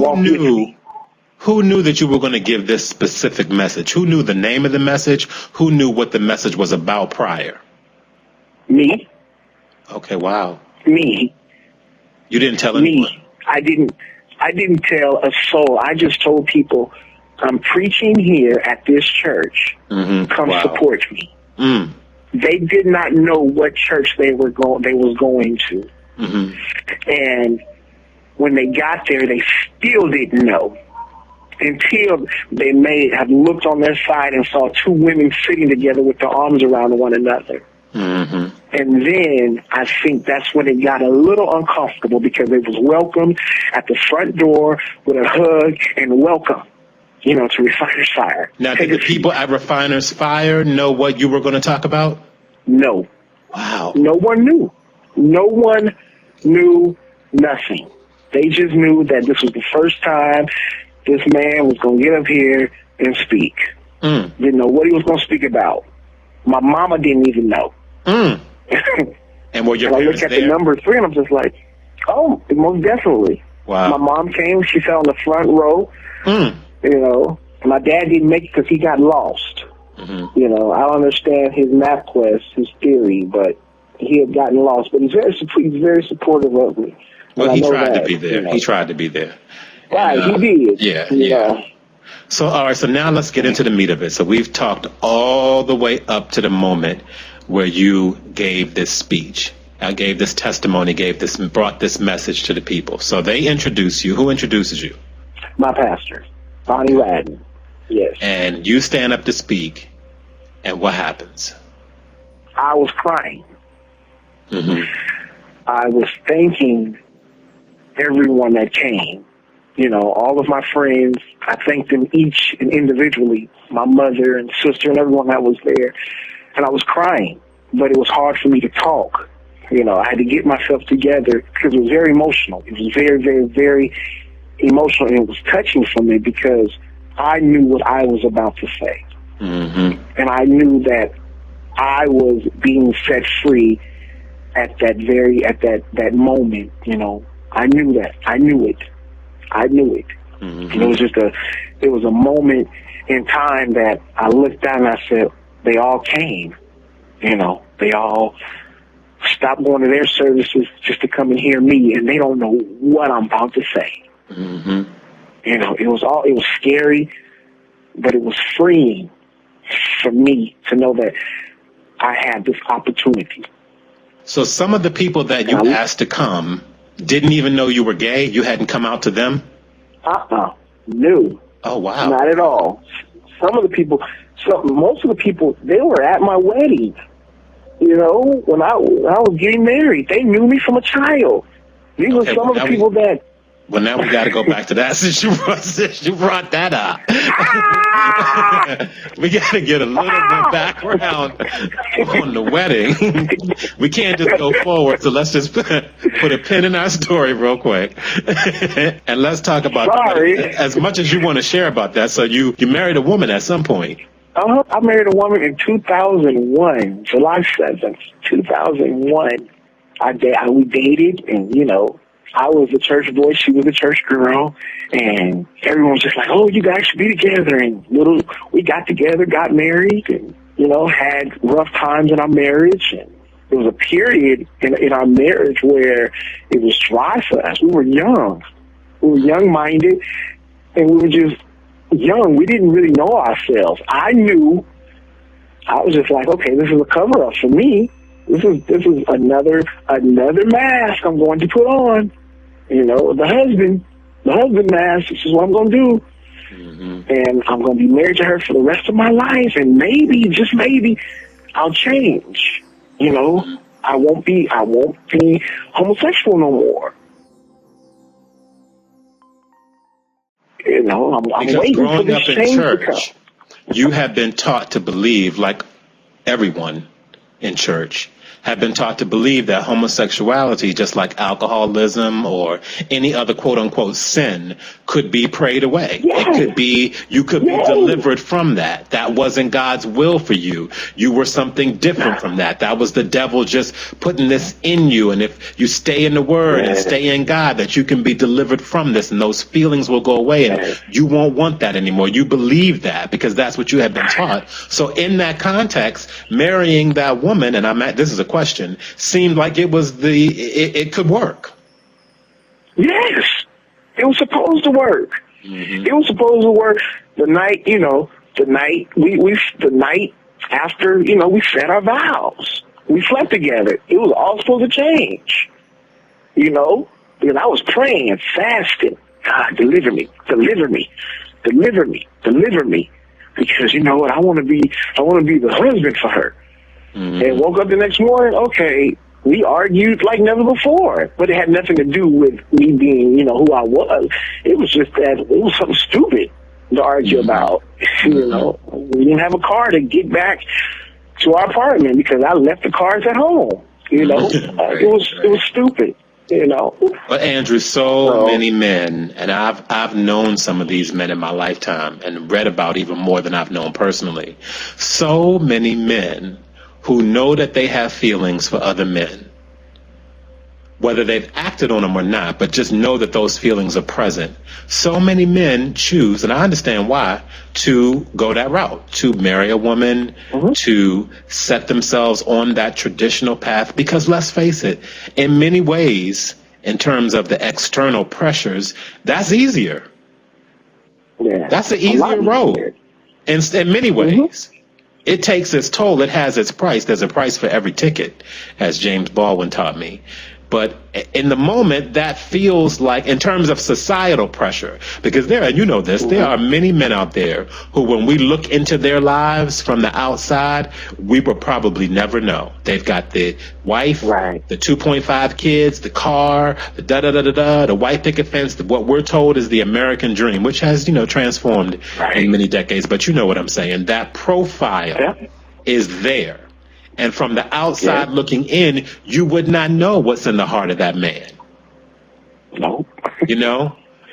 walk with me. Who knew that you were going to give this specific message? Who knew the name of the message? Who knew what the message was about prior? Me. Okay, wow. Me. You didn't tell anyone? I didn't tell a soul. I just told people, I'm preaching here at this church. Come support me. They did not know what church they was going to. And when they got there, they still didn't know. Until they may have looked on their side and saw two women sitting together with their arms around one another. And then I think that's when it got a little uncomfortable, because it was welcomed at the front door with a hug and welcome, to Refiner's Fire. Now, did the people at Refiner's Fire know what you were going to talk about? No. Wow. No one knew. No one knew nothing. They just knew that this was the first time this man was going to get up here and speak. Didn't know what he was going to speak about. My mama didn't even know. And were your and I parents look at there? the number 3 and I'm just like, oh, most definitely. Wow. My mom came. She sat on the front row. My dad didn't make it because he got lost. I don't understand his math quest, his theory, but he had gotten lost. But he's very supportive of me. Well, and he tried to be there. He tried to be there. Right, he did. Yeah. So, all right, so now let's get into the meat of it. So we've talked all the way up to the moment where you gave this speech. I gave this testimony, brought this message to the people. So they introduce you. Who introduces you? My pastor, Bonnie Radden. Yes. And you stand up to speak, and what happens? I was crying. I was thanking everyone that came. All of my friends, I thanked them each and individually, my mother and sister and everyone that was there. And I was crying, but it was hard for me to talk. I had to get myself together because it was very emotional. It was very, very, very emotional, and it was touching for me because I knew what I was about to say. And I knew that I was being set free at that moment. I knew that. I knew it. And it was a moment in time that I looked down and I said, they all came. They all stopped going to their services just to come and hear me, and they don't know what I'm about to say. It was scary, but it was freeing for me to know that I had this opportunity. So some of the people that you asked to come didn't even know you were gay? You hadn't come out to them? No. Oh, wow. Not at all. Most of the people, they were at my wedding. When I was getting married, they knew me from a child. These were some of the people that... Well, now we got to go back to that since you brought that up. We got to get a little bit background on the wedding. We can't just go forward, so let's just put a pin in our story real quick. And let's talk about as much as you want to share about that. So you married a woman at some point. I married a woman in 2001, July 7th, 2001. We dated, and, I was a church boy, she was a church girl, and everyone was just like, oh, you guys should be together. And we got together, got married, and, had rough times in our marriage. And there was a period in our marriage where it was dry for us. We were young. We were young-minded, and we were just young. We didn't really know ourselves. I was just like, okay, this is a cover-up for me. This is another mask I'm going to put on. The husband mask. This is what I'm going to do. And I'm going to be married to her for the rest of my life. And maybe, just maybe, I'll change. I won't be homosexual no more. I'm waiting for this change to come. You have been taught to believe, like everyone in church, have been taught to believe that homosexuality, just like alcoholism or any other quote unquote sin, could be prayed away. Yes. It could be, you could be delivered from that. That wasn't God's will for you. You were something different from that. That was the devil just putting this in you. And if you stay in the word and stay in God, that you can be delivered from this and those feelings will go away and you won't want that anymore. You believe that because that's what you have been taught. So in that context, marrying that woman, and this is a question, seemed like it was it could work. Yes, it was supposed to work. Mm-hmm. It was supposed to work the night, the night after, we said our vows. We slept together. It was all supposed to change, because I was praying and fasting. God, deliver me, deliver me, deliver me, deliver me. Because I want to be the husband for her. Mm-hmm. And woke up the next morning, okay, we argued like never before. But it had nothing to do with me being, who I was. It was just that it was something stupid to argue about. We didn't have a car to get back to our apartment because I left the cars at home. It was stupid. But Andrew, so many men, and I've known some of these men in my lifetime and read about even more than I've known personally. So many men who know that they have feelings for other men, whether they've acted on them or not, but just know that those feelings are present. So many men choose, and I understand why, to go that route, to marry a woman, to set themselves on that traditional path. Because let's face it, in many ways, in terms of the external pressures, that's easier. Yeah, that's an easier road in many ways. It takes its toll. It has its price. There's a price for every ticket, as James Baldwin taught me. But in the moment, that feels like, in terms of societal pressure, because there are many men out there who, when we look into their lives from the outside, we will probably never know. They've got the wife, the 2.5 kids, the car, the the white picket fence, what we're told is the American dream, which has, transformed in many decades. But you know what I'm saying? That profile is there. And from the outside looking in, you would not know what's in the heart of that man. No.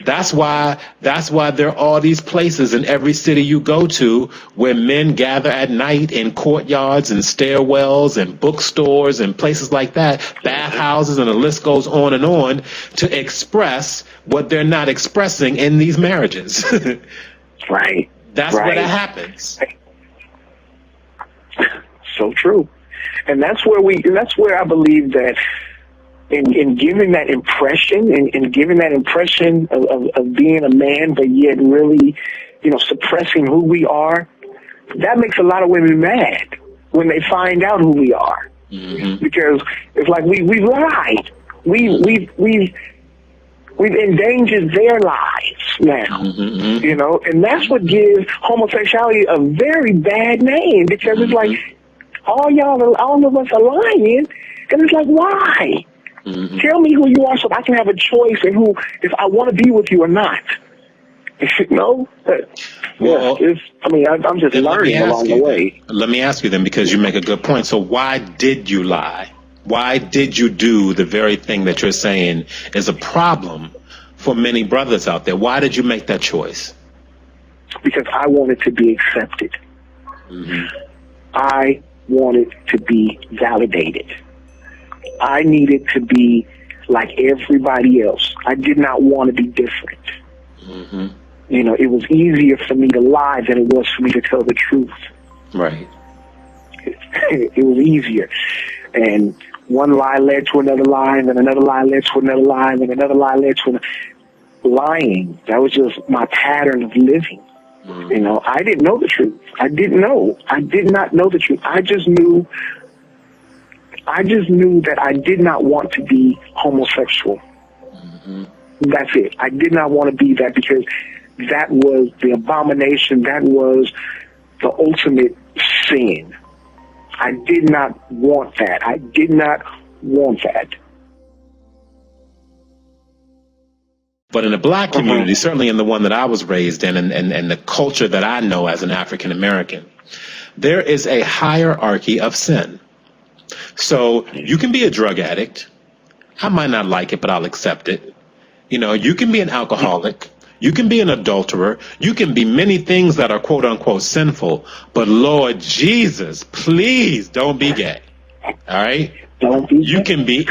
That's why there are all these places in every city you go to where men gather at night in courtyards and stairwells and bookstores and places like that, bathhouses, and the list goes on to express what they're not expressing in these marriages. Right. That's where that happens. So true. And that's where I believe that in giving that impression and giving that impression of being a man, but yet really, suppressing who we are, that makes a lot of women mad when they find out who we are. Mm-hmm. Because it's like we've lied. We've endangered their lives now, and that's what gives homosexuality a very bad name, because it's like, all of us are lying, and it's like, why? Mm-hmm. Tell me who you are so I can have a choice in if I want to be with you or not. I'm just learning along the way. Let me ask you then, because you make a good point. So why did you lie? Why did you do the very thing that you're saying is a problem for many brothers out there? Why did you make that choice? Because I wanted to be accepted. Mm-hmm. I wanted to be validated. I needed to be like everybody else. I did not want to be different. Mm-hmm. It was easier for me to lie than it was for me to tell the truth. Right. It was easier. And one lie led to another lie, and then another lie led to another lie, and then another lie led to another. Lying. That was just my pattern of living. Mm-hmm. I didn't know the truth. I did not know the truth. I just knew that I did not want to be homosexual. Mm-hmm. That's it. I did not want to be that, because that was the abomination. That was the ultimate sin. I did not want that. I did not want that. But in the black community, certainly in the one that I was raised in, and the culture that I know as an African American, there is a hierarchy of sin. So you can be a drug addict. I might not like it, but I'll accept it. You know, you can be an alcoholic. You can be an adulterer. You can be many things that are quote unquote sinful. But Lord Jesus, please don't be gay. All right? Don't be You can be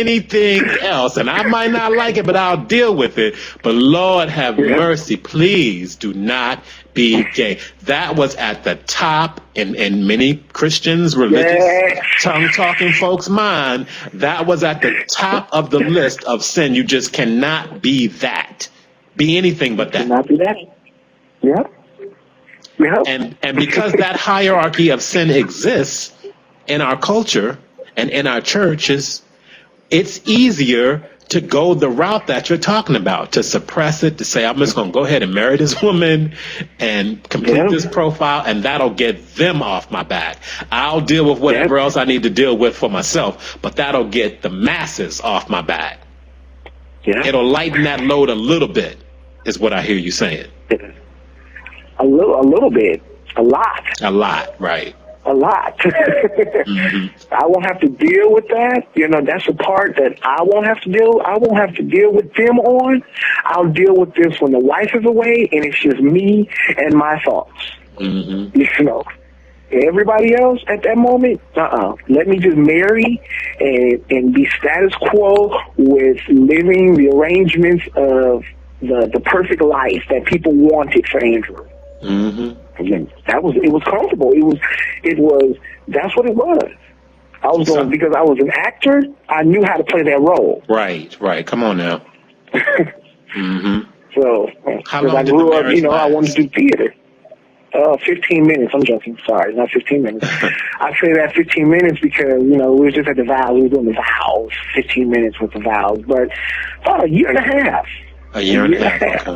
anything else, and I might not like it, but I'll deal with it. But Lord have mercy, please do not be gay. That was at the top in many Christians, religious, tongue-talking folks' mind. That was at the top of the list of sin. You just cannot be that. Be anything but that. Cannot be that. Yep. And because that hierarchy of sin exists in our culture and in our churches, it's easier to go the route that you're talking about, to suppress it, to say, I'm just going to go ahead and marry this woman and complete this profile, and that'll get them off my back. I'll deal with whatever else I need to deal with for myself, but that'll get the masses off my back. It'll lighten that load a little bit, is what I hear you saying. A little bit. A lot. A lot, right. A lot. I won't have to deal with that. You know, that's the part that I won't have to deal. I won't have to deal with them on. I'll deal with this when the wife is away, and it's just me and my thoughts. You know, everybody else at that moment, let me just marry and be status quo with living the arrangements of the perfect life that people wanted for Andrew. Again, it was comfortable. That's what it was. I was going, because I was an actor, I knew how to play that role. Right. Come on now. So, because I grew up, you know, I wanted to do theater. 15 minutes. I'm joking. Sorry, not 15 minutes. I say that 15 minutes because, you know, we were just at the vows. We were doing the vows. 15 minutes with the vows. But about a year and a half. A year and a half.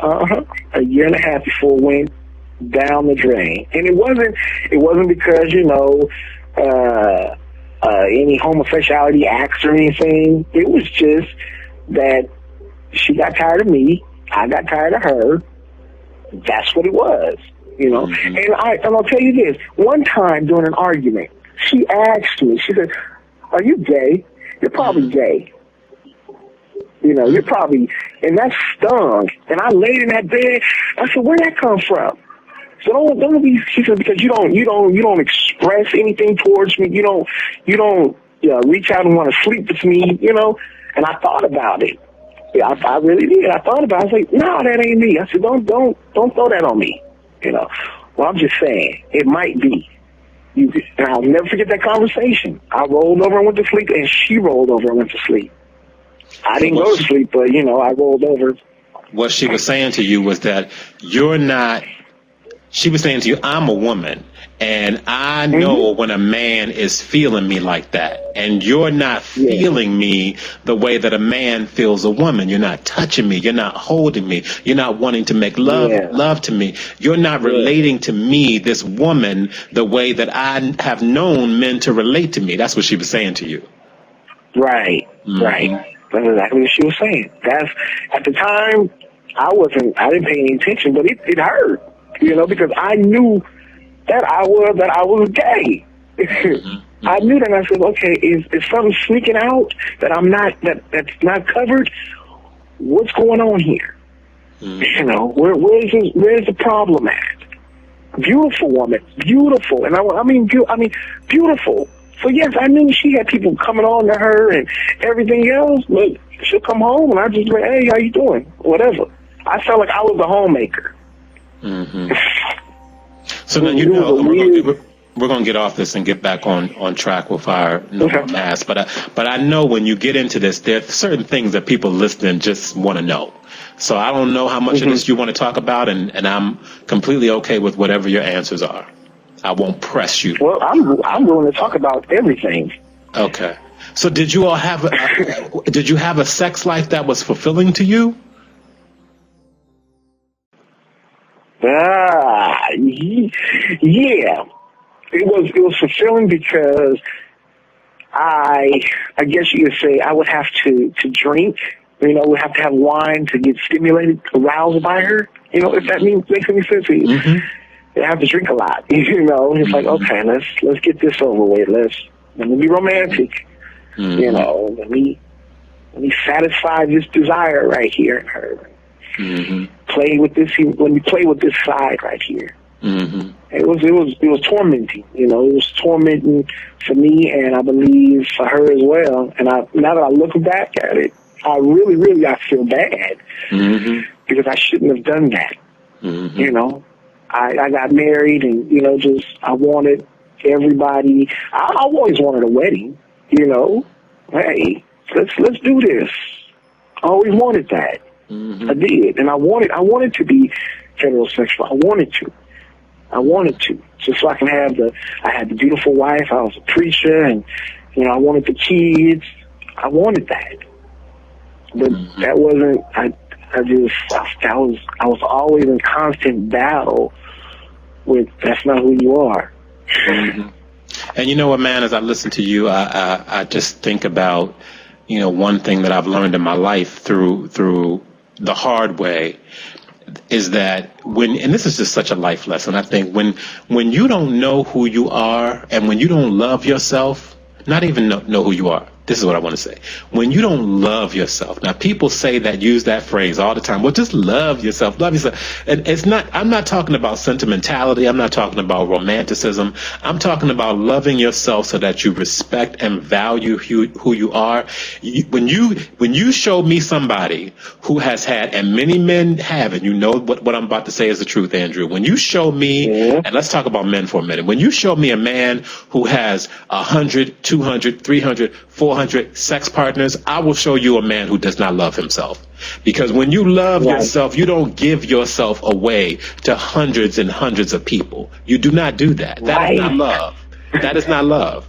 Okay. A year and a half before it went down the drain. And it wasn't because, you know, any homosexuality acts or anything. It was just that she got tired of me. I got tired of her. That's what it was, you know. And I'll tell you this. One time during an argument, she asked me, she said, "Are you gay? You're probably gay. You know, you're probably," and that stung. And I laid in that bed. I said, "Where'd that come from?" So don't be. She said, "Because you don't express anything towards me. You don't reach out and want to sleep with me. You know." And I thought about it. Yeah, I really did. I thought about it. I was like, "No, that ain't me." I said, "Don't throw that on me." You know. Well, I'm just saying it might be. And I'll never forget that conversation. I rolled over and went to sleep, and she rolled over and went to sleep. I didn't go to sleep, but, you know, I rolled over. What she was saying to you was that you're not, she was saying to you, I'm a woman, and I know when a man is feeling me like that, and you're not feeling me the way that a man feels a woman. You're not touching me. You're not holding me. You're not wanting to make love to me. You're not relating to me, this woman, the way that I have known men to relate to me. That's what she was saying to you. Right. That's exactly what she was saying. That's, at the time, I didn't pay any attention, but it hurt, you know, because I knew that I was gay. I knew that. And I said, okay, is something sneaking out that I'm not, that's not covered? What's going on here? You know, where's the problem at? Beautiful woman, beautiful, and I mean beautiful. So yes, I knew she had people coming on to her and everything else, but she'll come home and I just like, "Hey, how you doing?" Whatever. I felt like I was the homemaker. So now, you know, we're going to get off this and get back on track with our mass. But I know when you get into this, there are certain things that people listening just want to know. So I don't know how much of this you want to talk about, and I'm completely okay with whatever your answers are. I won't press you. Well, I'm willing to talk about everything. Okay. So did you all have did you have a sex life that was fulfilling to you? Yeah. It was fulfilling because I guess you could say I would have to drink. You know, would have to have wine to get stimulated, aroused by her. You know, if that makes any sense to you. they have to drink a lot. You know, it's like, okay, let's get this over with. Let me be romantic. You know, let me satisfy this desire right here in her. Play with this. Let me play with this side right here. It was tormenting. You know, it was tormenting for me, and I believe for her as well. And now that I look back at it, I really I feel bad because I shouldn't have done that. You know, I got married, and you know, just I wanted everybody. I always wanted a wedding. You know, hey, let's do this. I always wanted that. I did, and I wanted to be heterosexual. I wanted to, just so I can have I had the beautiful wife. I was a preacher, and you know, I wanted the kids. I wanted that, but that wasn't. I was always in constant battle with that's not who you are. And you know what, man? As I listen to you, I just think about, you know, one thing that I've learned in my life through the hard way is that and this is just such a life lesson, I think, when you don't know who you are and when you don't love yourself, not even know who you are. This is what I want to say. When you don't love yourself. Now, people use that phrase all the time. Well, just love yourself. Love yourself. And I'm not talking about sentimentality. I'm not talking about romanticism. I'm talking about loving yourself so that you respect and value who you are. When you show me somebody who has had, and many men have, and you know what I'm about to say is the truth, Andrew. When you show me, and let's talk about men for a minute. When you show me a man who has 100, 200, 300, 400 sex partners, I will show you a man who does not love himself. Because when you love yourself, you don't give yourself away to hundreds and hundreds of people. You do not do that. That is not love. That is not love.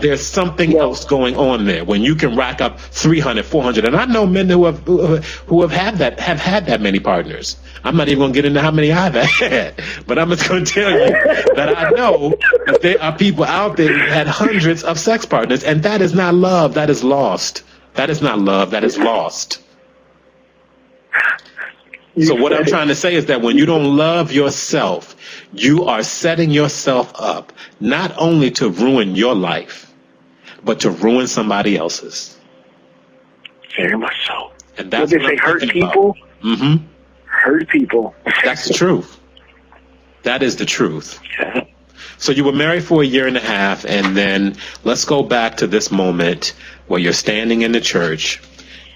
There's something else going on there when you can rack up 300, 400. And I know men who have had that many partners. I'm not even going to get into how many I've had, but I'm just going to tell you that I know that there are people out there who had hundreds of sex partners, and that is not love. That is lost. That is not love. That is lost. So what I'm trying to say is that when you don't love yourself, you are setting yourself up not only to ruin your life, but to ruin somebody else's. Very much so. And that's what they say, hurt people. Hurt people. That's the truth. That is the truth. Yeah. So you were married for a year and a half, and then let's go back to this moment where you're standing in the church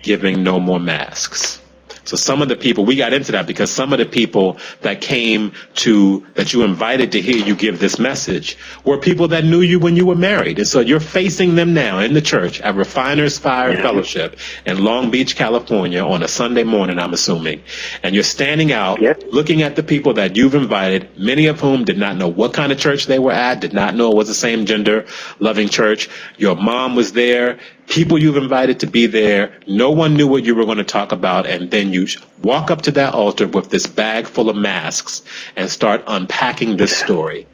giving no more masks. So some of the people, we got into that because some of the people that you invited to hear you give this message were people that knew you when you were married. And so you're facing them now in the church at Refiner's Fire Fellowship in Long Beach, California on a Sunday morning, I'm assuming. And you're standing out looking at the people that you've invited, many of whom did not know what kind of church they were at, did not know it was a same gender loving church. Your mom was there. People you've invited to be there, no one knew what you were going to talk about, and then you walk up to that altar with this bag full of masks and start unpacking this story.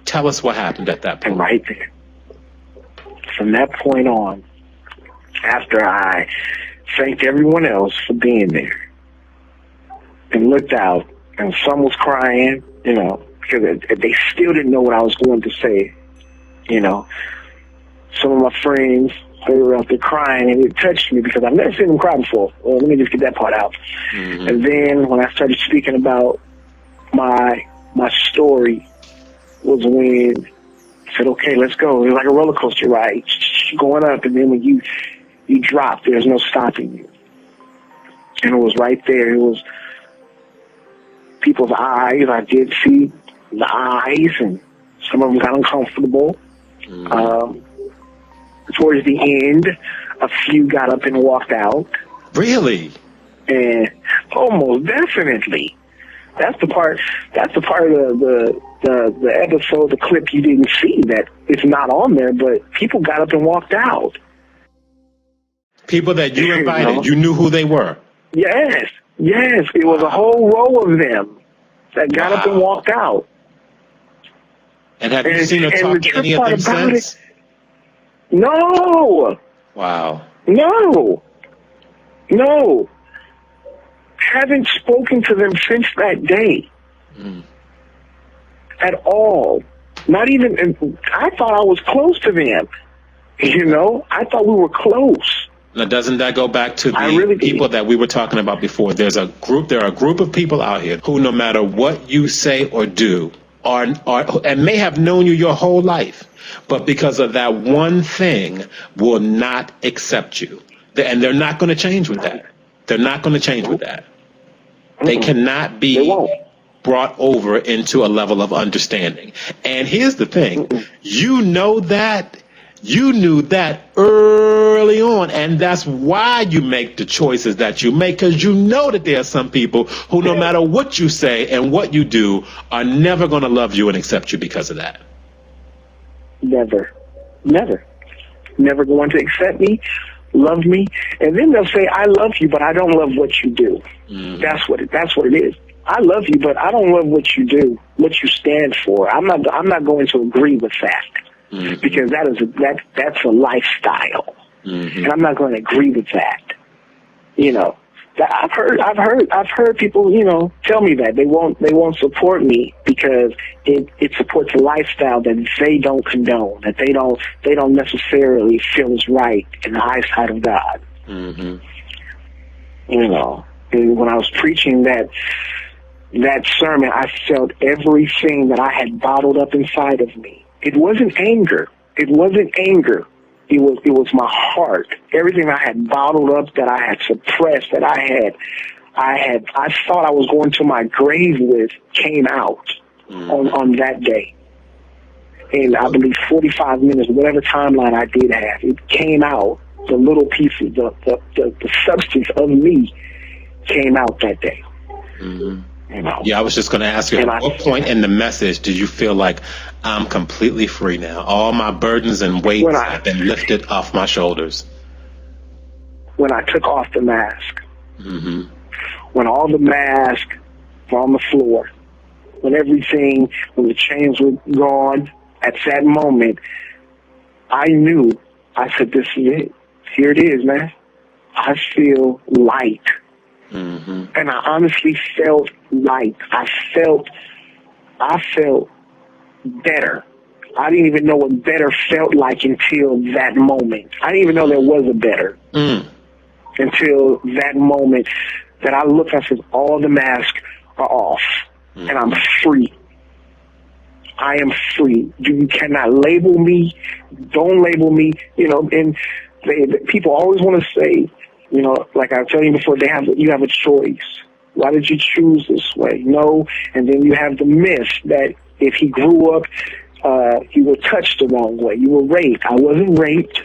Tell us what happened at that point. And right there, from that point on, after I thanked everyone else for being there and looked out, and some was crying, you know, because they still didn't know what I was going to say. You know, some of my friends, they were out there crying, and it touched me because I've never seen them cry before. Well, let me just get that part out. And then when I started speaking about my story was when I said, okay, let's go. It was like a roller coaster ride, going up, and then when you drop, there's no stopping you. And it was right there. It was people's eyes. I did see the eyes, and some of them got uncomfortable. Towards the end, a few got up and walked out. Really? And almost definitely. That's the part of the episode, the clip you didn't see, that it's not on there, but people got up and walked out. People that you invited, you knew who they were. Yes. It was a whole row of them that got up and walked out. And have you seen or talked to any of them since? No. Wow. No. Haven't spoken to them since that day. At all. Not even, I thought I was close to them. You know, I thought we were close. Now, doesn't that go back to the people that we were talking about before? There are a group of people out here who, no matter what you say or do, are and may have known you your whole life, but because of that one thing, will not accept you. And they're not going to change with that. They're not going to change with that. They cannot be brought over into a level of understanding. And here's the thing. You know that. You knew that early on, and that's why you make the choices that you make, because you know that there are some people who, no matter what you say and what you do, are never going to love you and accept you because of that. Never. Never. Never going to accept me, love me, and then they'll say, I love you, but I don't love what you do. That's what it is. I love you, but I don't love what you do, what you stand for. I'm not going to agree with that. Because that's a lifestyle, and I'm not going to agree with that. You know, I've heard people, you know, tell me that they won't support me because it supports a lifestyle that they don't condone, that they don't necessarily feel is right in the eyesight of God. You know, and when I was preaching that sermon, I felt everything that I had bottled up inside of me. It wasn't anger. It wasn't anger. It was my heart. Everything I had bottled up, that I had suppressed, that I thought I was going to my grave with, came out on that day. And I believe 45 minutes, whatever timeline I did have, it came out. The little pieces, the substance of me came out that day. You know? Yeah, I was just going to ask you, at what point in the message did you feel like, I'm completely free now? All my burdens and weights have been lifted off my shoulders. When I took off the mask. When all the masks were on the floor. When the chains were gone, at that moment, I knew, I said, this is it. Here it is, man. I feel light. And I honestly felt light. I felt better. I didn't even know what better felt like until that moment. I didn't even know there was a better until that moment that I looked, I said, all the masks are off and I'm free. I am free. You cannot label me. Don't label me. You know, and people always want to say, you know, like I was telling you before, you have a choice. Why did you choose this way? No. And then you have the myth that if he grew up, he was touched the wrong way. You were raped. I wasn't raped.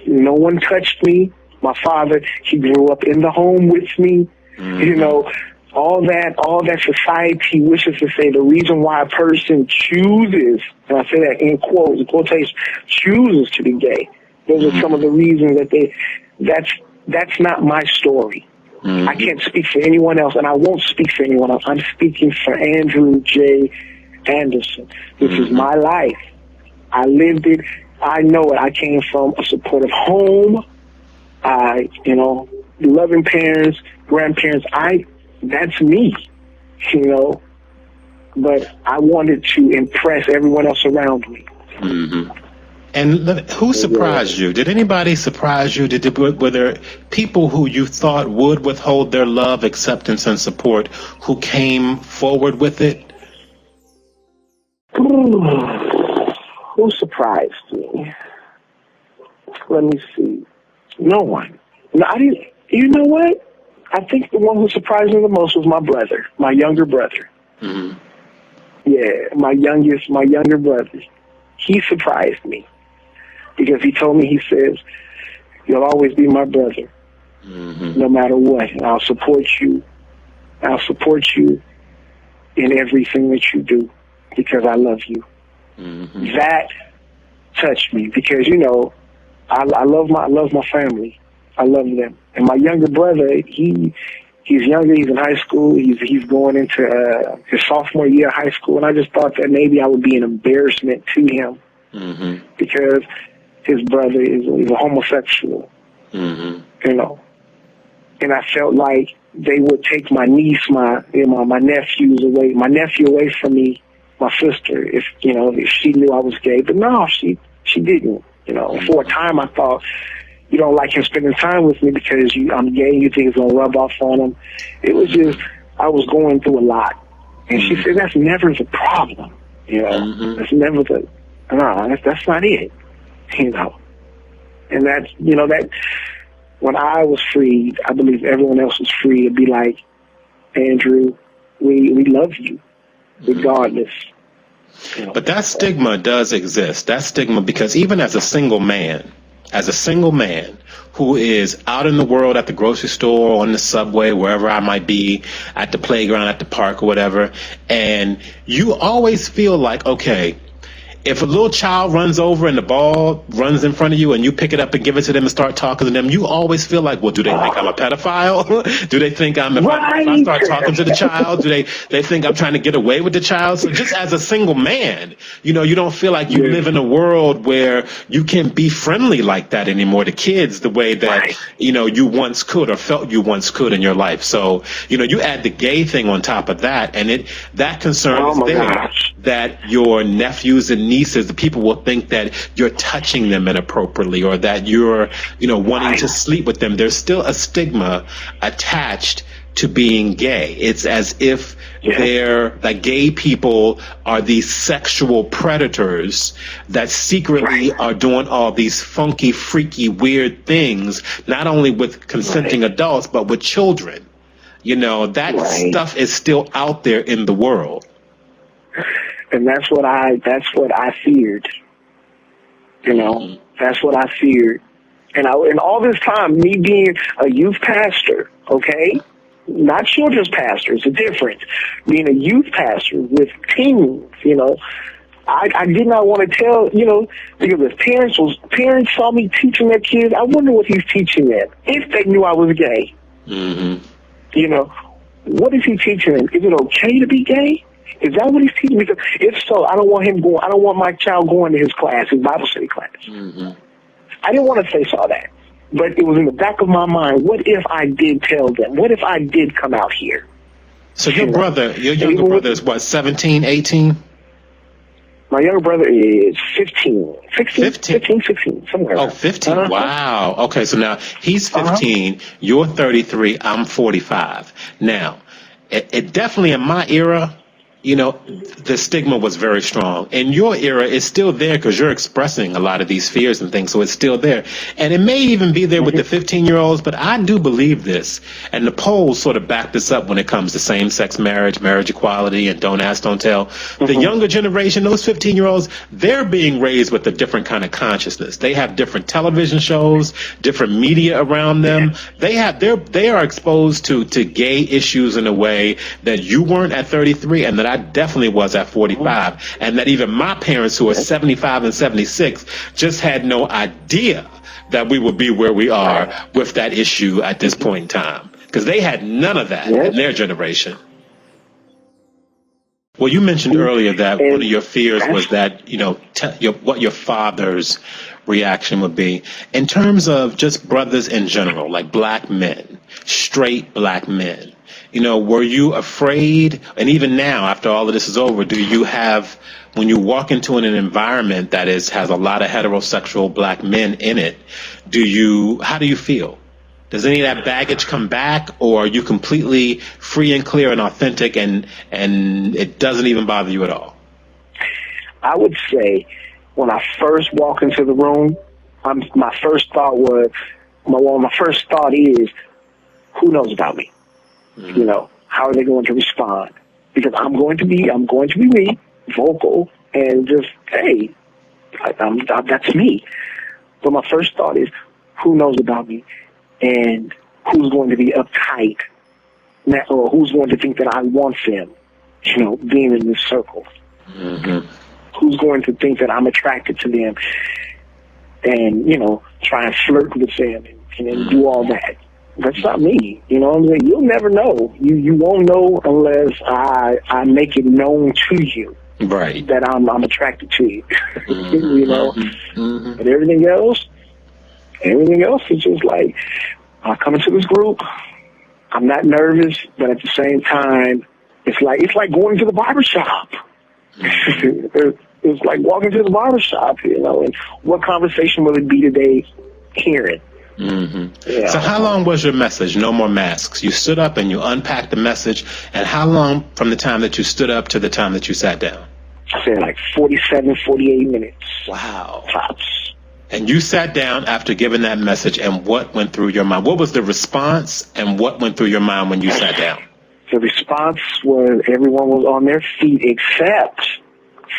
No one touched me. My father, he grew up in the home with me. You know, all that society wishes to say, the reason why a person chooses, and I say that in quotes, quotation, chooses to be gay. Those are some of the reasons that's not my story. I can't speak for anyone else, and I won't speak for anyone else. I'm speaking for Andrew J. Anderson. This is my life. I lived it. I know it. I came from a supportive home. You know, loving parents, grandparents. That's me, you know. But I wanted to impress everyone else around me. And who surprised you? Did anybody surprise you? Were there people who you thought would withhold their love, acceptance, and support who came forward with it? Who surprised me? Let me see. No one. No, I didn't. You know what? I think the one who surprised me the most was my brother, my younger brother. Yeah, my younger brother. He surprised me. Because he told me, he says, you'll always be my brother, no matter what. And I'll support you. I'll support you in everything that you do because I love you. That touched me because, you know, I love my family. I love them. And my younger brother, he's younger. He's in high school. He's going into his sophomore year of high school. And I just thought that maybe I would be an embarrassment to him because his brother is a homosexual, you know. And I felt like they would take my niece, my nephew away from me, my sister, if she knew I was gay. But no, she didn't. For a time I thought, you don't like him spending time with me because I'm gay, you think it's going to rub off on him. It was just, I was going through a lot. And she said, that's never the problem. That's never that's not it. And that's, that when I was freed, I believe everyone else was free to be like, Andrew, we love you regardless. But that stigma does exist. That stigma, because even as a single man who is out in the world at the grocery store, on the subway, wherever I might be, at the playground, at the park or whatever, and you always feel like, okay, if a little child runs over and the ball runs in front of you and you pick it up and give it to them and start talking to them, you always feel like, well, do they think I'm a pedophile? Do they think if I start talking to the child, do they think I'm trying to get away with the child? So just as a single man, you don't feel like you live in a world where you can be friendly like that anymore to kids the way that, you once could or felt you once could in your life. So, you add the gay thing on top of that, and that concern is there. Gosh. That your nephews and nieces, the people will think that you're touching them inappropriately or that you're, wanting to sleep with them. There's still a stigma attached to being gay. It's as if that gay people are these sexual predators that secretly are doing all these funky, freaky, weird things, not only with consenting adults, but with children. That stuff is still out there in the world. And that's what I feared. That's what I feared. And all this time, me being a youth pastor, okay? Not children's pastor, it's a difference. Being a youth pastor with teens, I did not want to tell, because if parents saw me teaching their kids, I wonder what he's teaching them. If they knew I was gay. What is he teaching them? Is it okay to be gay? Is that what he's teaching? Because if so, I don't want my child going to his class, his Bible study class. I didn't want to face all that. But it was in the back of my mind, what if I did tell them? What if I did come out here? So your younger brother is what, 17, 18? My younger brother is 15, 16, somewhere. Oh, 15. Wow. Okay, so now he's 15, you're 33, I'm 45. Now, it definitely in my era, the stigma was very strong. In your era, it's still there because you're expressing a lot of these fears and things, so it's still there. And it may even be there with the 15-year-olds, but I do believe this, and the polls sort of back this up when it comes to same-sex marriage, marriage equality, and don't ask, don't tell. The younger generation, those 15-year-olds, they're being raised with a different kind of consciousness. They have different television shows, different media around them. They are exposed to gay issues in a way that you weren't at 33 and that I definitely was at 45, and that even my parents, who are 75 and 76, just had no idea that we would be where we are with that issue at this point in time, because they had none of that in their generation. Well, you mentioned earlier that one of your fears was that, what your father's reaction would be. In terms of just brothers in general, like black men, straight black men, were you afraid? And even now, after all of this is over, do you have, when you walk into an environment that has a lot of heterosexual black men in it, how do you feel? Does any of that baggage come back, or are you completely free and clear and authentic and it doesn't even bother you at all? I would say when I first walk into the room, my first thought is, who knows about me? How are they going to respond? Because I'm going to be me, vocal, and just, hey, that's me. But my first thought is, who knows about me? And who's going to be uptight? Or who's going to think that I want them, being in this circle? Who's going to think that I'm attracted to them and, try and flirt with them and do all that? That's not me. You'll never know. You won't know unless I make it known to you. Right. That I'm attracted to you. But everything else is just like, I come into this group, I'm not nervous, but at the same time, it's like going to the barbershop. It's like walking to the barbershop, and what conversation will it be today hearing? Mm-hmm. Yeah. So how long was your message, No More Masks? You stood up and you unpacked the message, and how long from the time that you stood up to the time that you sat down? I said like 47, 48 minutes. Wow. Tops. And you sat down after giving that message, and what went through your mind? What was the response, and what went through your mind when you sat down? The response was everyone was on their feet except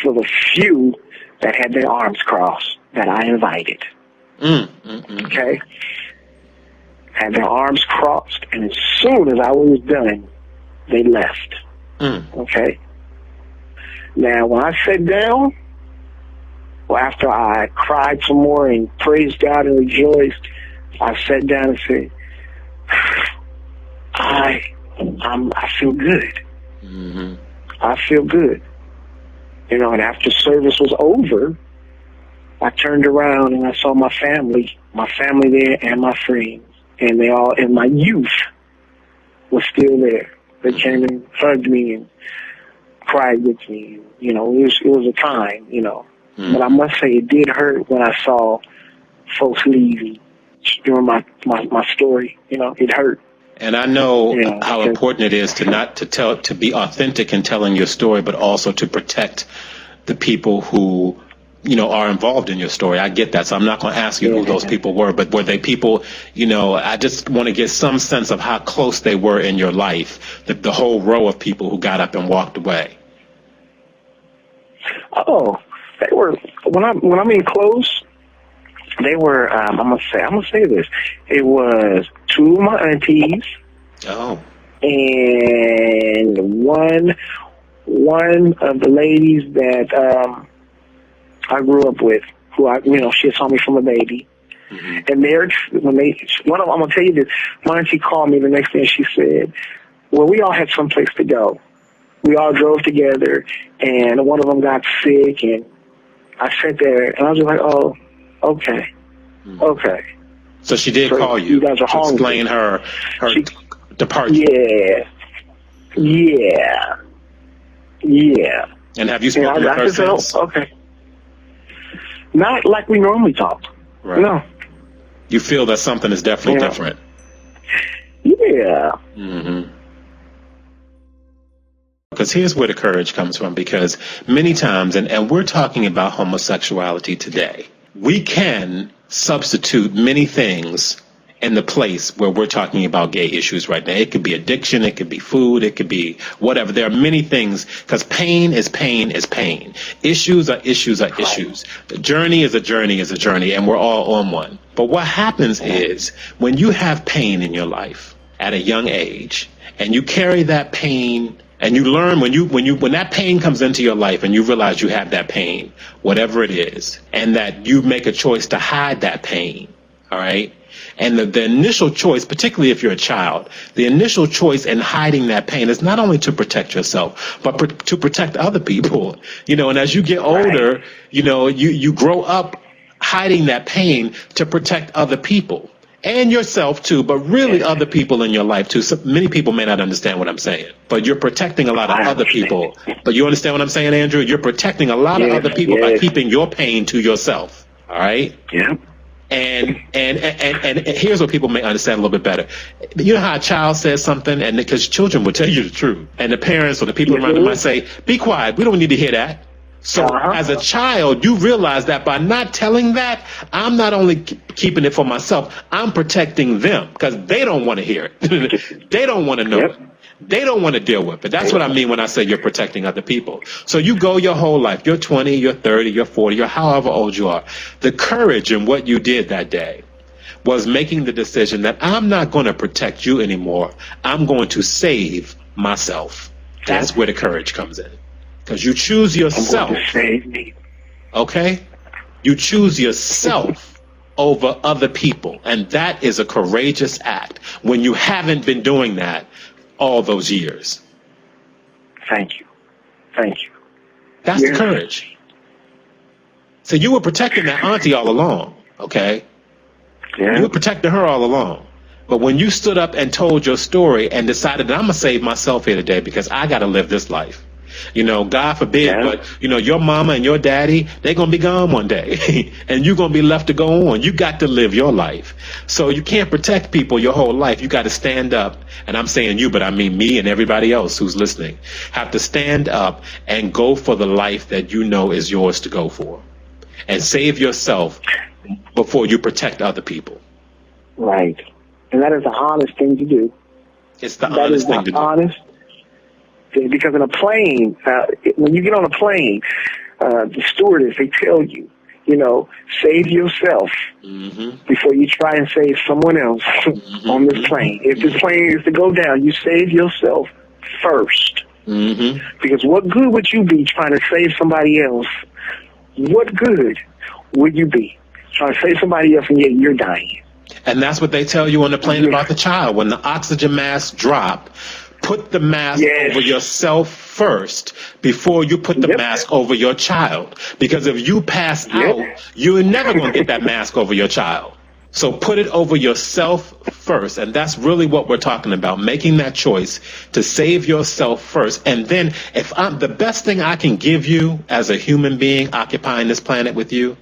for the few that had their arms crossed that I invited. Okay? Had their arms crossed, and as soon as I was done, they left. Okay? Now, when I sat down, after I cried some more and praised God and rejoiced, I sat down and said, I feel good. Mm-hmm. I feel good. And after service was over, I turned around and I saw my family there and my friends, and my youth was still there. They came and hugged me and cried with me. It was a time, But I must say it did hurt when I saw folks leaving during my story. It hurt. And I know how important it is to be authentic in telling your story, but also to protect the people who, are involved in your story. I get that. So I'm not going to ask you who those people were, but were they people, I just want to get some sense of how close they were in your life, the whole row of people who got up and walked away. Oh, they were, when I mean close, they were, I'm gonna say this. It was two of my aunties. Oh. And one of the ladies that I grew up with, who she saw me from a baby. Mm-hmm. And one of them, I'm gonna tell you this. My auntie called me the next day and she said, "Well, we all had someplace to go. We all drove together, and one of them got sick, and I sat there, and I was just like, oh, okay, okay." So she did call you guys are to explain her departure. Yeah. And have you spoken with her since? Okay. Not like we normally talk. Right. No. You feel that something is definitely different. Yeah. Mm-hmm. Because here's where the courage comes from, because many times, and we're talking about homosexuality today, we can substitute many things in the place where we're talking about gay issues right now. It could be addiction, it could be food, it could be whatever. There are many things, because pain is pain is pain. Issues are issues are issues. The journey is a journey is a journey, and we're all on one. But what happens is when you have pain in your life at a young age, and you carry that pain, and you learn when that pain comes into your life and you realize you have that pain, whatever it is, and that you make a choice to hide that pain, all right? And the initial choice, particularly if you're a child, the initial choice in hiding that pain is not only to protect yourself, but to protect other people, and as you get older, you grow up hiding that pain to protect other people. And yourself too, but really other people in your life too. So many people may not understand what I'm saying, but you're protecting a lot of other people. But you understand what I'm saying, Andrew? You're protecting a lot of other people by keeping your pain to yourself. All right? Yeah. And here's what people may understand a little bit better. You know how a child says something, and because children will tell you the truth, and the parents or the people around them might say, "Be quiet. We don't need to hear that." So as a child, you realize that by not telling that, I'm not only keeping it for myself, I'm protecting them because they don't want to hear it. They don't want to know it. They don't want to deal with it. That's what I mean when I say you're protecting other people. So you go your whole life. You're 20, you're 30, you're 40, you're however old you are. The courage in what you did that day was making the decision that I'm not going to protect you anymore. I'm going to save myself. That's where the courage comes in. Because you choose yourself. Okay? You choose yourself over other people. And that is a courageous act when you haven't been doing that all those years. Thank you. That's the courage. So you were protecting that auntie all along, okay? Yeah. You were protecting her all along. But when you stood up and told your story and decided that I'm going to save myself here today because I got to live this life. You know, God forbid, but, you know, your mama and your daddy, they're going to be gone one day and you're going to be left to go on. You got to live your life. So you can't protect people your whole life. You got to stand up. And I'm saying you, but I mean me and everybody else who's listening have to stand up and go for the life that you know is yours to go for and save yourself before you protect other people. Right. And that is an honest thing to do. It's the honest thing to do. Honest. Because in a plane, when you get on a plane, the stewardess, they tell you, you know, save yourself before you try and save someone else on this plane. If this plane is to go down, you save yourself first. Because what good would you be trying to save somebody else? What good would you be trying to save somebody else and yet you're dying? And that's what they tell you on the plane about the child. When the oxygen masks drop, put the mask over yourself first before you put the mask over your child. Because if you pass out, you're never going to get that mask over your child. So put it over yourself first. And that's really what we're talking about, making that choice to save yourself first. And then if I'm the best thing I can give you as a human being occupying this planet with you,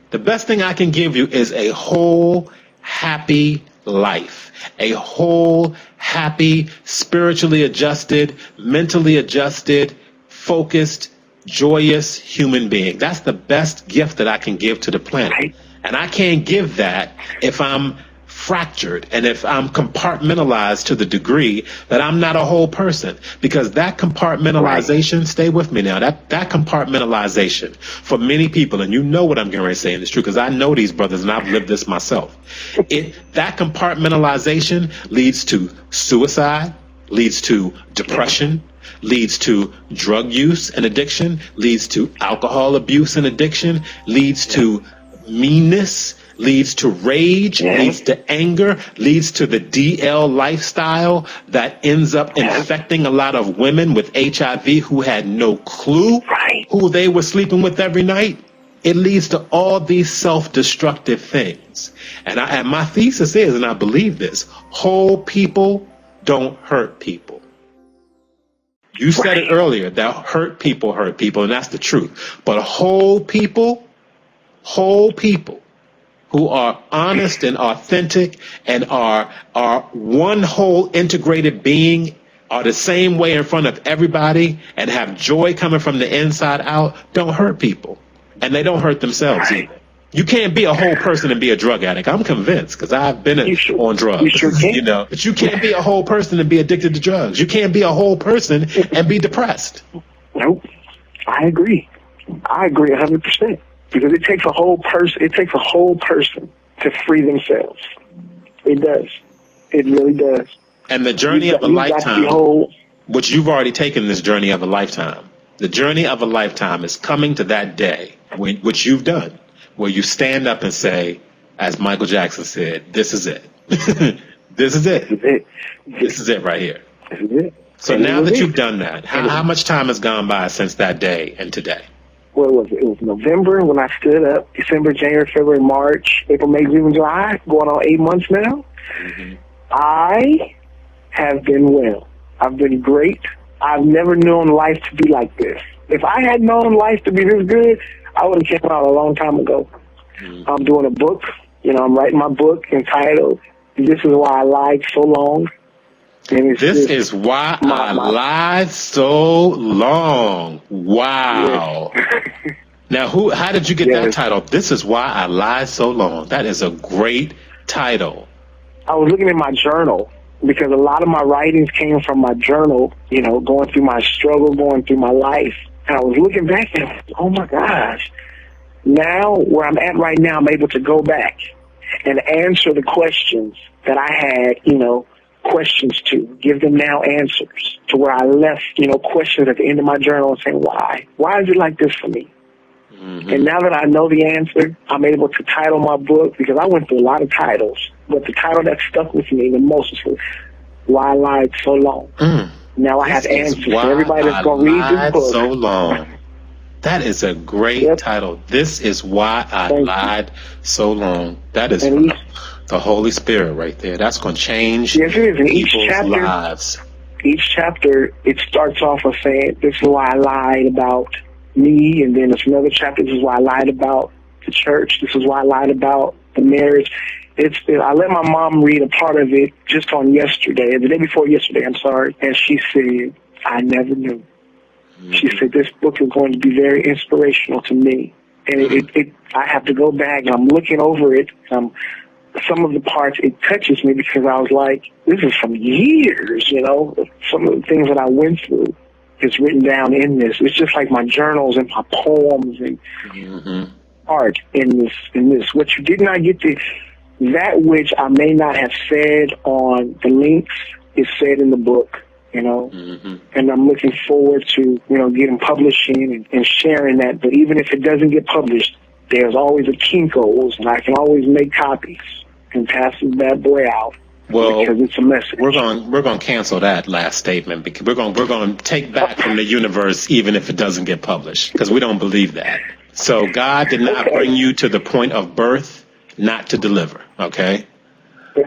the best thing I can give you is a whole, happy life, a whole, happy, spiritually adjusted, mentally adjusted, focused, joyous human being. That's the best gift that I can give to the planet. And I can't give that if I'm fractured and if I'm compartmentalized to the degree that I'm not a whole person. Because that compartmentalization, stay with me now, that compartmentalization for many people, and you know what I'm getting ready to say, and it's true because I know these brothers and I've lived this myself. That compartmentalization leads to suicide, leads to depression, leads to drug use and addiction, leads to alcohol abuse and addiction, leads to meanness, leads to rage, leads to anger, leads to the DL lifestyle that ends up infecting a lot of women with HIV who had no clue who they were sleeping with every night. It leads to all these self-destructive things. And my thesis is, and I believe this, whole people don't hurt people. You said it earlier, that hurt people, and that's the truth. But whole people who are honest and authentic and are one whole integrated being are the same way in front of everybody and have joy coming from the inside out, don't hurt people. And they don't hurt themselves either. You can't be a whole person and be a drug addict. I'm convinced because I've been on drugs, you know. But you can't be a whole person and be addicted to drugs. You can't be a whole person and be depressed. Nope. I agree 100%. Because it takes a whole person. It takes a whole person to free themselves. It does. It really does. And the journey of a lifetime, which you've already taken this journey of a lifetime. The journey of a lifetime is coming to that day, which you've done, where you stand up and say, as Michael Jackson said, "This is it. This is it. This is it right here." This is it. So now that you've done that, how much time has gone by since that day and today? What was it? It was November when I stood up. December, January, February, March, April, May, June, July. Going on 8 months now. I have been well. I've been great. I've never known life to be like this. If I had known life to be this good, I would have came out a long time ago. I'm doing a book. You know, I'm writing my book entitled "This Is Why I Lied So Long." And this is why I lied so long. Wow. Yeah. Now, how did you get that title? This is why I lied so long. That is a great title. I was looking in my journal because a lot of my writings came from my journal, you know, going through my struggle, going through my life. And I was looking back and, oh my gosh, now where I'm at right now, I'm able to go back and answer the questions that I had, you know, questions to, give them now answers to where I left, you know, questions at the end of my journal and saying, why? Why is it like this for me? And now that I know the answer, I'm able to title my book because I went through a lot of titles, but the title that stuck with me the most was Why I Lied So Long. Now I have answers for everybody that's going to read this book. So long. That is a great title. This is why I lied so long. That is The Holy Spirit right there. That's going to change Yes, it is. In people's lives. Each chapter, it starts off with saying, this is why I lied about me, and then it's another chapter, this is why I lied about the church, this is why I lied about the marriage. I let my mom read a part of it just on yesterday, the day before yesterday, I'm sorry, and she said, I never knew. Mm-hmm. She said, this book is going to be very inspirational to me. And I have to go back, and I'm looking over it. Some of the parts, it touches me because I was like, this is from years, some of the things that I went through is written down in this. It's just like my journals and my poems and art in this. What you did not get to, that which I may not have said on the links is said in the book, and I'm looking forward to, getting publishing and sharing that. But even if it doesn't get published, there's always a Kinko's, and I can always make copies and pass this bad boy out. Well, because it's a message. We're going to cancel that last statement because we're going to take back from the universe even if it doesn't get published, because we don't believe that. So God did not bring you to the point of birth not to deliver. Okay.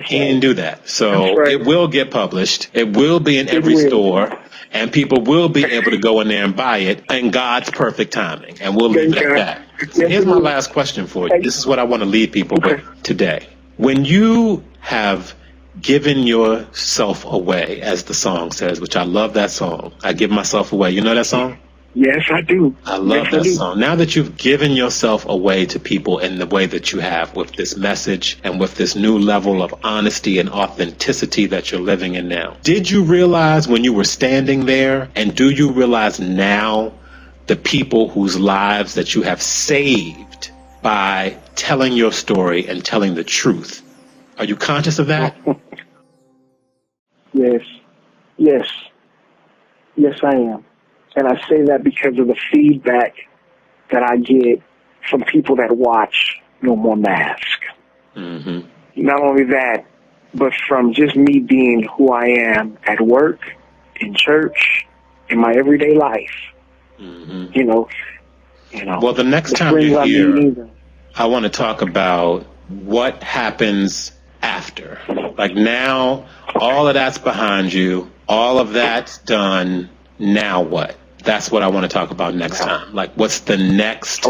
He didn't do that. So it will get published. It will be in every store, and people will be able to go in there and buy it in God's perfect timing. And we'll leave it at that. So here's my last question for you. This is what I want to leave people with today. When you have given yourself away, as the song says, which I love that song, I give myself away. You know that song? Yes, I do. I love that song. Now that you've given yourself away to people in the way that you have, with this message and with this new level of honesty and authenticity that you're living in now, did you realize when you were standing there, and do you realize now the people whose lives that you have saved by telling your story and telling the truth? Are you conscious of that? Yes. Yes, I am. And I say that because of the feedback that I get from people that watch No More Mask. Mm-hmm. Not only that, but from just me being who I am at work, in church, in my everyday life. Mm-hmm. Well, the next time you're here, I want to talk about what happens after. Like now, all of that's behind you. All of that's done. Now what? That's what I want to talk about next time. Like, what's the next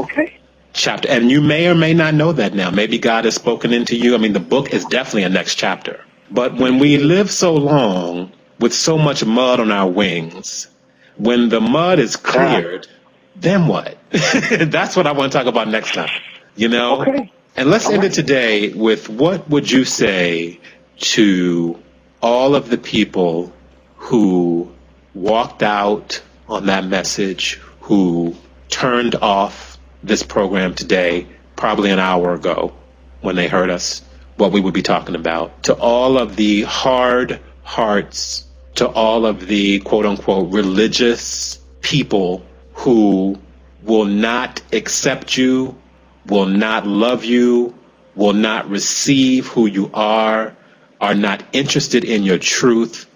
chapter? And you may or may not know that now. Maybe God has spoken into you. I mean, the book is definitely a next chapter. But when we live so long with so much mud on our wings, when the mud is cleared, then what? That's what I want to talk about next time. Okay. And let's end it today with, what would you say to all of the people who walked out on that message, who turned off this program today, probably an hour ago, when they heard us, what we would be talking about, to all of the hard hearts, to all of the quote unquote religious people who will not accept you, will not love you, will not receive who you are not interested in your truth.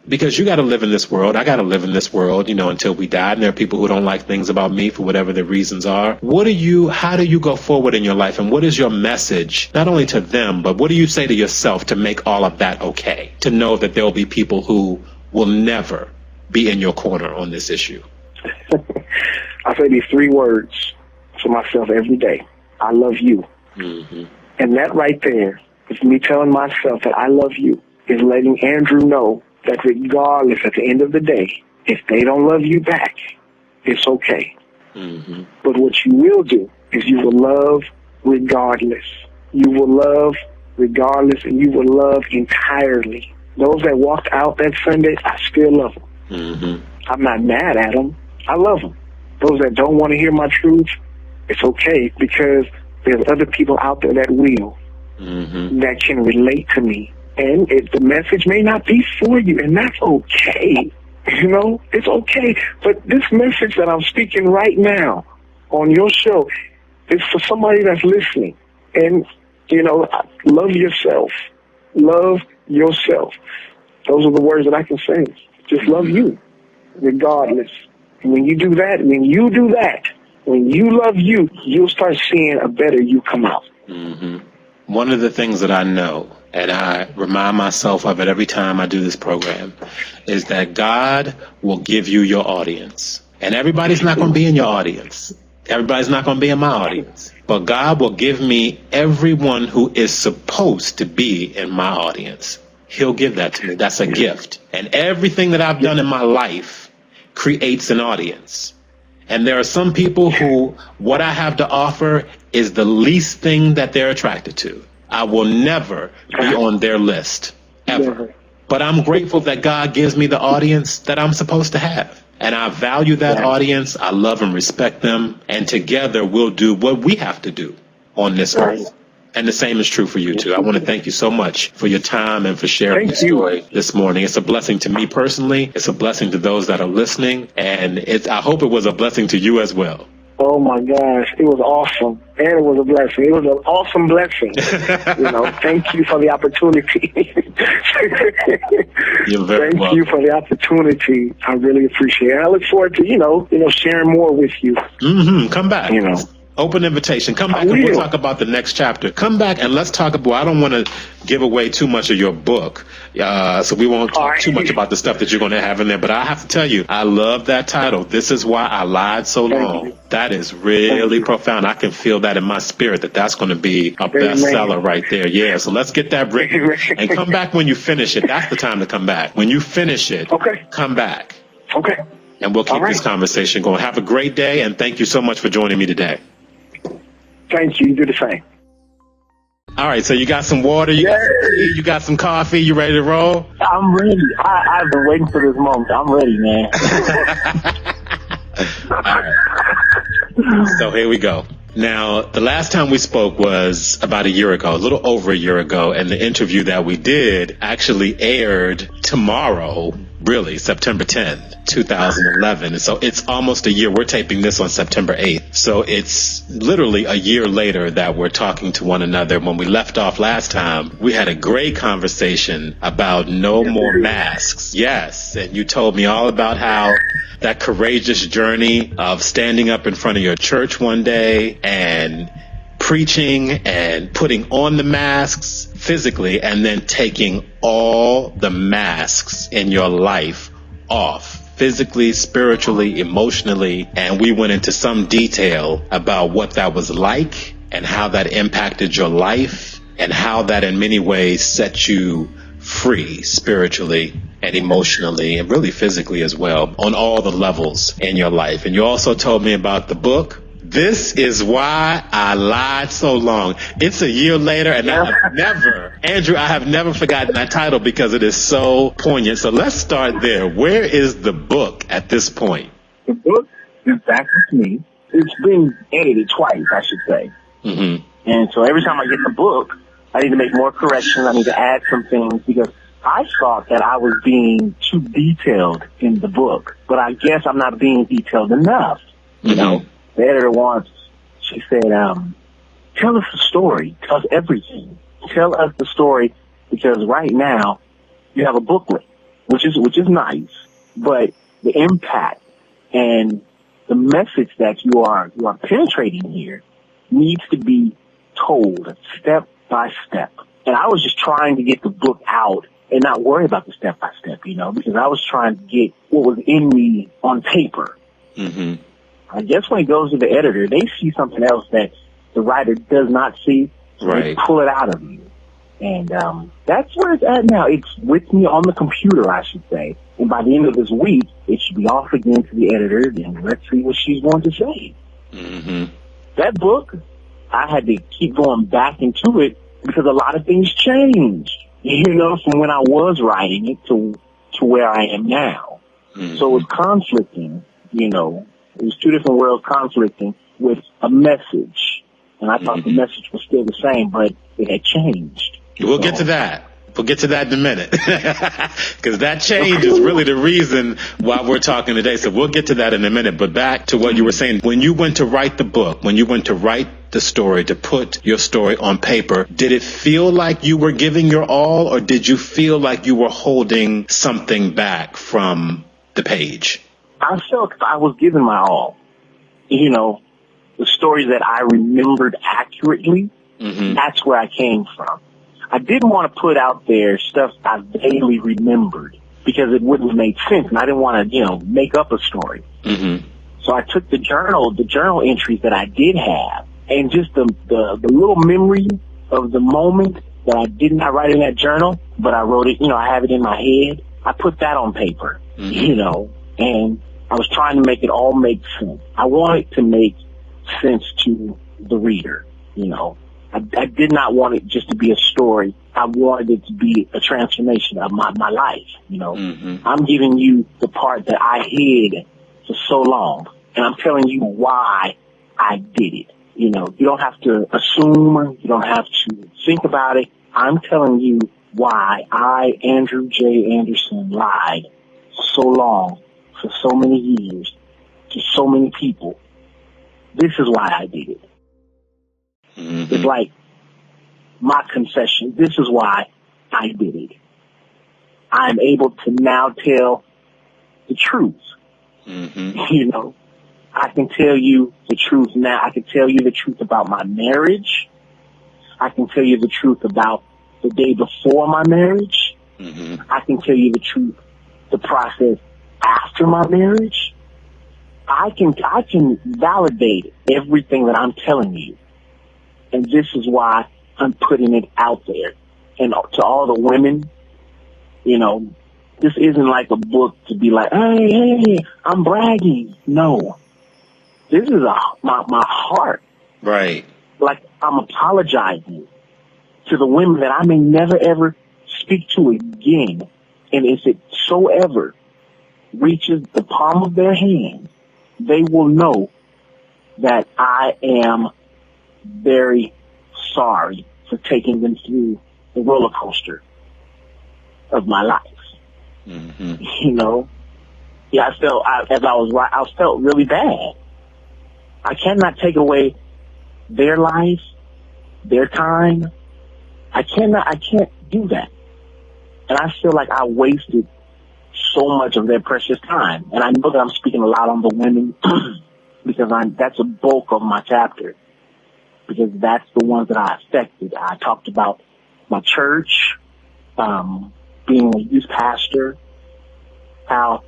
Because you got to live in this world. I got to live in this world, until we die. And there are people who don't like things about me for whatever the reasons are. How do you go forward in your life? And what is your message, not only to them, but what do you say to yourself to make all of that okay? To know that there will be people who will never be in your corner on this issue. I say these 3 words to myself every day. I love you. Mm-hmm. And that right there is me telling myself that I love you, is letting Andrew know that regardless, at the end of the day, if they don't love you back, it's okay. Mm-hmm. But what you will do is you will love regardless. You will love regardless, and you will love entirely. Those that walked out that Sunday, I still love them. Mm-hmm. I'm not mad at them. I love them. Those that don't want to hear my truth, it's okay, because there's other people out there that will, that can relate to me. And the message may not be for you, and that's okay. It's okay. But this message that I'm speaking right now on your show is for somebody that's listening. And, love yourself. Love yourself. Those are the words that I can say. Just love you, regardless. And when you do that, when you love you, you'll start seeing a better you come out. Mm-hmm. one of the things that I know, and I remind myself of it every time I do this program, is that God will give you your audience. And everybody's not going to be in your audience. Everybody's not going to be in my audience. But God will give me everyone who is supposed to be in my audience. He'll give that to me. That's a gift. And everything that I've done in my life creates an audience. And there are some people who what I have to offer is the least thing that they're attracted to. I will never be on their list, ever. But I'm grateful that God gives me the audience that I'm supposed to have. And I value that audience. I love and respect them. And together we'll do what we have to do on this earth. And the same is true for you, too. I want to thank you so much for your time and for sharing your story this morning. It's a blessing to me personally. It's a blessing to those that are listening. And I hope it was a blessing to you as well. Oh, my gosh. It was awesome. And it was a blessing. It was an awesome blessing. Thank you for the opportunity. You're very welcome. Thank you for the opportunity. I really appreciate it. I look forward to, sharing more with you. Come back. Open invitation. Come back and we'll talk about the next chapter. Come back and let's talk about, I don't want to give away too much of your book. So we won't talk too much about the stuff that you're going to have in there. But I have to tell you, I love that title. This is why I lied so long. That is really profound. I can feel that in my spirit that that's going to be a bestseller right there. Yeah. So let's get that written and come back when you finish it. That's the time to come back. When you finish it, come back. Okay. And we'll keep this conversation going. Have a great day. And thank you so much for joining me today. Thank you. You do the same. All right, so you got some water, you got some tea, you got some coffee, you ready to roll? I'm ready. I've been waiting for this moment. I'm ready, man. All right. So here we go. Now, the last time we spoke was about a year ago, a little over a year ago, and the interview that we did actually aired tomorrow, really, September 10th, 2011. And so it's almost a year. We're taping this on September 8th. So it's literally a year later that we're talking to one another. When we left off last time, we had a great conversation about no more masks. Yes. And you told me all about how that courageous journey of standing up in front of your church one day and preaching and putting on the masks physically and then taking all the masks in your life off physically, spiritually, emotionally. And we went into some detail about what that was like and how that impacted your life and how that in many ways set you free spiritually and emotionally and really physically as well on all the levels in your life. And you also told me about the book. This is why I lied so long. It's a year later and I have never forgotten that title because it is so poignant. So let's start there. Where is the book at this point? The book is back with me. It's been edited twice, I should say. Mm-hmm. And so every time I get the book, I need to make more corrections. I need to add some things because I thought that I was being too detailed in the book, but I guess I'm not being detailed enough. You know, the editor wants, she said, tell us the story. Tell us everything. Tell us the story because right now you have a booklet, which is nice, but the impact and the message that you are penetrating here needs to be told step by step. And I was just trying to get the book out and not worry about the step by step, because I was trying to get what was in me on paper. Mm-hmm. I guess when it goes to the editor, they see something else that the writer does not see. So they pull it out of you. And that's where it's at now. It's with me on the computer, I should say. And by the end of this week, it should be off again to the editor, and let's see what she's going to say. Mm-hmm. That book, I had to keep going back into it because a lot of things changed, from when I was writing it to where I am now. Mm-hmm. So it was conflicting, it was two different worlds conflicting with a message. And I thought the message was still the same, but it had changed. We'll get to that. We'll get to that in a minute. Because that change is really the reason why we're talking today. So we'll get to that in a minute. But back to what you were saying. When you went to write the book, when you went to write the story, to put your story on paper, did it feel like you were giving your all, or did you feel like you were holding something back from the page? I felt I was giving my all. The stories that I remembered accurately Mm-hmm. That's where I came from. I didn't want to put out there stuff I vaguely remembered because it wouldn't have made sense, and I didn't want to, make up a story. Mm-hmm. So I took the journal entries that I did have, and just the little memory of the moment that I did not write in that journal, but I wrote it, I have it in my head. I put that on paper, and I was trying to make it all make sense. I wanted to make sense to the reader, I did not want it just to be a story. I wanted it to be a transformation of my life, Mm-hmm. I'm giving you the part that I hid for so long, and I'm telling you why I did it. You don't have to assume, you don't have to think about it. I'm telling you why I, Andrew J. Anderson, lied so long, for so many years, to so many people. This is why I did it. Mm-hmm. It's like my confession. This is why I did it. I'm able to now tell the truth. Mm-hmm. I can tell you the truth now. I can tell you the truth about my marriage. I can tell you the truth about the day before my marriage. Mm-hmm. I can tell you the truth, the process after my marriage. I can validate everything that I'm telling you. And this is why I'm putting it out there. And to all the women, this isn't like a book to be like, hey, I'm bragging. No. This is my heart. Right. Like I'm apologizing to the women that I may never ever speak to again. And if it so ever reaches the palm of their hand, they will know that I am very sorry for taking them through the roller coaster of my life. Mm-hmm. Yeah, I felt really bad. I cannot take away their life, their time. I can't do that. And I feel like I wasted so much of their precious time. And I know that I'm speaking a lot on the women because that's a bulk of my chapter, because that's the ones that I affected. I talked about my church, being a youth pastor, how,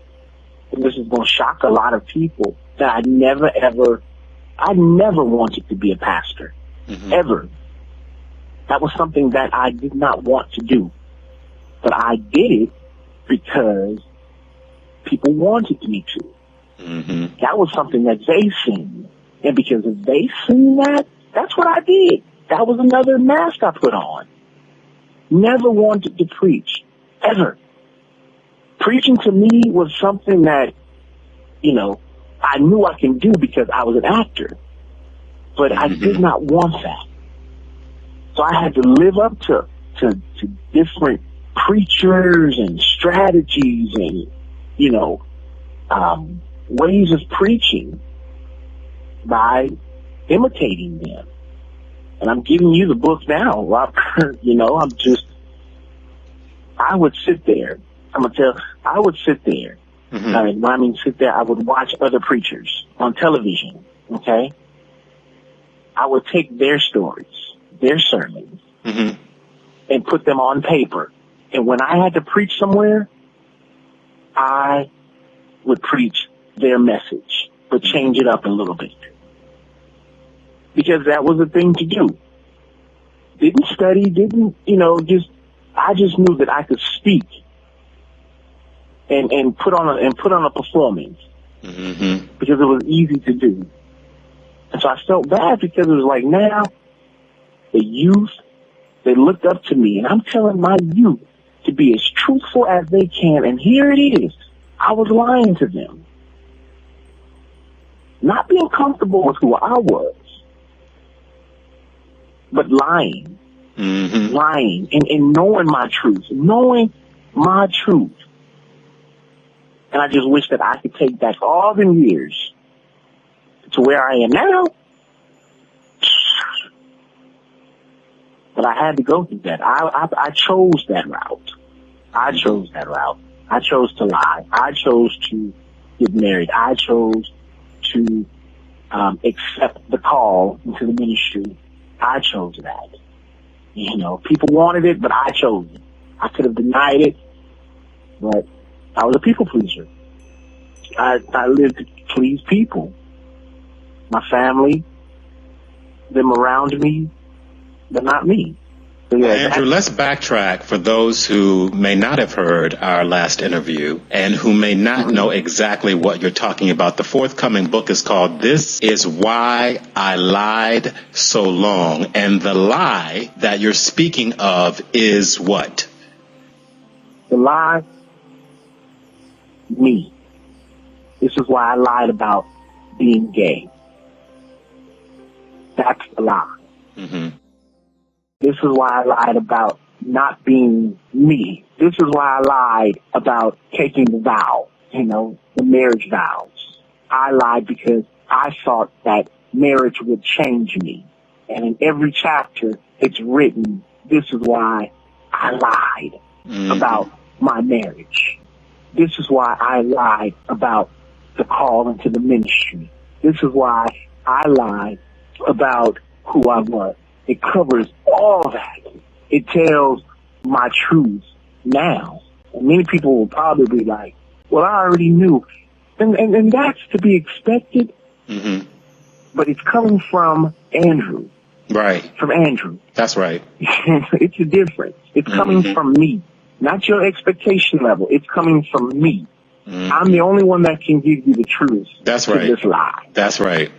and this is going to shock a lot of people, that I never wanted to be a pastor, ever. That was something that I did not want to do. But I did it because people wanted me to. Mm-hmm. That was something that they seen. And because they seen that, that's what I did. That was another mask I put on. Never wanted to preach, ever. Preaching to me was something that, I knew I can do because I was an actor. But I did not want that. So I had to live up to different preachers and strategies and, ways of preaching by imitating them. And I'm giving you the book now, Robert. I would sit there. I would sit there. Mm-hmm. When I mean sit there, I would watch other preachers on television, okay? I would take their stories, their sermons, and put them on paper. And when I had to preach somewhere, I would preach their message, but change it up a little bit. Because that was the thing to do. Didn't study, I just knew that I could speak and put on a performance, because it was easy to do. And so I felt bad because it was like, now the youth, they looked up to me, and I'm telling my youth to be as truthful as they can, and here it is. I was lying to them. Not being comfortable with who I was, but lying. Lying and knowing my truth. And I just wish that I could take back all the years to where I am now. But I had to go through that. I chose that route. I chose to lie. I chose to get married. I chose to accept the call into the ministry I chose that. You know, people wanted it, but I chose it. I could have denied it, but I was a people pleaser. I lived to please people. My family, them around me, but not me. So, yeah, Andrew, let's backtrack for those who may not have heard our last interview and who may not know exactly what you're talking about. The forthcoming book is called This Is Why I Lied So Long. And the lie that you're speaking of is what? The lie, me. This is why I lied about being gay. That's the lie. Mm-hmm. This is why I lied about not being me. This is why I lied about taking the vow, the marriage vows. I lied because I thought that marriage would change me. And in every chapter, it's written, this is why I lied about my marriage. This is why I lied about the call into the ministry. This is why I lied about who I was. It covers all that. It tells my truth now. And many people will probably be like, well, I already knew. And that's to be expected. Mm-hmm. But it's coming from Andrew. Right. From Andrew. That's right. It's a difference. It's coming from me. Not your expectation level. It's coming from me. Mm-hmm. I'm the only one that can give you the truth. That's right. To this lie. That's right.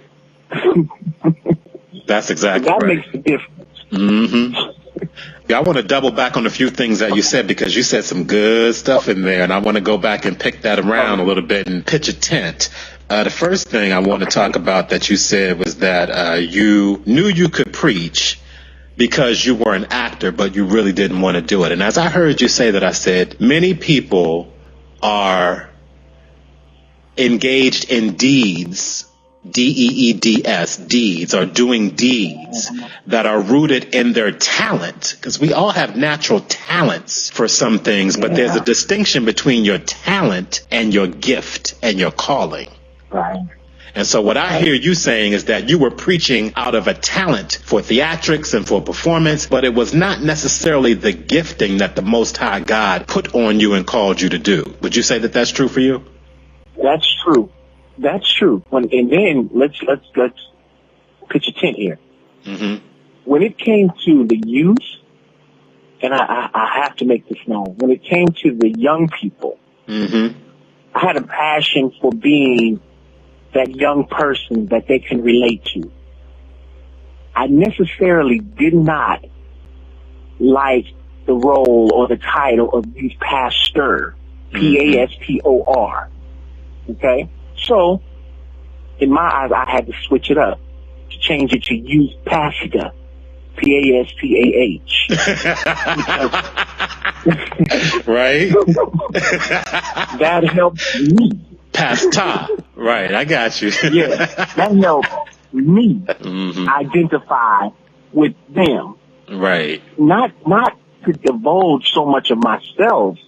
That's exactly that right. Makes a difference. Mm-hmm. I want to double back on a few things that you said because you said some good stuff in there, and I want to go back and pick that around a little bit and pitch a tent. The first thing I want to talk about that you said was that you knew you could preach because you were an actor, but you really didn't want to do it. And as I heard you say that, I said, many people are engaged in deeds, D-E-E-D-S, deeds, or doing deeds that are rooted in their talent. Because we all have natural talents for some things, but there's a distinction between your talent and your gift and your calling. Right. And so what I hear you saying is that you were preaching out of a talent for theatrics and for performance, but it was not necessarily the gifting that the Most High God put on you and called you to do. Would you say that that's true for you? That's true. That's true. And then let's pitch a tent here. Mm-hmm. When it came to the youth, and I have to make this known, when it came to the young people, I had a passion for being that young person that they can relate to. I necessarily did not like the role or the title of youth pastor, P-A-S-T-O-R. Okay? So, in my eyes, I had to switch it up to change it to youth pastor, P-A-S-T-A-H. Right? That helped me. Pastor. Right, I got you. Yeah, that helped me identify with them. Right. Not to divulge so much of myself,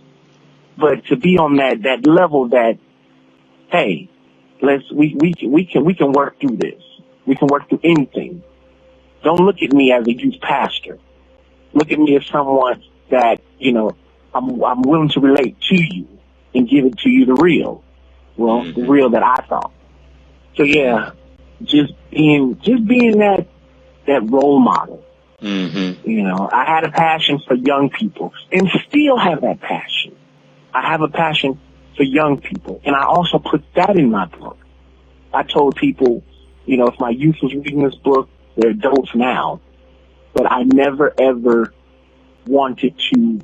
but to be on that level that, hey, we can work through this. We can work through anything. Don't look at me as a youth pastor. Look at me as someone that, I'm willing to relate to you and give it to you the real. Well, the real that I thought. So yeah, just being that role model. I had a passion for young people and still have that passion. I have a passion for young people, and I also put that in my book. I told people, if my youth was reading this book, they're adults now, but I never ever wanted to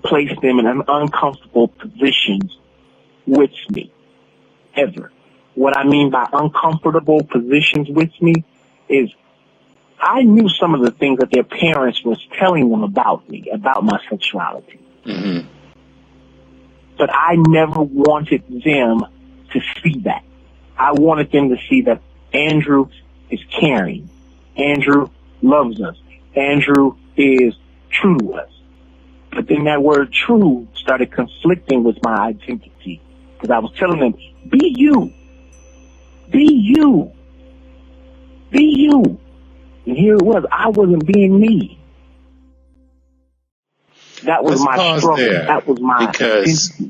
place them in an uncomfortable positions with me, ever. What I mean by uncomfortable positions with me is I knew some of the things that their parents was telling them about me, about my sexuality. But I never wanted them to see that. I wanted them to see that Andrew is caring. Andrew loves us. Andrew is true to us. But then that word true started conflicting with my identity. Because I was telling them, be you. Be you. Be you. And here it was. I wasn't being me. That was my struggle. There, that was my because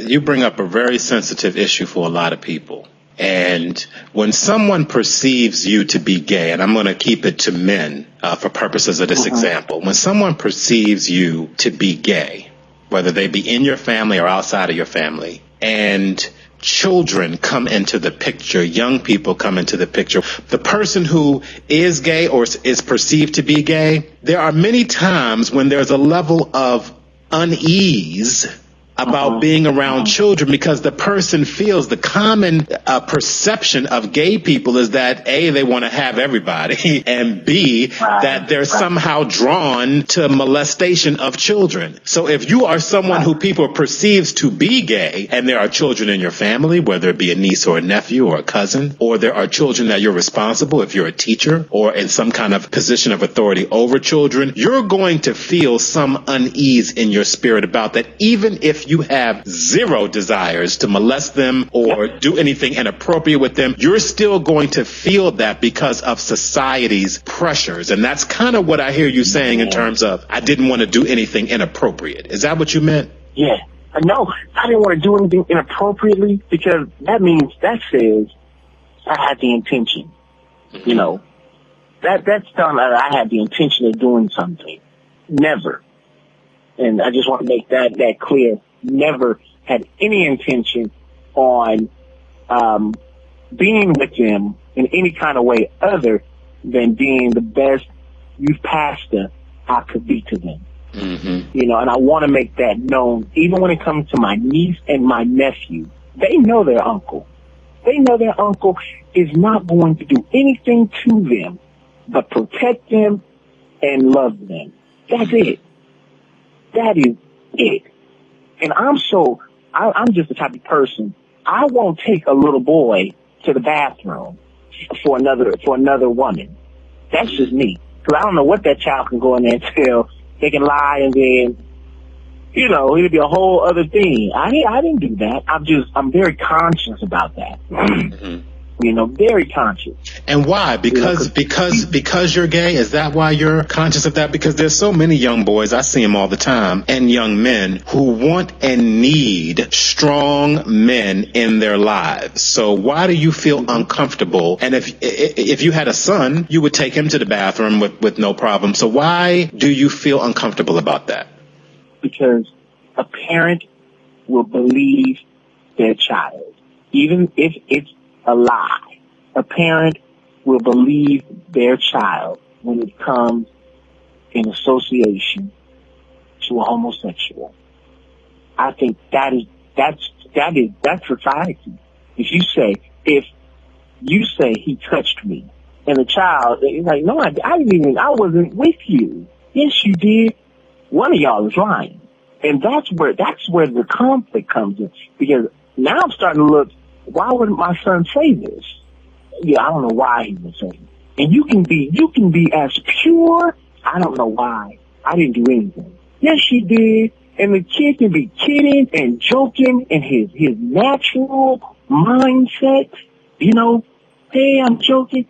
you bring up a very sensitive issue for a lot of people. And when someone perceives you to be gay, and I'm going to keep it to men for purposes of this example, when someone perceives you to be gay, whether they be in your family or outside of your family, and children come into the picture, young people come into the picture, the person who is gay or is perceived to be gay, there are many times when there's a level of unease about being around children, because the person feels the common perception of gay people is that A, they want to have everybody, and B, that they're somehow drawn to molestation of children. So if you are someone who people perceives to be gay, and there are children in your family, whether it be a niece or a nephew or a cousin, or there are children that you're responsible if you're a teacher or in some kind of position of authority over children, you're going to feel some unease in your spirit about that, even if you have zero desires to molest them or do anything inappropriate with them, you're still going to feel that because of society's pressures. And that's kind of what I hear you saying in terms of, I didn't want to do anything inappropriate. Is that what you meant? Yeah. No, I didn't want to do anything inappropriately, because that says I had the intention. You know, that's done. I had the intention of doing something. Never. And I just want to make that clear. Never had any intention on being with them in any kind of way other than being the best youth pastor I could be to them. You know, and I want to make that known, even when it comes to my niece and my nephew. They know their uncle. They know their uncle is not going to do anything to them but protect them and love them. That's it. That is it. And I'm just the type of person, I won't take a little boy to the bathroom for another woman. That's just me. Because I don't know what that child can go in there and tell. They can lie, and then, you know, it'll be a whole other thing. I didn't do that. I'm very conscious about that. You know, very conscious. And why? Because you're gay? Is that why you're conscious of that? Because there's so many young boys, I see them all the time, and young men who want and need strong men in their lives. So why do you feel uncomfortable? And if you had a son, you would take him to the bathroom with no problem. So why do you feel uncomfortable about that? Because a parent will believe their child, even if it's a lie. A parent will believe their child when it comes in association to a homosexual. I think that's society. If you say he touched me, and the child is like, no, I wasn't with you. Yes, you did. One of y'all is lying. And that's where the conflict comes in. Because now I'm starting to look, why would my son say this? Yeah, I don't know why he would say it. And you can be as pure. I don't know why. I didn't do anything. Yes, she did. And the kid can be kidding and joking in his natural mindset. You know, hey, I'm joking.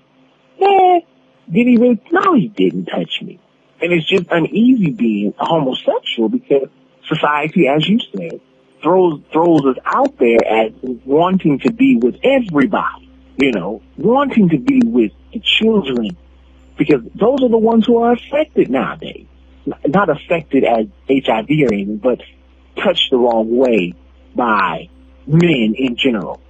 Did he really? No, he didn't touch me. And it's just uneasy being a homosexual, because society, as you said, throws us out there as wanting to be with everybody, you know, wanting to be with the children, because those are the ones who are affected nowadays. Not affected as HIV or anything, but touched the wrong way by men in general.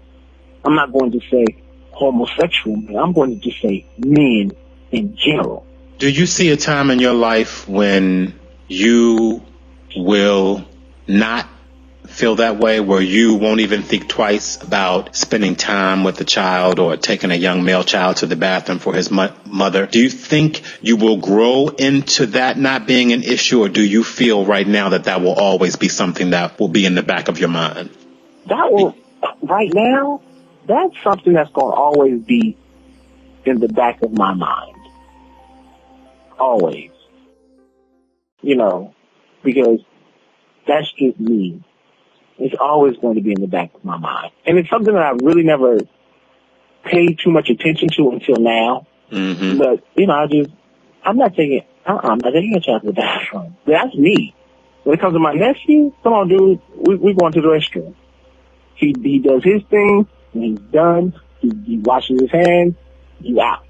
I'm not going to say homosexual men. I'm going to just say men in general. Do you see a time in your life when you will not feel that way, where you won't even think twice about spending time with the child or taking a young male child to the bathroom for his mother? Do you think you will grow into that not being an issue, or do you feel right now that will always be something that will be in the back of your mind? Right now, that's something that's going to always be in the back of my mind. Always. You know, because that's just me. It's always going to be in the back of my mind. And it's something that I really never paid too much attention to until now. Mm-hmm. But, I'm not taking a chance to the bathroom. That's me. When it comes to my nephew, come on, dude, we're going to the restroom. He does his thing, and he's done. He washes his hands, he's out.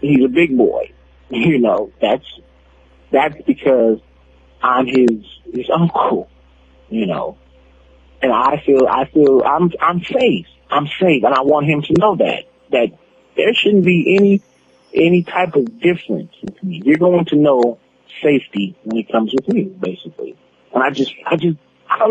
He's a big boy. That's because I'm his uncle, and I feel I'm safe. I'm safe, and I want him to know that there shouldn't be any type of difference with me. You're going to know safety when it comes with me, basically. And I don't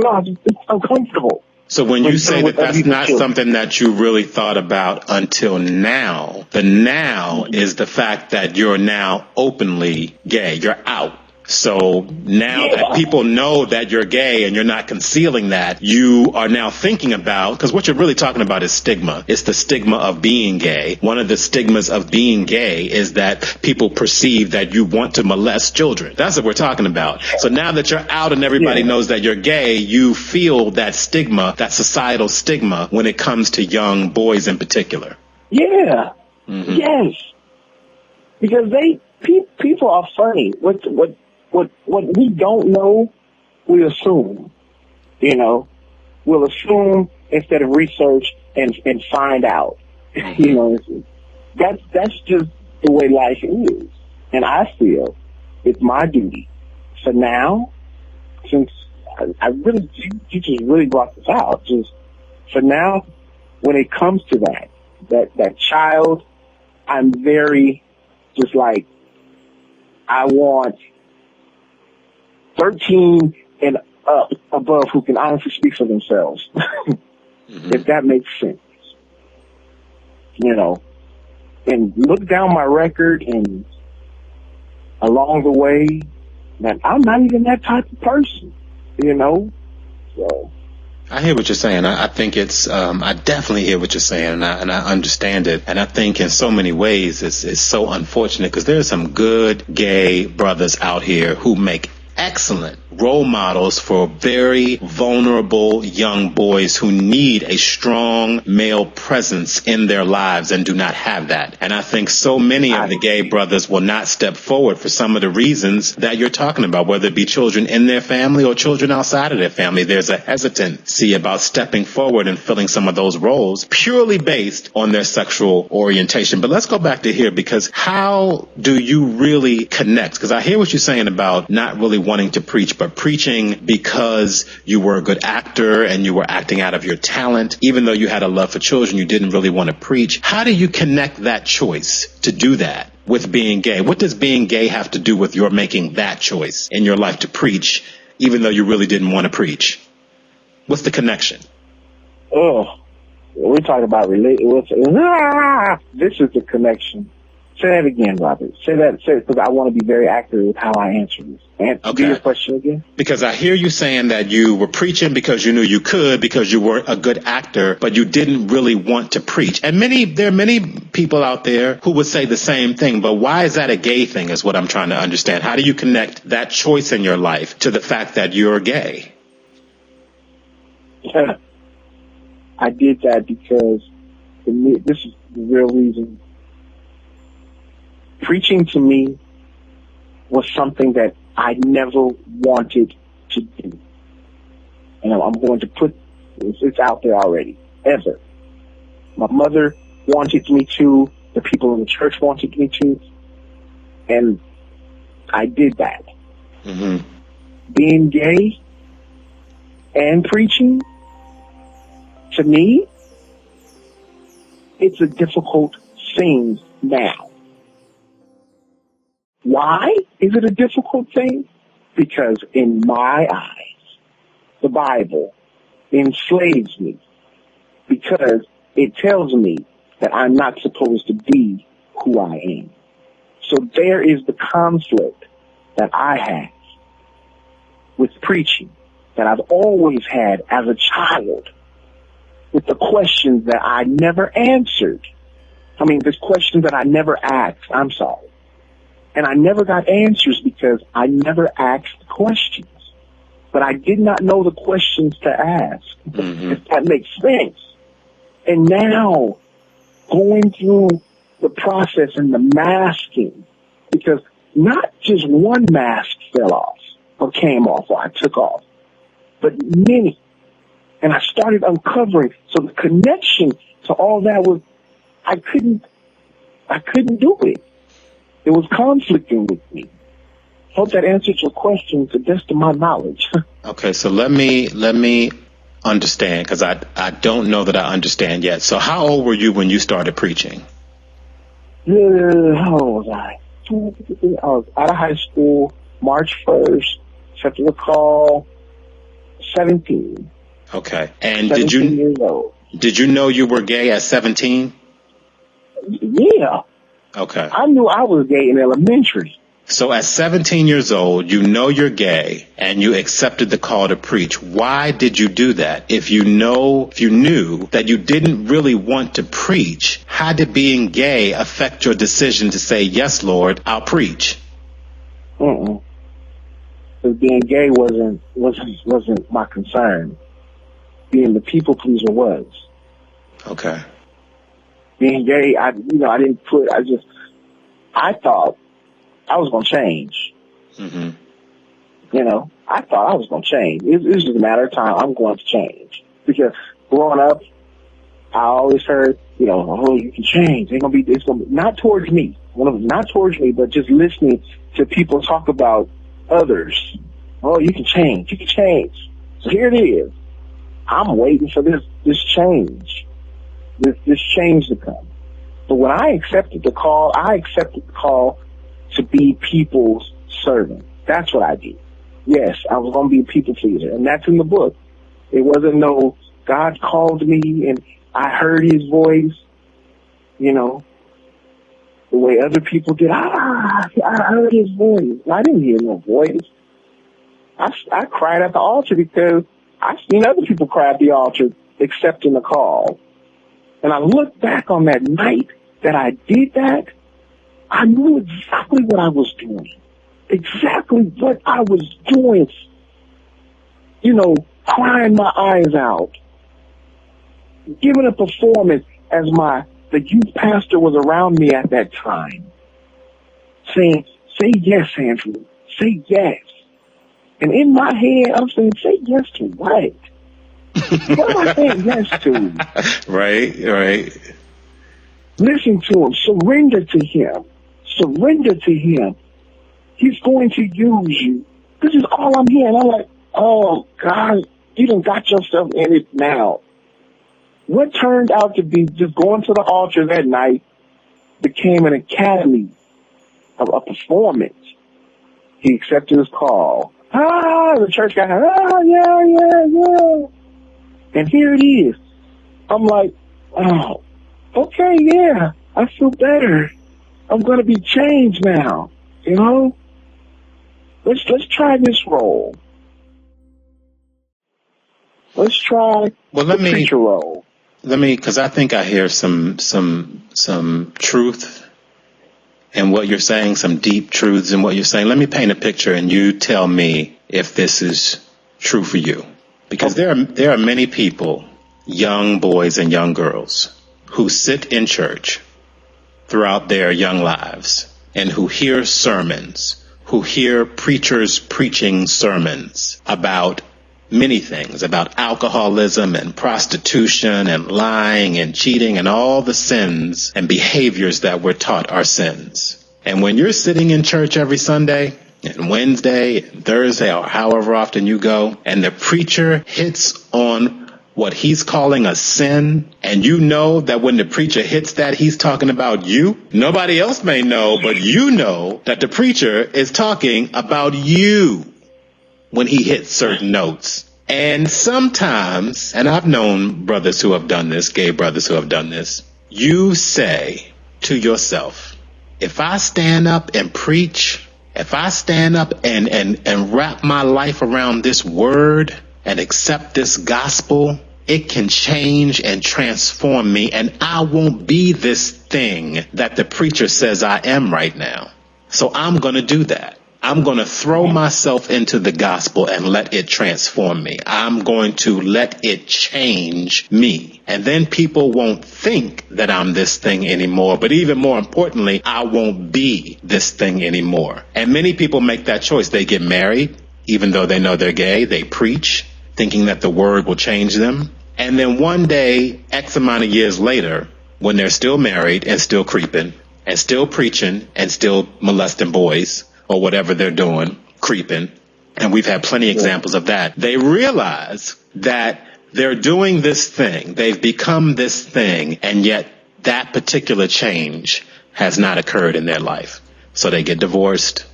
know, I just feel uncomfortable. So when you say that that's not something that you really thought about until now, the now is the fact that you're now openly gay. You're out. So now that people know that you're gay and you're not concealing that, you are now thinking about, because what you're really talking about is stigma. It's the stigma of being gay. One of the stigmas of being gay is that people perceive that you want to molest children. That's what we're talking about. So now that you're out and everybody knows that you're gay, you feel that stigma, that societal stigma when it comes to young boys in particular. Yeah. Mm-hmm. Yes. Because people are funny. What we don't know, we assume. We'll assume instead of research and find out. That's just the way life is. And I feel it's my duty. So now, since I really, you just really brought this out. Just for now, when it comes to that child, I'm very just like, I want 13 and up above who can honestly speak for themselves. If that makes sense. And look down my record and along the way that I'm not even that type of person, So I hear what you're saying. I think it's, I definitely hear what you're saying, and I understand it. And I think in so many ways it's so unfortunate because there's some good gay brothers out here who make excellent role models for very vulnerable young boys who need a strong male presence in their lives and do not have that. And I think so many of the gay brothers will not step forward for some of the reasons that you're talking about, whether it be children in their family or children outside of their family. There's a hesitancy about stepping forward and filling some of those roles purely based on their sexual orientation. But let's go back to here, because how do you really connect? Because I hear what you're saying about not really wanting to preach, but preaching because you were a good actor and you were acting out of your talent. Even though you had a love for children, you didn't really want to preach. How do you connect that choice to do that with being gay? What does being gay have to do with your making that choice in your life to preach, even though you really didn't want to preach? What's the connection? Oh, we're talking about this is the connection. Say that again, Robert. Say because I want to be very accurate with how I answer this. Okay. Do your question again? Because I hear you saying that you were preaching because you knew you could, because you were a good actor, but you didn't really want to preach. And there are many people out there who would say the same thing. But why is that a gay thing is what I'm trying to understand. How do you connect that choice in your life to the fact that you're gay? I did that because this is the real reason. Preaching to me was something that I never wanted to do. And I'm going to put, it's out there already, ever. My mother wanted me to, the people in the church wanted me to, and I did that. Mm-hmm. Being gay and preaching, to me, it's a difficult thing now. Why is it a difficult thing? Because in my eyes, the Bible enslaves me because it tells me that I'm not supposed to be who I am. So there is the conflict that I have with preaching that I've always had as a child, with the questions that I never answered. There's questions that I never asked. I'm sorry. And I never got answers because I never asked questions. But I did not know the questions to ask, if that makes sense. And now, going through the process and the masking, because not just one mask fell off or came off or I took off, but many. And I started uncovering. So the connection to all that was, I couldn't do it. It was conflicting with me. Hope that answers your question to the best of my knowledge. Okay, so let me understand, because I don't know that I understand yet. So how old were you when you started preaching? How old was I? I was out of high school, March 1st, accepted the call, 17. Okay. And 17 years old. Did you know you were gay at 17? Yeah. Okay. I knew I was gay in elementary. So at 17 years old, you know you're gay and you accepted the call to preach. Why did you do that? If you knew that you didn't really want to preach, how did being gay affect your decision to say, yes, Lord, I'll preach? Because being gay wasn't my concern. Being the people pleaser was. Okay. Being gay, I thought I was going to change. Mm-hmm. I thought I was going to change. It was just a matter of time. I'm going to change. Because growing up, I always heard, oh, you can change. It's going to be, not towards me. Not towards me, but just listening to people talk about others. Oh, you can change. You can change. So here it is. I'm waiting for this change. This change to come. So when I accepted the call to be people's servant. That's what I did. Yes, I was going to be a people pleaser, and that's in the book. It wasn't no God called me and I heard his voice, the way other people did. I heard his voice. I didn't hear no voice. I cried at the altar because I've seen other people cry at the altar accepting the call. And I look back on that night that I did that, I knew exactly what I was doing. Exactly what I was doing. Crying my eyes out. Giving a performance as the youth pastor was around me at that time. Saying, say yes, Andrew. Say yes. And in my head, I'm saying, say yes to what? What am I saying yes to? Right. Listen to him. Surrender to him. Surrender to him. He's going to use you. This is all I'm hearing. I'm like, oh, God, you done got yourself in it now. What turned out to be just going to the altar that night became an academy of a performance. He accepted his call. The church guy, yeah. And here it is. I'm like, oh, okay, yeah, I feel better. I'm going to be changed now, Let's try this role. Let's try the preacher role. Because I think I hear some truth in what you're saying, some deep truths in what you're saying. Let me paint a picture and you tell me if this is true for you. Because there are many people, young boys and young girls, who sit in church throughout their young lives and who hear sermons, who hear preachers preaching sermons about many things, about alcoholism and prostitution and lying and cheating and all the sins and behaviors that we're taught are sins. And when you're sitting in church every Sunday and Wednesday and Thursday or however often you go, and the preacher hits on what he's calling a sin, and you know that when the preacher hits that, he's talking about you. Nobody else may know, but you know that the preacher is talking about you when he hits certain notes. And sometimes, and I've known brothers who have done this, gay brothers who have done this, you say to yourself, if I stand up and preach, if I stand up and wrap my life around this word and accept this gospel, it can change and transform me, and I won't be this thing that the preacher says I am right now. So I'm going to do that. I'm going to throw myself into the gospel and let it transform me. I'm going to let it change me. And then people won't think that I'm this thing anymore. But even more importantly, I won't be this thing anymore. And many people make that choice. They get married, even though they know they're gay. They preach, thinking that the word will change them. And then one day, X amount of years later, when they're still married and still creeping and still preaching and still molesting boys or whatever they're doing, creeping, and we've had plenty of examples of that, they realize that they're doing this thing. They've become this thing, and yet that particular change has not occurred in their life. So they get divorced,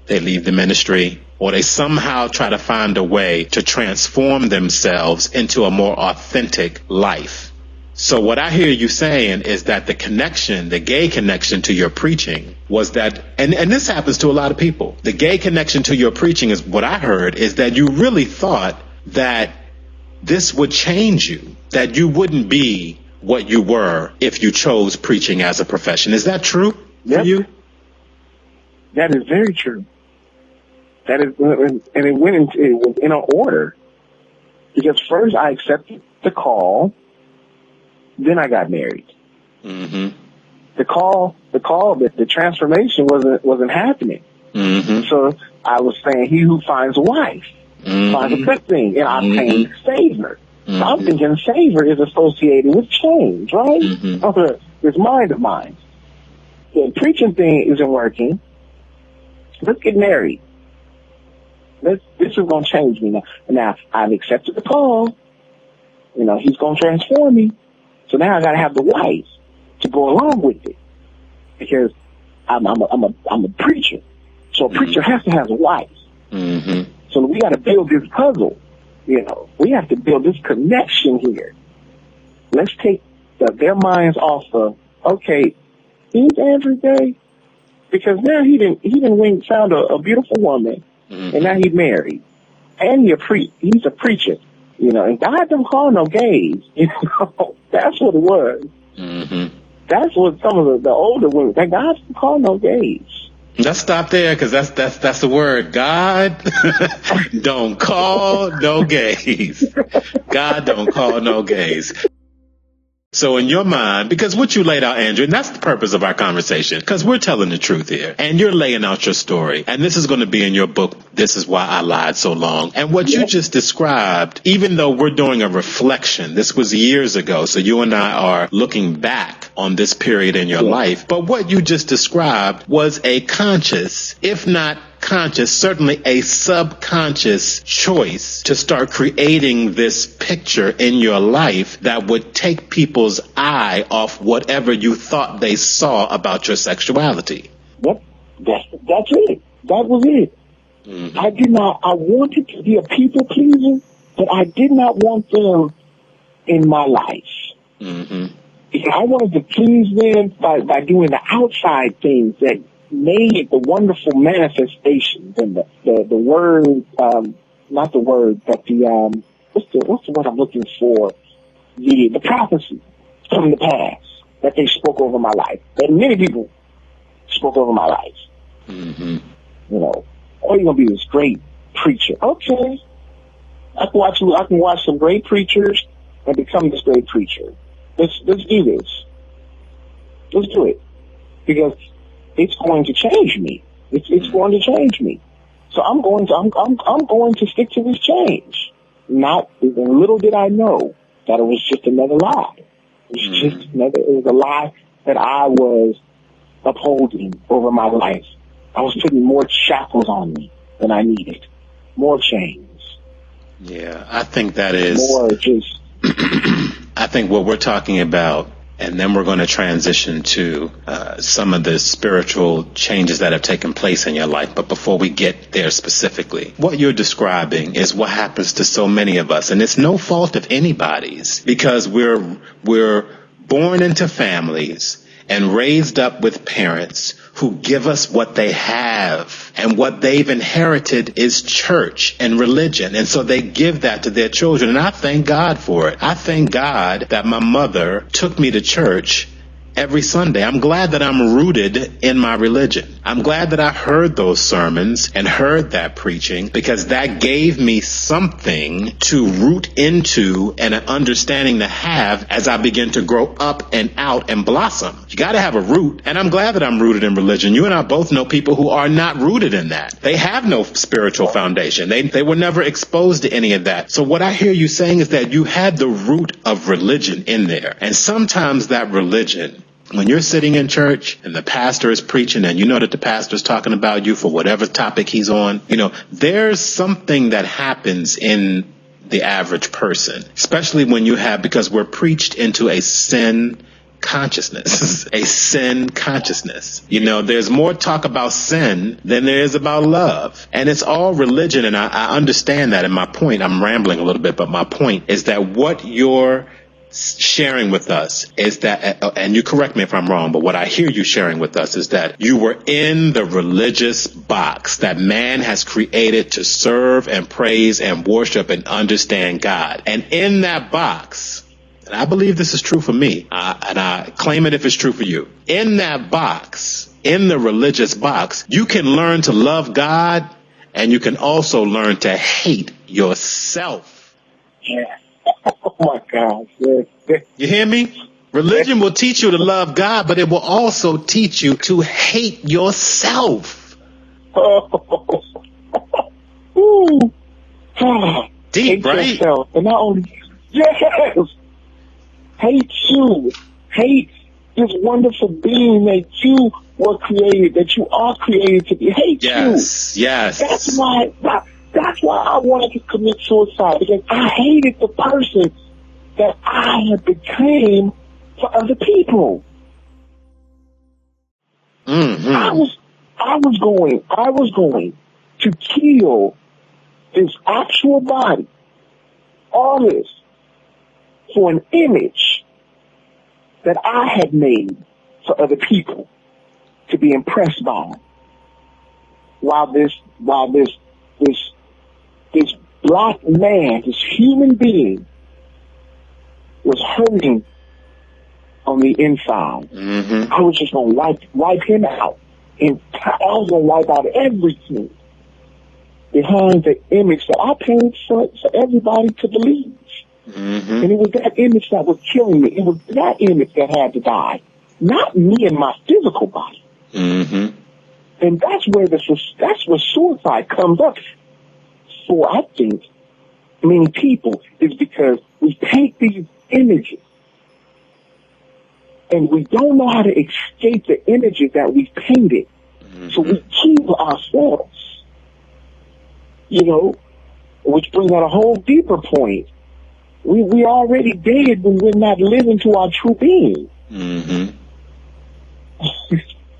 they leave the ministry, or they somehow try to find a way to transform themselves into a more authentic life. So what I hear you saying is that the connection, the gay connection to your preaching was that, and this happens to a lot of people. The gay connection to your preaching is what I heard is that you really thought that this would change you, that you wouldn't be what you were if you chose preaching as a profession. Is that true for you? That is very true. That is, and it was in an order. Because first I accepted the call, then I got married. Mm-hmm. The transformation wasn't happening. Mm-hmm. So I was saying, he who finds a wife finds a good thing, and I'm paying favor. So I'm thinking favor is associated with change, right? This mind of mine. The preaching thing isn't working. Let's get married. This is going to change me now. Now, I've accepted the call. He's going to transform me. So now I got to have the wife to go along with it, because I'm a preacher. So a preacher has to have a wife. Mm-hmm. So we got to build this puzzle. We have to build this connection here. Let's take their minds off of, okay, is Andrew gay? Because now he didn't found a beautiful woman, and now he's married, and he's a preacher. And God don't call no gays. That's what it was. Mm-hmm. That's what some of the older women, that God don't call no gays. Let's stop there, because that's the word. God don't call no gays. God don't call no gays. So in your mind, because what you laid out, Andrew, and that's the purpose of our conversation, because we're telling the truth here, and you're laying out your story, and this is going to be in your book, This Is Why I Lied So Long. And what you just described, even though we're doing a reflection, this was years ago, so you and I are looking back on this period in your life, but what you just described was a conscious, if not conscious, certainly a subconscious choice to start creating this picture in your life that would take people's eye off whatever you thought they saw about your sexuality. Yep, that's it. That was it. Mm-hmm. I wanted to be a people pleaser, but I did not want them in my life. Mm-hmm. I wanted to please them by doing the outside things that made it the wonderful manifestations and the word, not the word, but the what's the word I'm looking for? The prophecy from the past that they spoke over my life. That many people spoke over my life. Mm-hmm. Oh, you're gonna be this great preacher. Okay, I can watch some great preachers and become this great preacher. Let's do this. Let's do it, because it's going to change me. It's going to change me. So I'm going to stick to this change. Not, little did I know that it was just another lie. It was a lie that I was upholding over my life. I was putting more shackles on me than I needed. More chains. Yeah, I think that is more just. I think what we're talking about, and then we're going to transition to some of the spiritual changes that have taken place in your life. But before we get there specifically, what you're describing is what happens to so many of us. And it's no fault of anybody's, because we're born into families and raised up with parents who give us what they have, and what they've inherited is church and religion. And so they give that to their children. And I thank God for it. I thank God that my mother took me to church every Sunday. I'm glad that I'm rooted in my religion. I'm glad that I heard those sermons and heard that preaching, because that gave me something to root into and an understanding to have as I begin to grow up and out and blossom. You got to have a root, and I'm glad that I'm rooted in religion. You and I both know people who are not rooted in that. They have no spiritual foundation. They were never exposed to any of that. So what I hear you saying is that you had the root of religion in there. And sometimes that religion, when you're sitting in church and the pastor is preaching and you know that the pastor is talking about you for whatever topic he's on, there's something that happens in the average person, especially when you have, because we're preached into a sin consciousness, a sin consciousness. There's more talk about sin than there is about love. And it's all religion. And I understand that. And my point, I'm rambling a little bit, but my point is that what you're sharing with us is that, and you correct me if I'm wrong, but what I hear you sharing with us is that you were in the religious box that man has created to serve and praise and worship and understand God. And in that box, and I believe this is true for me, and I claim it if it's true for you, in that box, in the religious box, you can learn to love God, and you can also learn to hate yourself. Yeah. Oh my gosh. Yeah. You hear me? Religion will teach you to love God, but it will also teach you to hate yourself. Oh. Ooh. Deep, hate right? Yourself. And not only, yes, hate you. Hate this wonderful being that you were created, that you are created to be. Hate you. Yes. That's why I wanted to commit suicide, because I hated the person that I had became for other people. Mm-hmm. I was going to kill this actual body, all this, for an image that I had made for other people to be impressed by. While this black man, this human being, was hurting on the inside. Mm-hmm. I was just going to wipe him out. And I was going to wipe out everything behind the image that I painted for everybody to believe. Mm-hmm. And it was that image that was killing me. It was that image that had to die, not me and my physical body. Mm-hmm. And that's where suicide comes up for, I think, many people, is because we take these images and we don't know how to escape the images that we've painted. Mm-hmm. So we kill ourselves, which brings out a whole deeper point. We already dead when we're not living to our true being. Mm-hmm.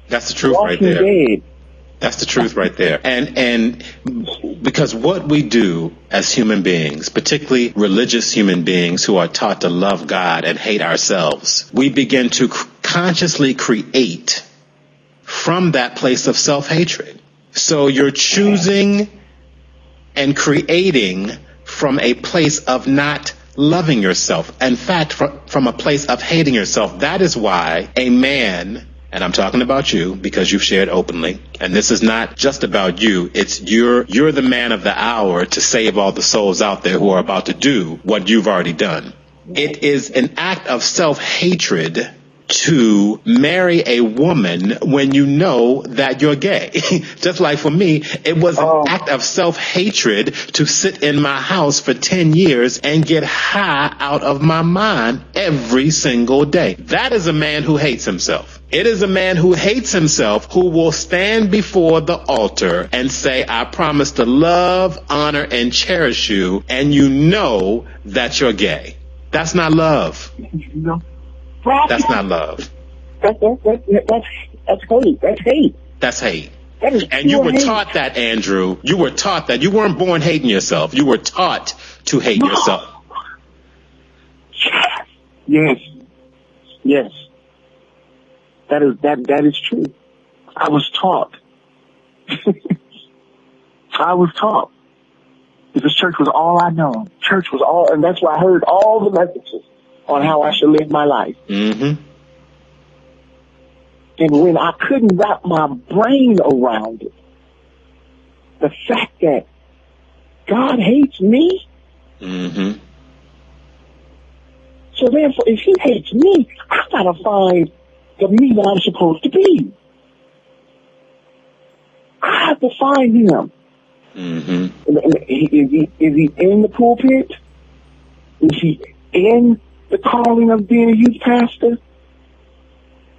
That's the truth right Walking there. dead. That's the truth right there. And because what we do as human beings, particularly religious human beings who are taught to love God and hate ourselves, we begin to consciously create from that place of self-hatred. So you're choosing and creating from a place of not loving yourself. In fact, from a place of hating yourself. That is why a man, and I'm talking about you because you've shared openly, and this is not just about you, it's you're the man of the hour to save all the souls out there who are about to do what you've already done. It is an act of self-hatred to marry a woman when you know that you're gay. Just like for me, it was an act of self-hatred to sit in my house for 10 years and get high out of my mind every single day. That is a man who hates himself. It is a man who hates himself who will stand before the altar and say, I promise to love, honor, and cherish you, and you know that you're gay. That's not love. That's not love. That's hate. That's hate. That's hate. That is and you were hate. taught that, Andrew. You were taught that. You weren't born hating yourself. You were taught to hate yourself. Yes. That is true. I was taught. Because church was all I know. Church was all, and that's why I heard all the messages on how I should live my life. Mm-hmm. And when I couldn't wrap my brain around it, the fact that God hates me, Mm-hmm. so therefore if he hates me, I gotta find the me that I'm supposed to be. I have to find him. Mm-hmm. Is he in the pulpit? Is he in the calling of being a youth pastor?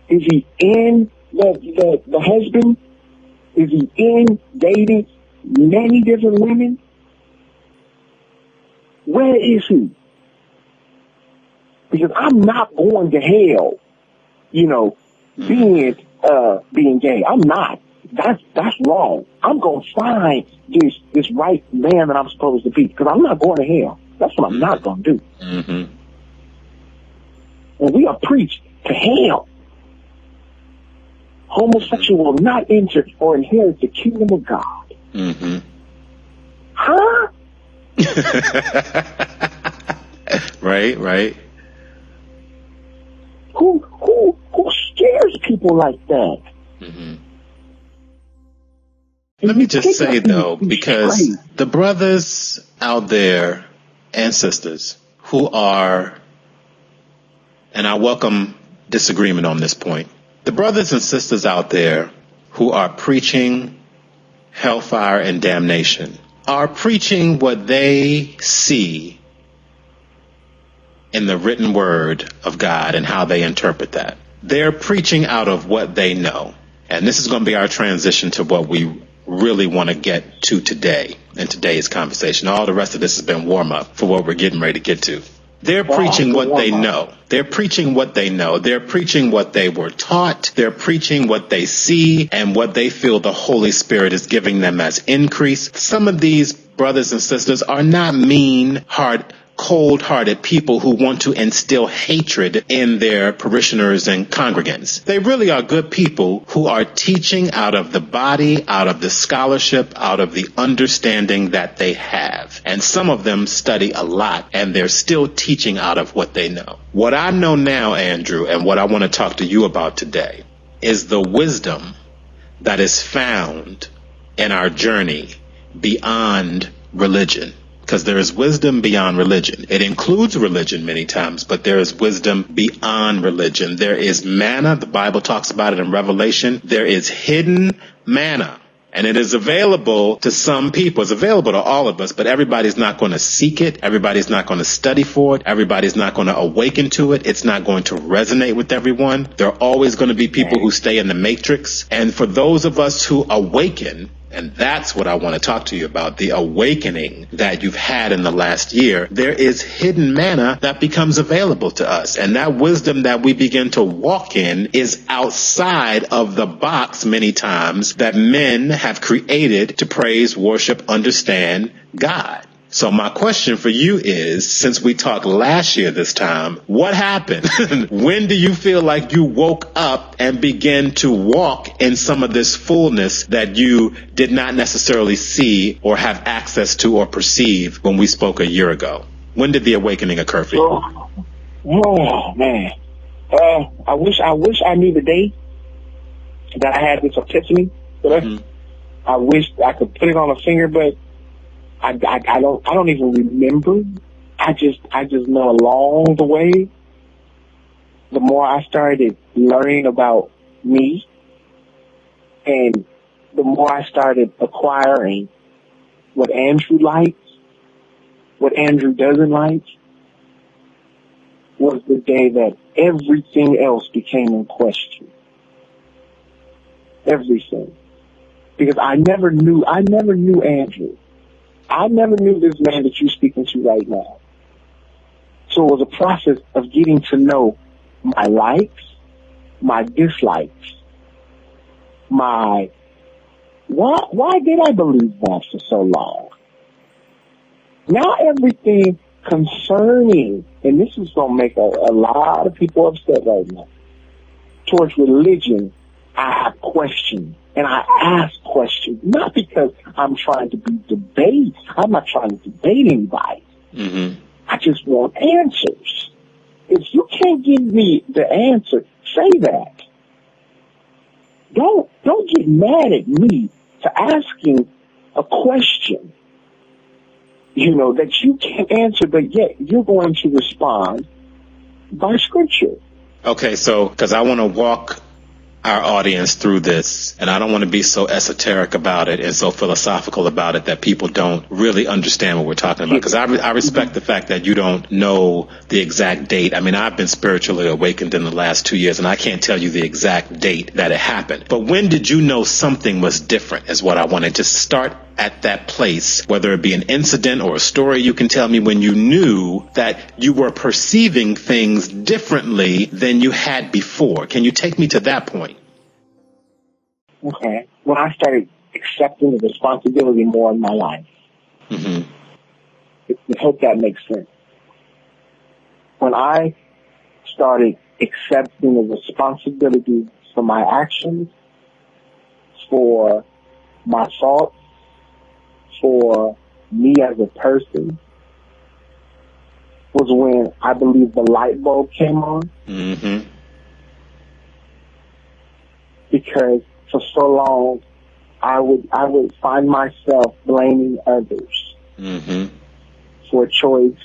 Is he in the husband? Is he in dating many different women? Where is he? Because I'm not going to hell, being gay. I'm not. That's wrong. I'm going to find this right man that I'm supposed to be, because I'm not going to hell. That's what I'm not going to do. Mm-hmm. And we are preached to hell. Homosexual will not enter or inherit the kingdom of God. Mm-hmm. Huh? Right. Who scares people like that? Mm-hmm. Let me just say, though, because the brothers out there and sisters who are, and I welcome disagreement on this point, the brothers and sisters out there who are preaching hellfire and damnation are preaching what they see in the written word of God and how they interpret that. They're preaching out of what they know. And this is going to be our transition to what we really want to get to today in today's conversation. All the rest of this has been warm up for what we're getting ready to get to. They're preaching what they know. They're preaching what they know. They're preaching what they were taught. They're preaching what they see and what they feel the Holy Spirit is giving them as increase. Some of these brothers and sisters are not mean, cold-hearted people who want to instill hatred in their parishioners and congregants. They really are good people who are teaching out of the body, out of the scholarship, out of the understanding that they have. And some of them study a lot, and they're still teaching out of what they know. What I know now, Andrew, and what I want to talk to you about today is the wisdom that is found in our journey beyond religion. Because there is wisdom beyond religion. It includes religion many times, but there is wisdom beyond religion. There is manna. The Bible talks about it in Revelation. There is hidden manna. And it is available to some people. It's available to all of us, but everybody's not going to seek it. Everybody's not going to study for it. Everybody's not going to awaken to it. It's not going to resonate with everyone. There are always going to be people who stay in the matrix. And for those of us who awaken, and that's what I want to talk to you about, the awakening that you've had in the last year. There is hidden manna that becomes available to us. And that wisdom that we begin to walk in is outside of the box many times that men have created to praise, worship, understand God. So my question for you is, since we talked last year this time, what happened? When do you feel like you woke up and began to walk in some of this fullness that you did not necessarily see or have access to or perceive when we spoke a year ago? When did the awakening occur for you? Oh man. I wish I knew the day that I had this epiphany. Mm-hmm. I wish I could put it on a finger, but I don't even remember. I just know along the way, the more I started learning about me, and the more I started acquiring what Andrew likes, what Andrew doesn't like, was the day that everything else became in question. Everything. Because I never knew Andrew. I never knew this man that you're speaking to right now. So it was a process of getting to know my likes, my dislikes, why did I believe that for so long? Now everything concerning, and this is going to make a lot of people upset right now, towards religion, I have questions. And I ask questions, not because I'm trying to be debate. I'm not trying to debate anybody. Mm-hmm. I just want answers. If you can't give me the answer, say that. don't get mad at me for asking a question, that you can't answer, but yet you're going to respond by scripture. Okay, so because I want to walk our audience through this, and I don't want to be so esoteric about it and so philosophical about it that people don't really understand what we're talking about, because I respect the fact that you don't know the exact date. I mean, I've been spiritually awakened in the last 2 years, and I can't tell you the exact date that it happened. But when did you know something was different is what I wanted to start at that place, whether it be an incident or a story you can tell me when you knew that you were perceiving things differently than you had before. Can you take me to that point? Okay. When I started accepting the responsibility more in my life. Mm-hmm. I hope that makes sense. When I started accepting the responsibility for my actions, for my thoughts, for me as a person, was when I believe the light bulb came on. Mm-hmm. Because for so long, I would find myself blaming others Mm-hmm. for a choice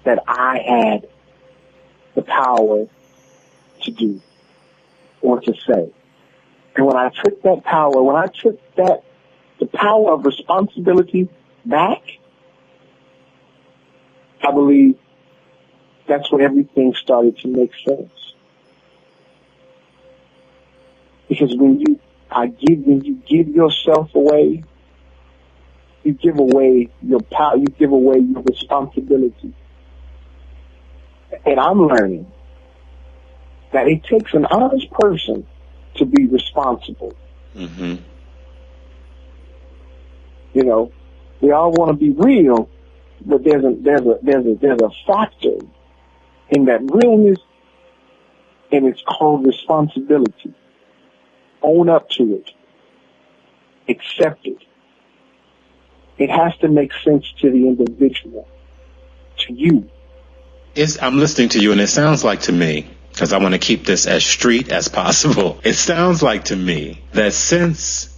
that I had the power to do or to say. And when I took that power, the power of responsibility back, I believe that's when everything started to make sense. Because when you give yourself away, you give away your power, you give away your responsibility. And I'm learning that it takes an honest person to be responsible. Mm-hmm. We all want to be real, but there's a factor in that realness, and it's called responsibility. Own up to it. Accept it. It has to make sense to the individual, to you. I'm listening to you, and it sounds like to me, because I want to keep this as street as possible, it sounds like to me that since,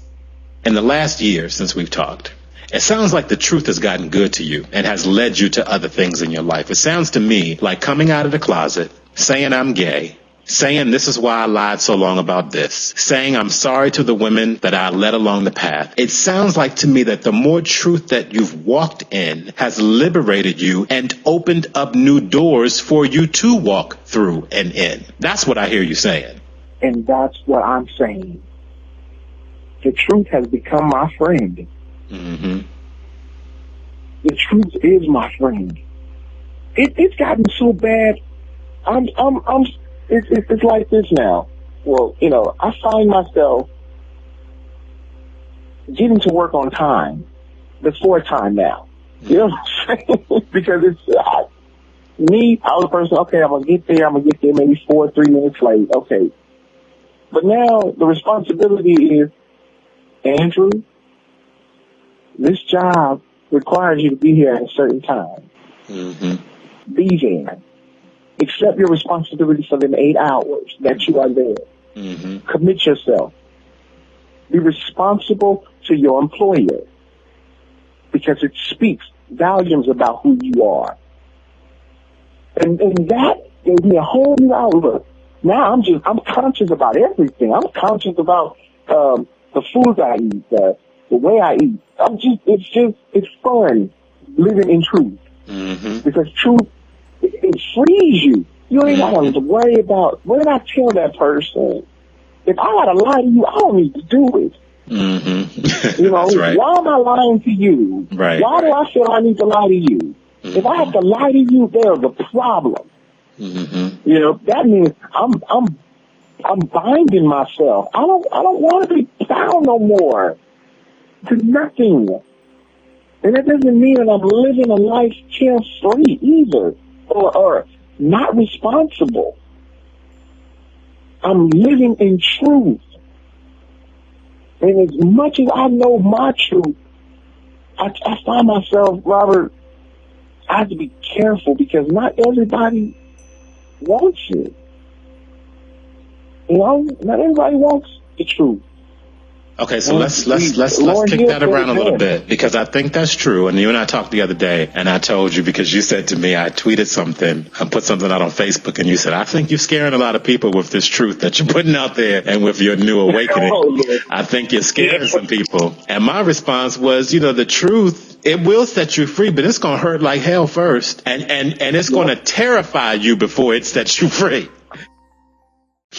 in the last year since we've talked, it sounds like the truth has gotten good to you and has led you to other things in your life. It sounds to me like coming out of the closet, saying I'm gay, saying this is why I lied so long about this, saying I'm sorry to the women that I led along the path. It sounds like to me that the more truth that you've walked in has liberated you and opened up new doors for you to walk through and in. That's what I hear you saying. And that's what I'm saying. The truth has become my friend. Mm-hmm. The truth is my friend. It's gotten so bad. It's like this now. Well, I find myself getting to work on time before time now. You know what I'm saying? Because I was a person, okay, I'm going to get there maybe 3 minutes late. Okay. But now the responsibility is, Andrew, this job requires you to be here at a certain time. Mm-hmm. Be there. Accept your responsibility for them 8 hours that you are there. Mm-hmm. Commit yourself. Be responsible to your employer, because it speaks volumes about who you are. And that gave me a whole new outlook. Now I'm conscious about everything. I'm conscious about the foods I eat, the way I eat. It's fun living in truth. Mm-hmm. Because truth, it frees you. You ain't got to worry about, what did I tell that person? If I got to lie to you, I don't need to do it. Mm-hmm. That's right. Why am I lying to you? Right. Why do I feel I need to lie to you? Mm-hmm. If I have to lie to you, there's a problem. Mm-hmm. That means I'm binding myself. I don't want to be bound no more to nothing. And that doesn't mean that I'm living a life carefree either, or not responsible. I'm living in truth. And as much as I know my truth, I find myself, Robert, I have to be careful, because not everybody wants it. Not everybody wants the truth. Okay, so let's kick that around a little bit, because I think that's true. And you and I talked the other day, and I told you, because you said to me, I tweeted something, I put something out on Facebook, and you said, I think you're scaring a lot of people with this truth that you're putting out there, and with your new awakening. I think you're scaring some people. And my response was, the truth, it will set you free, but it's going to hurt like hell first, and it's going to terrify you before it sets you free.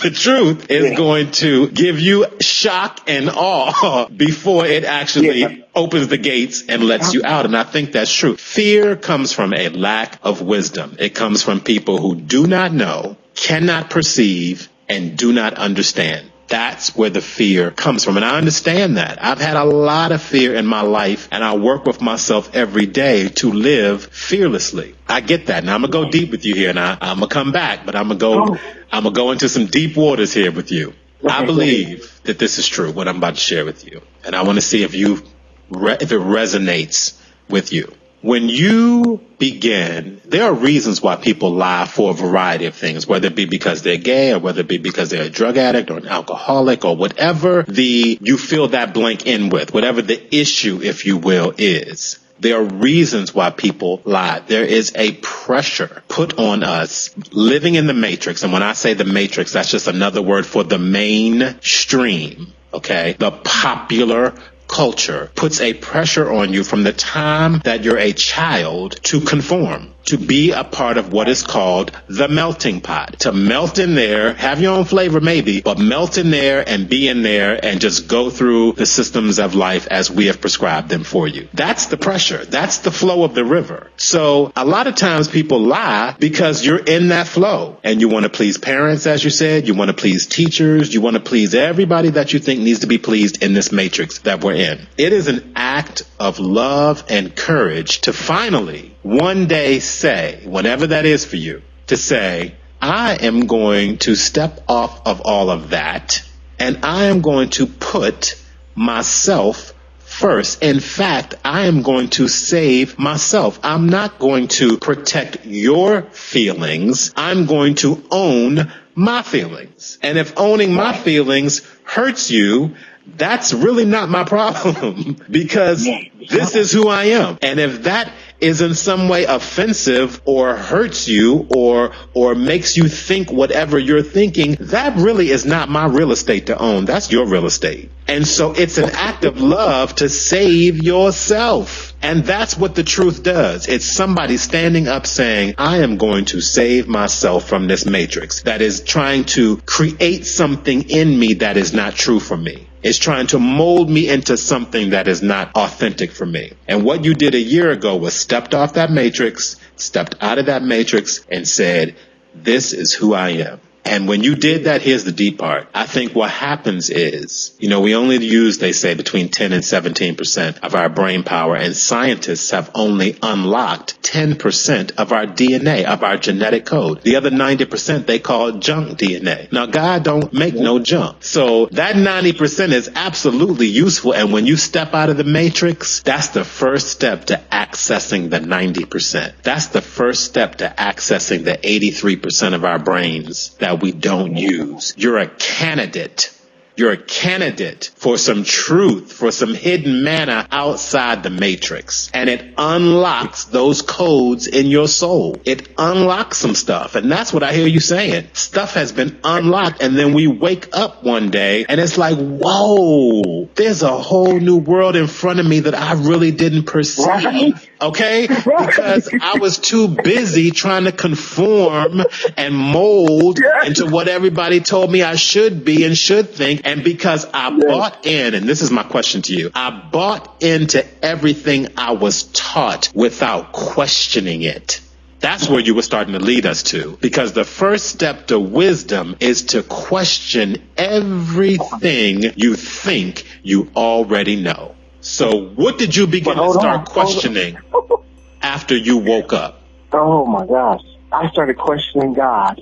The truth is going to give you shock and awe before it actually opens the gates and lets you out. And I think that's true. Fear comes from a lack of wisdom. It comes from people who do not know, cannot perceive, and do not understand. That's where the fear comes from. And I understand that. I've had a lot of fear in my life, and I work with myself every day to live fearlessly. I get that. Now I'm going to go deep with you here, and I'm going to come back, but I'm going to go into some deep waters here with you. I believe that this is true, what I'm about to share with you. And I want to see if it resonates with you. When you begin, there are reasons why people lie for a variety of things, whether it be because they're gay, or whether it be because they're a drug addict or an alcoholic, or whatever you fill that blank in with, whatever the issue, if you will, is. There are reasons why people lie. There is a pressure put on us living in the matrix. And when I say the matrix, that's just another word for the mainstream. Okay. The popular culture puts a pressure on you from the time that you're a child to conform, to be a part of what is called the melting pot, to melt in there, have your own flavor maybe, but melt in there and be in there and just go through the systems of life as we have prescribed them for you. That's the pressure. That's the flow of the river. So a lot of times people lie because you're in that flow, and you want to please parents, as you said, you want to please teachers, you want to please everybody that you think needs to be pleased in this matrix that we're in. It is an act of love and courage to finally one day say, whatever that is for you, to say, I am going to step off of all of that, and I am going to put myself first. In fact, I am going to save myself. I'm not going to protect your feelings. I'm going to own my feelings. And if owning my feelings hurts you, that's really not my problem, because this is who I am. And if that is in some way offensive or hurts you or makes you think whatever you're thinking, that really is not my real estate to own. That's your real estate. And so it's an act of love to save yourself. And that's what the truth does. It's somebody standing up saying, I am going to save myself from this matrix that is trying to create something in me that is not true for me. It's trying to mold me into something that is not authentic for me. And what you did a year ago was stepped off that matrix, stepped out of that matrix, and said, this is who I am. And when you did that, here's the deep part. I think what happens is, we only use, they say, between 10 and 17% of our brain power, and scientists have only unlocked 10% of our DNA, of our genetic code. The other 90% they call junk DNA. Now, God don't make no junk. So that 90% is absolutely useful. And when you step out of the matrix, that's the first step to accessing the 90%. That's the first step to accessing the 83% of our brains that we don't use. You're a candidate. You're a candidate for some truth, for some hidden manna outside the matrix. And it unlocks those codes in your soul. It unlocks some stuff. And that's what I hear you saying. Stuff has been unlocked. And then we wake up one day and it's like, whoa, there's a whole new world in front of me that I really didn't perceive. Right. Okay? Because I was too busy trying to conform and mold into what everybody told me I should be and should think. And because I bought in, and this is my question to you, I bought into everything I was taught without questioning it. That's where you were starting to lead us to. Because the first step to wisdom is to question everything you think you already know. So what did you begin to start questioning after you woke up? Oh, my gosh. I started questioning God.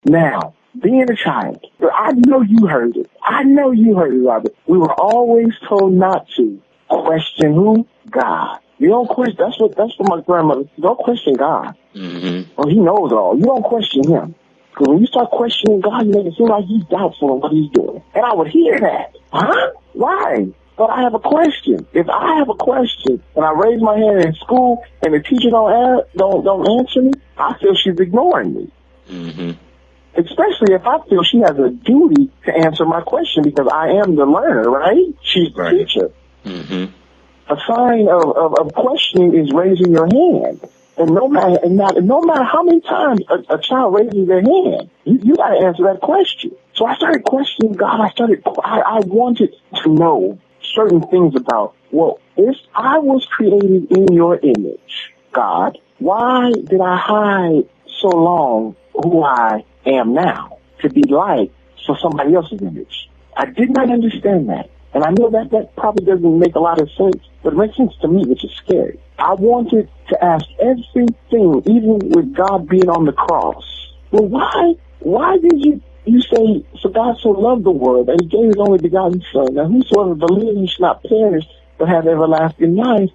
Now, being a child, I know you heard it. Robert. We were always told not to question who? God. You don't question. That's what my grandmother said. Don't question God. Mm-hmm. Well, he knows all. You don't question him. Because when you start questioning God, you make it seem like he's doubtful of what he's doing. And I would hear that. Huh? Why? But I have a question. If I have a question and I raise my hand in school and the teacher don't answer me, I feel she's ignoring me. Mm-hmm. Especially if I feel she has a duty to answer my question because I am the learner, right? She's the teacher. Mm-hmm. A sign of questioning is raising your hand. And no matter how many times a child raises their hand, you got to answer that question. So I started questioning God. I wanted to know certain things about, well, if I was created in your image, God, why did I hide so long who I am now to be like for somebody else's image? I did not understand that. And I know that probably doesn't make a lot of sense, but it makes sense to me, which is scary. I wanted to ask everything, even with God being on the cross. Well, why did you say, for God so loved the world that he gave his only begotten Son, now whosoever believes should not perish but have everlasting life?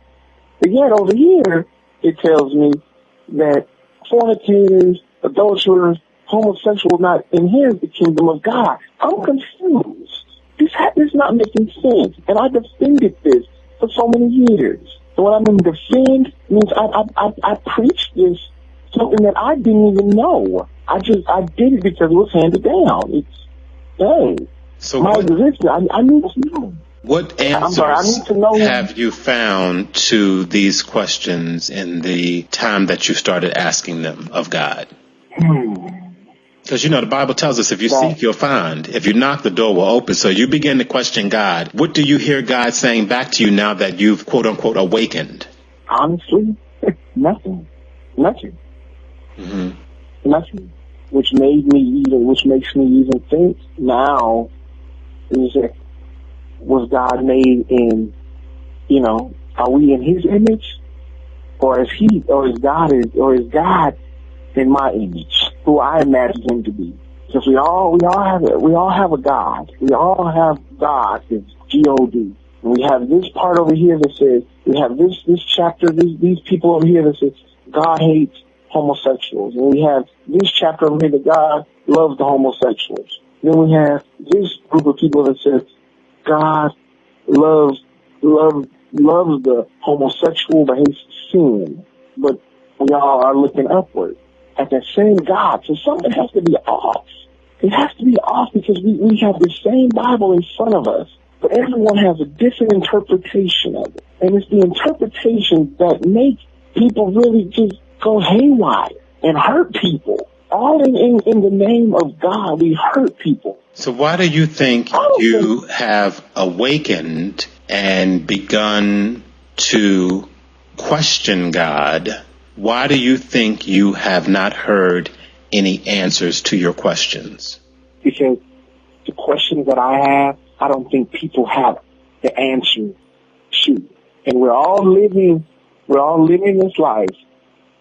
But yet over here, it tells me that fornicators, adulterers, homosexuals not inherit the kingdom of God. I'm confused. This is not making sense. And I defended this for so many years. So what I mean defend means I preached this, something that I didn't even know. I did it because it was handed down. So my existence, I need to know. What answers have you found to these questions in the time that you started asking them of God? Because, the Bible tells us if you seek, you'll find. If you knock, the door will open. So you begin to question God. What do you hear God saying back to you now that you've, quote unquote, awakened? Honestly, nothing. Mm-hmm. Nothing. Which makes me even think now is that, was God made in, are we in his image? Or is God in my image, who I imagine him to be? Because we all have a God. We all have God, it's G-O-D. And we have this part over here that says, we have this chapter, these people over here that says, God hates homosexuals. And we have this chapter over here that God loves the homosexuals. Then we have this group of people that says, God loves the homosexual but hates sin. But we all are looking upward at that same God. So something has to be off. It has to be off because we have the same Bible in front of us, but everyone has a different interpretation of it. And it's the interpretation that makes people really just go haywire and hurt people. All in the name of God, we hurt people. So why do you think you have awakened and begun to question God? Why do you think you have not heard any answers to your questions? Because the questions that I have, I don't think people have the answer to. And we're all living this life,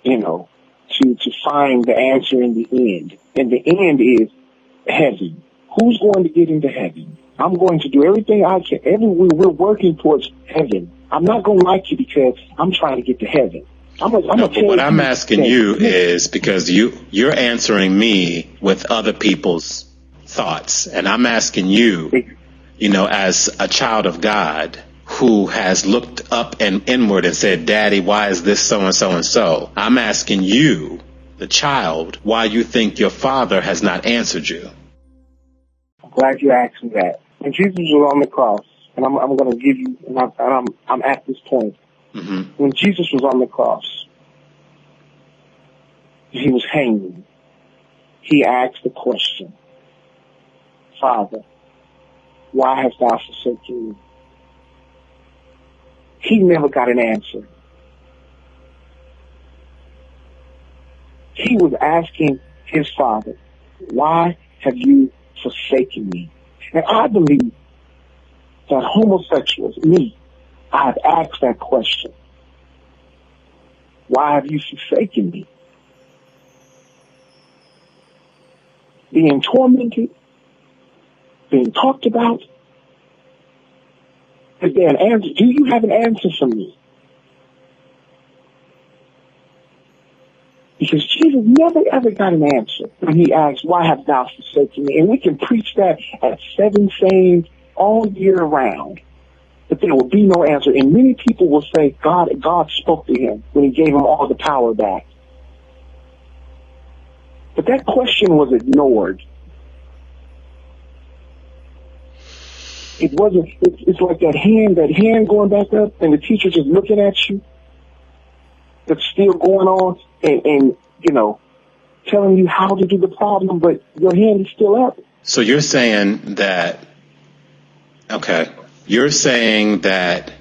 to find the answer in the end. And the end is heaven. Who's going to get into heaven? I'm going to do everything I can. We're working towards heaven. I'm not going to like you because I'm trying to get to heaven. But what I'm asking you is because you're answering me with other people's thoughts. And I'm asking you, as a child of God who has looked up and inward and said, Daddy, why is this so and so and so? I'm asking you, the child, why you think your father has not answered you. I'm glad you asked me that. When Jesus was on the cross, and I'm going to give you, and I'm at this point. Mm-hmm. When Jesus was on the cross, he was hanging. He asked the question, Father, why hast thou forsaken me? He never got an answer. He was asking his Father, why have you forsaken me? And I believe that homosexuals, me, I have asked that question. Why have you forsaken me? Being tormented, being talked about. Is there an answer? Do you have an answer for me? Because Jesus never ever got an answer when he asked, why have thou forsaken me? And we can preach that at 7 sayings all year round, but there will be no answer. And many people will say God spoke to him when he gave him all the power back. But that question was ignored. It wasn't, it's like that hand going back up and the teacher just looking at you. That's still going on and telling you how to do the problem, but your hand is still up. So you're saying that, you're saying that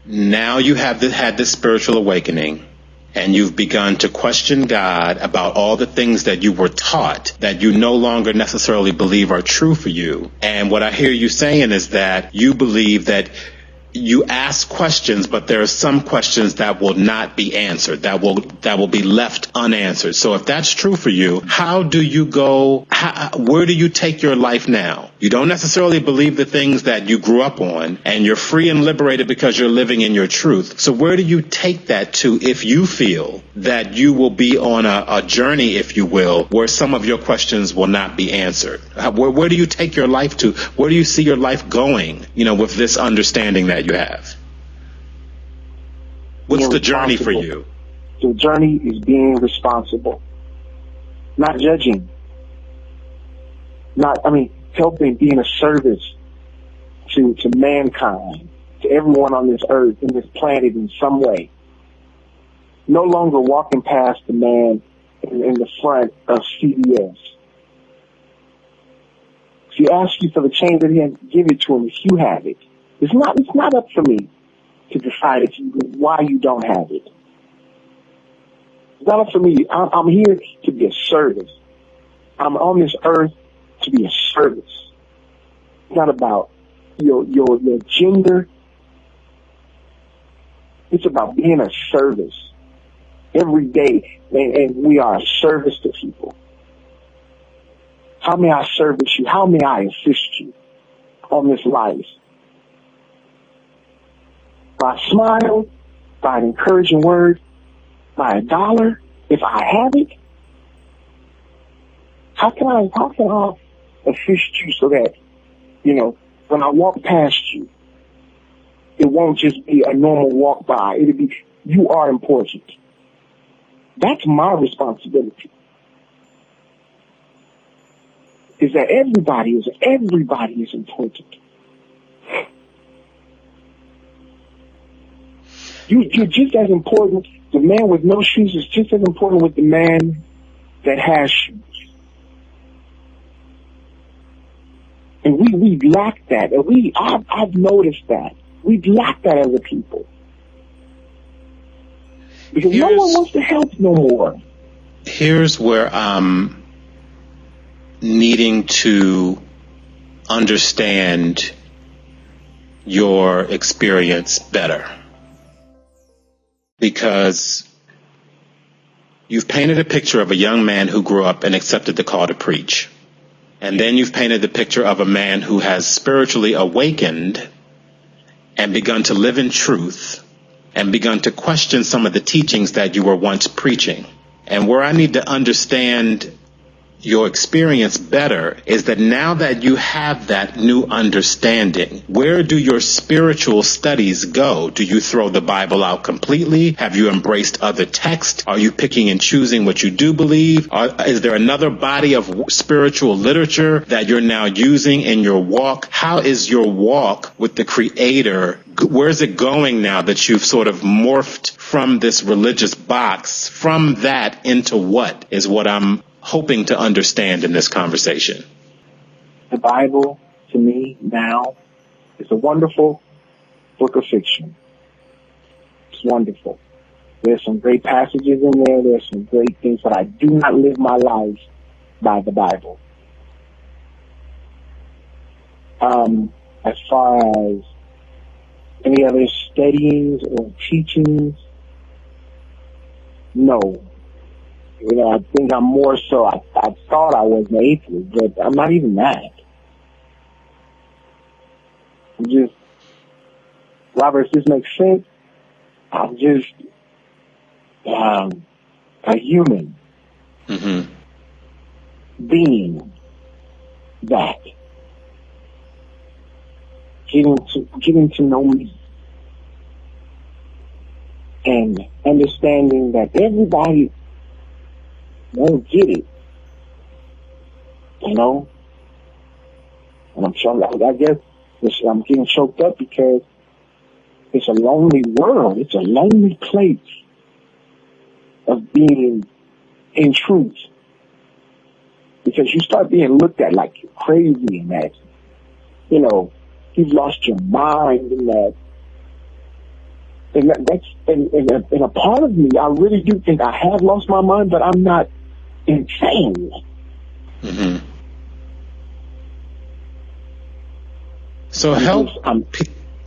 now you have had this spiritual awakening and you've begun to question God about all the things that you were taught that you no longer necessarily believe are true for you. And what I hear you saying is that you believe that you ask questions, but there are some questions that will not be answered, that will be left unanswered. So if that's true for you, where do you take your life now? You don't necessarily believe the things that you grew up on, and you're free and liberated because you're living in your truth. So where do you take that to if you feel that you will be on a journey, if you will, where some of your questions will not be answered? Where do you take your life to? Where do you see your life going, with this understanding that you have? What's the journey for you? The journey is being responsible, not judging, helping, being a service to mankind, to everyone on this earth, in this planet in some way. No longer walking past the man in the front of CVS. If he asks you for the change that he has, give it to him if you have it. It's not up for me to decide why you don't have it. It's not up for me. I'm here to be a service. I'm on this earth to be a service. It's not about your gender. It's about being a service every day, and we are a service to people. How may I service you? How may I assist you on this life? By a smile, by an encouraging word, by $1, if I have it. How can I assist you so that, when I walk past you, it won't just be a normal walk by. It'll be, you are important. That's my responsibility. Is that everybody is important. You're just as important. The man with no shoes is just as important with the man that has shoes. And we lack that. And I've noticed that. We lack that as a people. Because no one wants to help no more. Here's where I'm needing to understand your experience better. Because you've painted a picture of a young man who grew up and accepted the call to preach. And then you've painted the picture of a man who has spiritually awakened and begun to live in truth and begun to question some of the teachings that you were once preaching. And where I need to understand your experience better is that now that you have that new understanding, where do your spiritual studies go? Do you throw the Bible out completely? Have you embraced other texts? Are you picking and choosing what you do believe? Is there another body of spiritual literature that you're now using in your walk? How is your walk with the Creator? Where is it going now that you've sort of morphed from this religious box, from that into what is what I'm hoping to understand in this conversation? The Bible, to me, now, is a wonderful book of fiction. It's wonderful. There's some great passages in there. There's some great things, but I do not live my life by the Bible. As far as any other studyings or teachings, no. I think I'm more so, I thought I was an atheist, but I'm not even that. I'm just, Robert, if this makes sense, I'm just, a human being that. Getting to know me. And understanding that everybody won't get it. You know? And I guess I'm getting choked up because it's a lonely world. It's a lonely place of being in truth. Because you start being looked at like you're crazy and that, you know, you've lost your mind and that. And that's a part of me, I really do think I have lost my mind, but I'm not insane. So help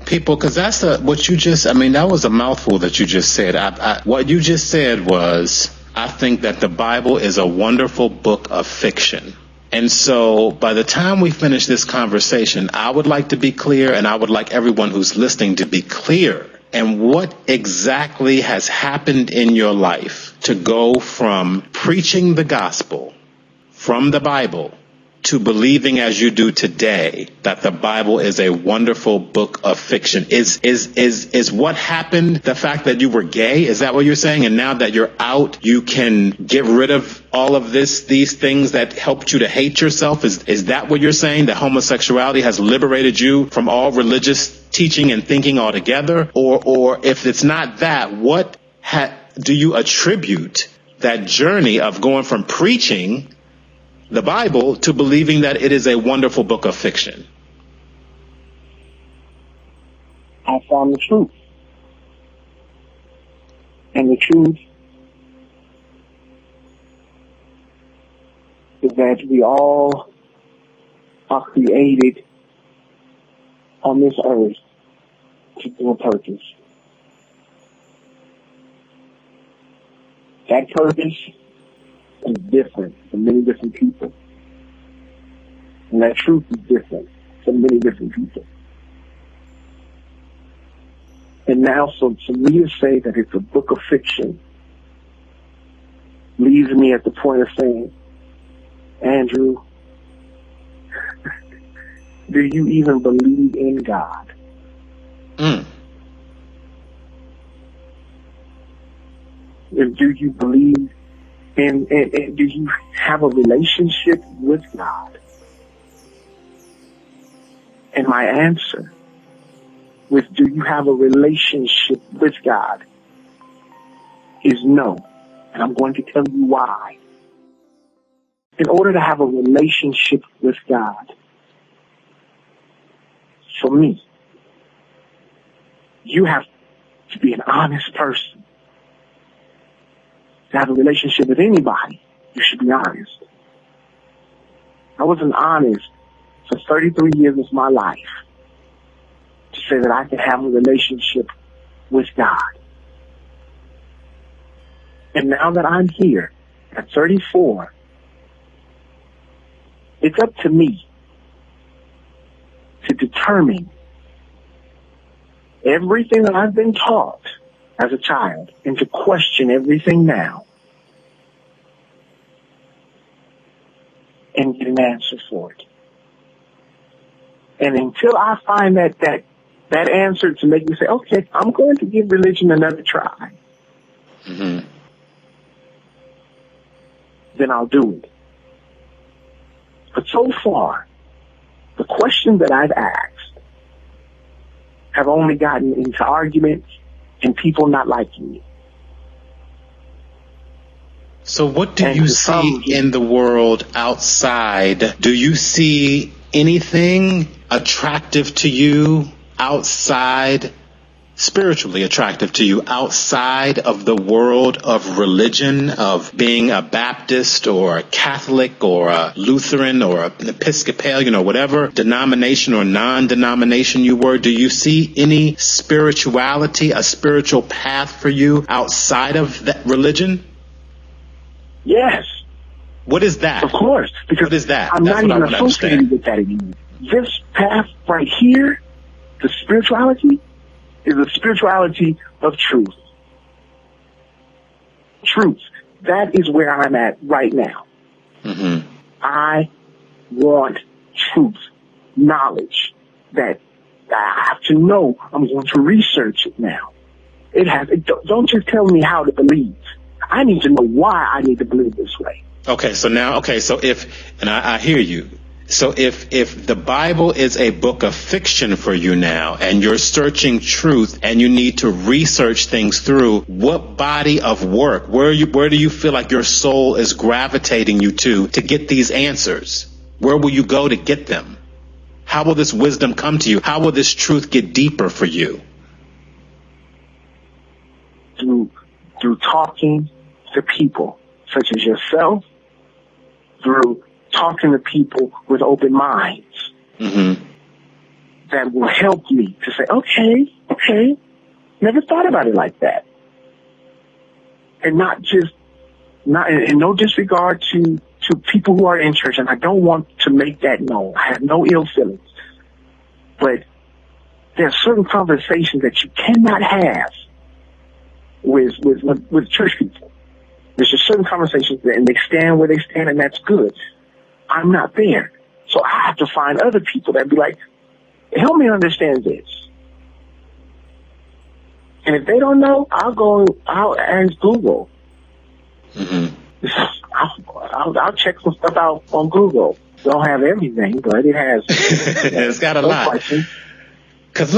people, because that's what you just, I mean, that was a mouthful that you just said. What you just said was, I think that the Bible is a wonderful book of fiction. And so by the time we finish this conversation, I would like to be clear, and I would like everyone who's listening to be clear. And what exactly has happened in your life to go from preaching the gospel from the Bible to believing as you do today that the Bible is a wonderful book of fiction? Is what happened the fact that you were gay? Is that what you're saying? And now that you're out, you can get rid of all of these things that helped you to hate yourself? Is that what you're saying? That homosexuality has liberated you from all religious teaching and thinking altogether? Or if it's not that, what do you attribute that journey of going from preaching the Bible to believing that it is a wonderful book of fiction? I found the truth. And the truth is that we all are created on this earth to do a purpose. That purpose is different for many different people. And that truth is different for many different people. And now, so for me to say that it's a book of fiction leaves me at the point of saying, Andrew, do you even believe in God? And do you believe and do you have a relationship with God? And my answer with do you have a relationship with God is no. And I'm going to tell you why. In order to have a relationship with God, for me, you have to be an honest person. To have a relationship with anybody, you should be honest. I wasn't honest for 33 years of my life to say that I could have a relationship with God. And now that I'm here at 34, it's up to me to determine everything that I've been taught as a child and to question everything now and get an answer for it. And until I find that answer to make me say, okay, I'm going to give religion another try, then I'll do it. But so far, the questions that I've asked have only gotten into arguments and people not liking me. So what do you see in the world outside? Do you see anything attractive to you outside, spiritually attractive to you outside of the world of religion, of being a Baptist or a Catholic or a Lutheran or an Episcopalian or whatever denomination or non-denomination you were? Do you see any spirituality, a spiritual path for you outside of that religion? Yes. What is that? Of course. Because what is that? I'm not even associated with that anymore. This path right here, the spirituality, is a spirituality of truth. Truth. That is where I'm at right now. Mm-hmm. I want truth, knowledge that I have to know. I'm going to research it now. Don't just tell me how to believe. I need to know why I need to believe this way. Okay, so I hear you. So if the Bible is a book of fiction for you now, and you're searching truth and you need to research things through, what body of work, where do you feel like your soul is gravitating you to get these answers? Where will you go to get them? How will this wisdom come to you? How will this truth get deeper for you? Through talking to people such as yourself, through talking to people with open minds, mm-hmm. that will help me to say, okay, never thought about it like that. And not in no disregard to people who are in church, and I don't want to make that known. I have no ill feelings. But there are certain conversations that you cannot have with church people. There's just certain conversations and they stand where they stand, and that's good. I'm not there. So I have to find other people that be like, help me understand this. And if they don't know, I'll ask Google. Mm-hmm. I'll check some stuff out on Google. Don't have everything, but it has. It's got a lot. Because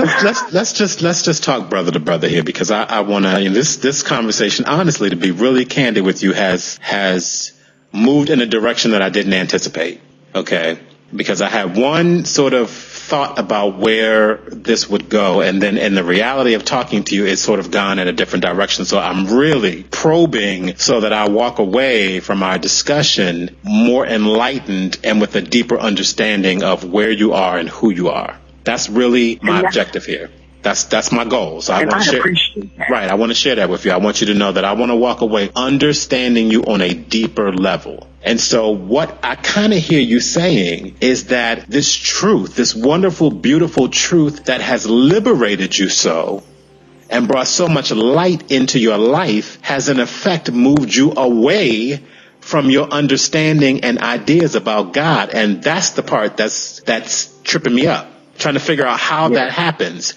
let's just talk brother to brother here, because I want to. This conversation, honestly, to be really candid with you, has moved in a direction that I didn't anticipate. Okay, because I had one sort of thought about where this would go, and then in the reality of talking to you, it's sort of gone in a different direction. So I'm really probing so that I walk away from our discussion more enlightened and with a deeper understanding of where you are and who you are. That's really my objective here. That's my goal. So I want to share. Appreciate that. Right. I want to share that with you. I want you to know that I want to walk away understanding you on a deeper level. And so what I kind of hear you saying is that this truth, this wonderful, beautiful truth that has liberated you so and brought so much light into your life has in effect moved you away from your understanding and ideas about God. And that's the part that's tripping me up, trying to figure out how that happens.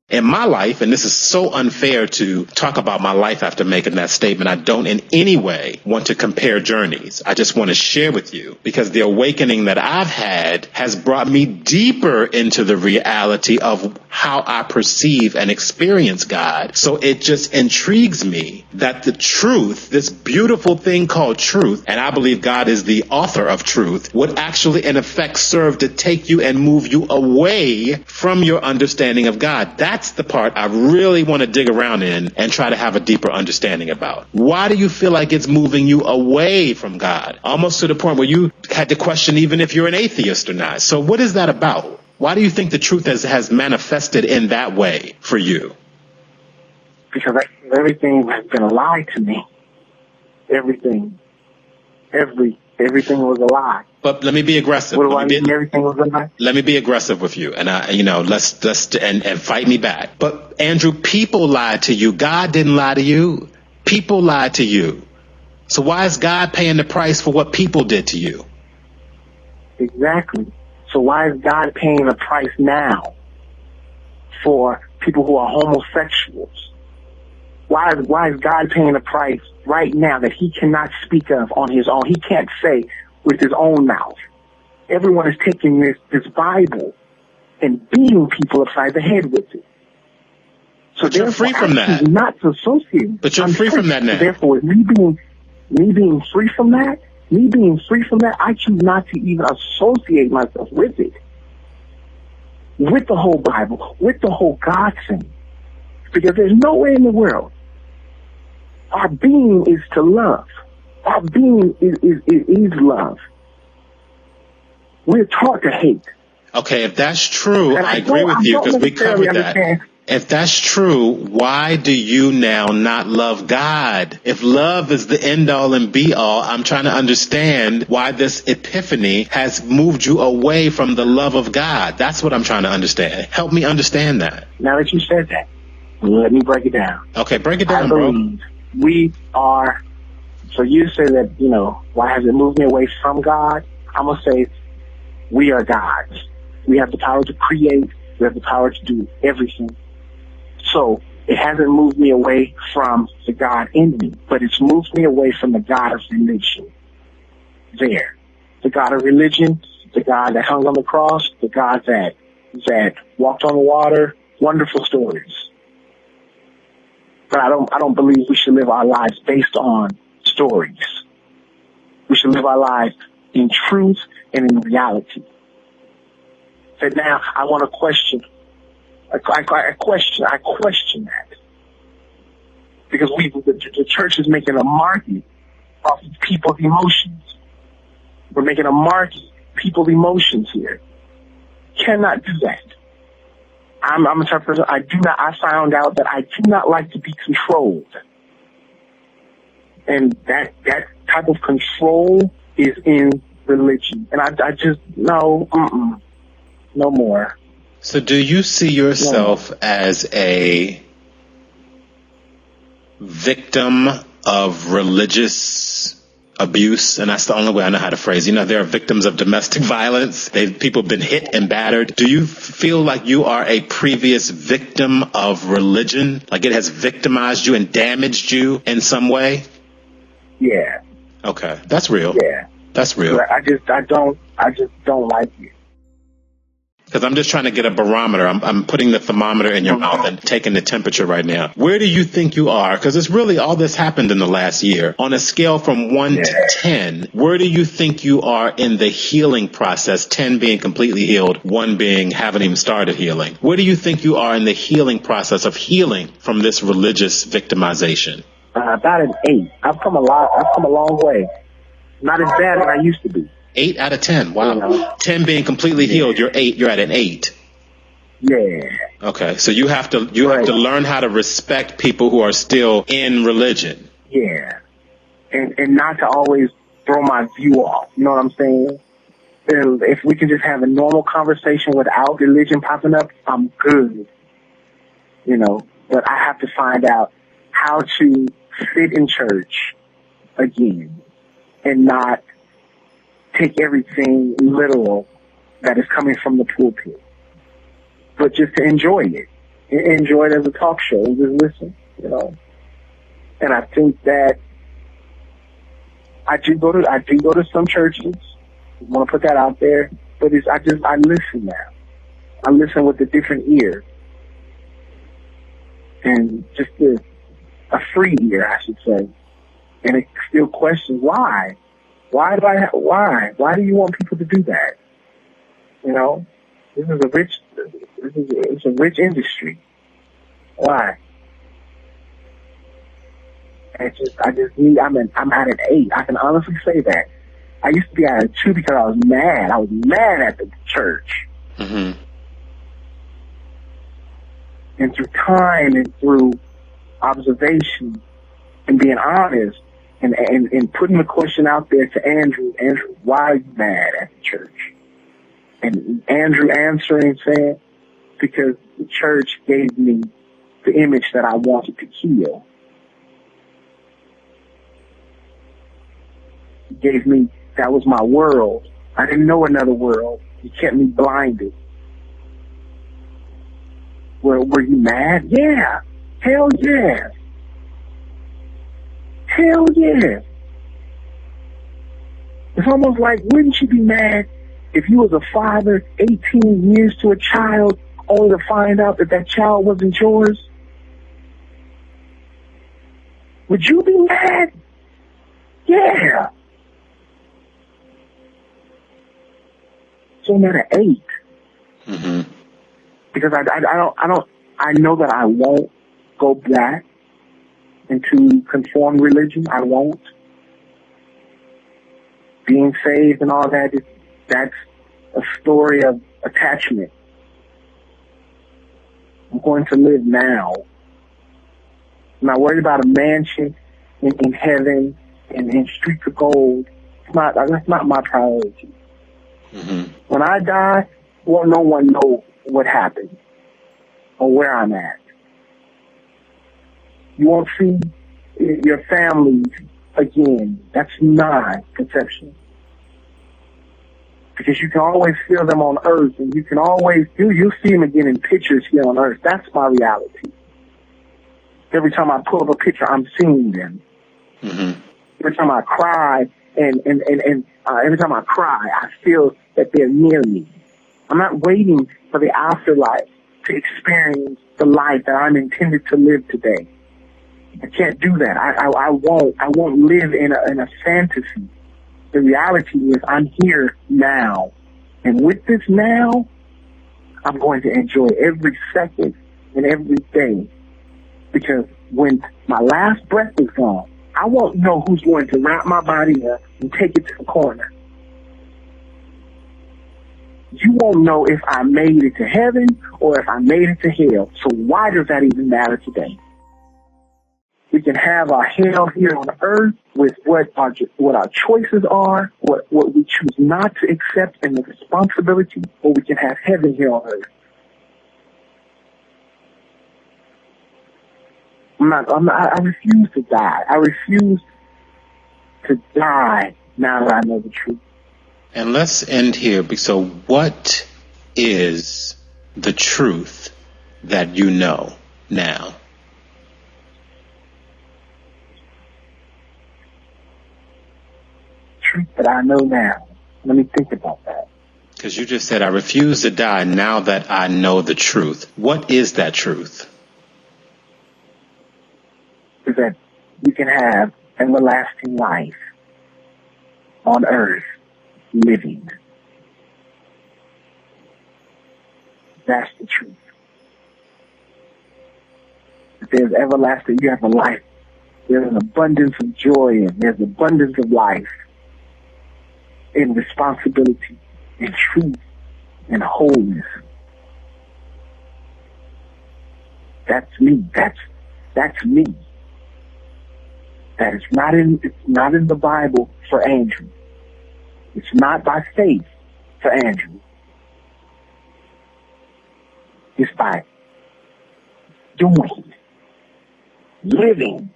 In my life, and this is so unfair to talk about my life after making that statement, I don't in any way want to compare journeys. I just want to share with you, because the awakening that I've had has brought me deeper into the reality of how I perceive and experience God. So it just intrigues me that the truth, this beautiful thing called truth, and I believe God is the author of truth, would actually in effect serve to take you and move you away from your understanding of God. That's the part I really want to dig around in and try to have a deeper understanding about. Why do you feel like it's moving you away from God? Almost to the point where you had to question even if you're an atheist or not. So what is that about? Why do you think the truth has manifested in that way for you? Because everything has been a lie to me. Everything was a lie. But let me be aggressive. What do I mean? Everything was a lie. Let me be aggressive with you, and let's fight me back. But Andrew, people lied to you. God didn't lie to you. People lied to you. So why is God paying the price for what people did to you? Exactly. So why is God paying the price now for people who are homosexuals? Why is God paying the price right now that he cannot speak of on his own? He can't say with his own mouth. Everyone is taking this Bible and beating people upside the head with it. So but you're free from that. Not associated. But you're free from that now. Therefore, me being free from that, I choose not to even associate myself with it. With the whole Bible, with the whole God thing. Because there's no way in the world. Our being is to love. Our being is love. We're taught to hate. Okay, if that's true, I agree with you, because we covered that. If that's true, why do you now not love God? If love is the end all and be all, I'm trying to understand why this epiphany has moved you away from the love of God. That's what I'm trying to understand. Help me understand that. Now that you said that, let me break it down. Okay, break it down, I believe we are So you say that, why has it moved me away from God? I'm going to say we are gods. We have the power to create. We have the power to do everything. So it hasn't moved me away from the God in me, but it's moved me away from the God of religion. There. The God of religion, the God that hung on the cross, the God that walked on the water, wonderful stories. But I don't believe we should live our lives based on stories. We should live our lives in truth and in reality. So now I want to question. I question that. Because the church is making a market off of people's emotions. We're making a market people's emotions here. Cannot do that. I'm a type of person, I found out that I do not like to be controlled. And that type of control is in religion. And I just, no more. So do you see yourself as a victim of religious abuse? And that's the only way I know how to phrase it. There are victims of domestic violence. People have been hit and battered. Do you feel like you are a previous victim of religion? Like it has victimized you and damaged you in some way? Yeah. Okay. That's real. Yeah. That's real. I just don't like it. Because I'm just trying to get a barometer. I'm putting the thermometer in your mouth and taking the temperature right now. Where do you think you are? Because it's really all this happened in the last year. On a scale from 1 to 10, where do you think you are in the healing process? 10 being completely healed, 1 being haven't even started healing. Where do you think you are in the healing process of healing from this religious victimization? About an 8. I've come a long way. Not as bad as I used to be. 8 out of 10. Wow. 10 being completely healed. You're at an 8. Yeah. Okay. So you have to learn how to respect people who are still in religion. Yeah. And not to always throw my view off. You know what I'm saying? If we can just have a normal conversation without religion popping up, I'm good. But I have to find out how to sit in church again and not take everything literal that is coming from the pulpit, but just to enjoy it. Enjoy it as a talk show and just listen, And I think that I do go to some churches. I want to put that out there, but I listen now. I listen with a different ear, and just a free ear, I should say. And it still questions why. Why do you want people to do that? It's a rich industry. Why? I'm at an 8. I can honestly say that. I used to be at a 2 because I was mad. I was mad at the church. Mm-hmm. And through time and through observation and being honest, and putting the question out there to Andrew, why are you mad at the church? And Andrew answering, saying, because the church gave me the image that I wanted to kill. It gave me, that was my world. I didn't know another world. It kept me blinded. Were you mad? Yeah. Hell yeah. Hell yeah. It's almost like, wouldn't you be mad if you was a father 18 years to a child only to find out that child wasn't yours? Would you be mad? Yeah. So I'm at an 8. Mm-hmm. Because I know that I won't go back into conformed religion. I won't. Being saved and all that, that's a story of attachment. I'm going to live now. I'm not worried about a mansion in heaven and in streets of gold. That's not my priority. Mm-hmm. When I die, won't no one know what happened or where I'm at. You won't see your family again. That's non-conception. Because you can always feel them on earth, and you can always you'll see them again in pictures here on earth. That's my reality. Every time I pull up a picture, I'm seeing them. Mm-hmm. Every time I cry, and every time I cry, I feel that they're near me. I'm not waiting for the afterlife to experience the life that I'm intended to live today. I can't do that. I won't live in a fantasy. The reality is I'm here now. And with this now, I'm going to enjoy every second and every day. Because when my last breath is gone, I won't know who's going to wrap my body up and take it to the corner. You won't know if I made it to heaven or if I made it to hell. So why does that even matter today? We can have our hell here on earth with what our choices are, what we choose not to accept and the responsibility, or we can have heaven here on earth. I refuse to die. I refuse to die now that I know the truth. And let's end here. So what is the truth that you know now? Truth that I know now. Let me think about that. Because you just said, I refuse to die now that I know the truth. What is that truth? Is that you can have everlasting life on earth living. That's the truth. If there's everlasting, you have a life. There's an abundance of joy and there's abundance of life in responsibility, in truth, and wholeness. That's me. That's me. That is it's not in the Bible for Andrew. It's not by faith for Andrew. It's by doing, living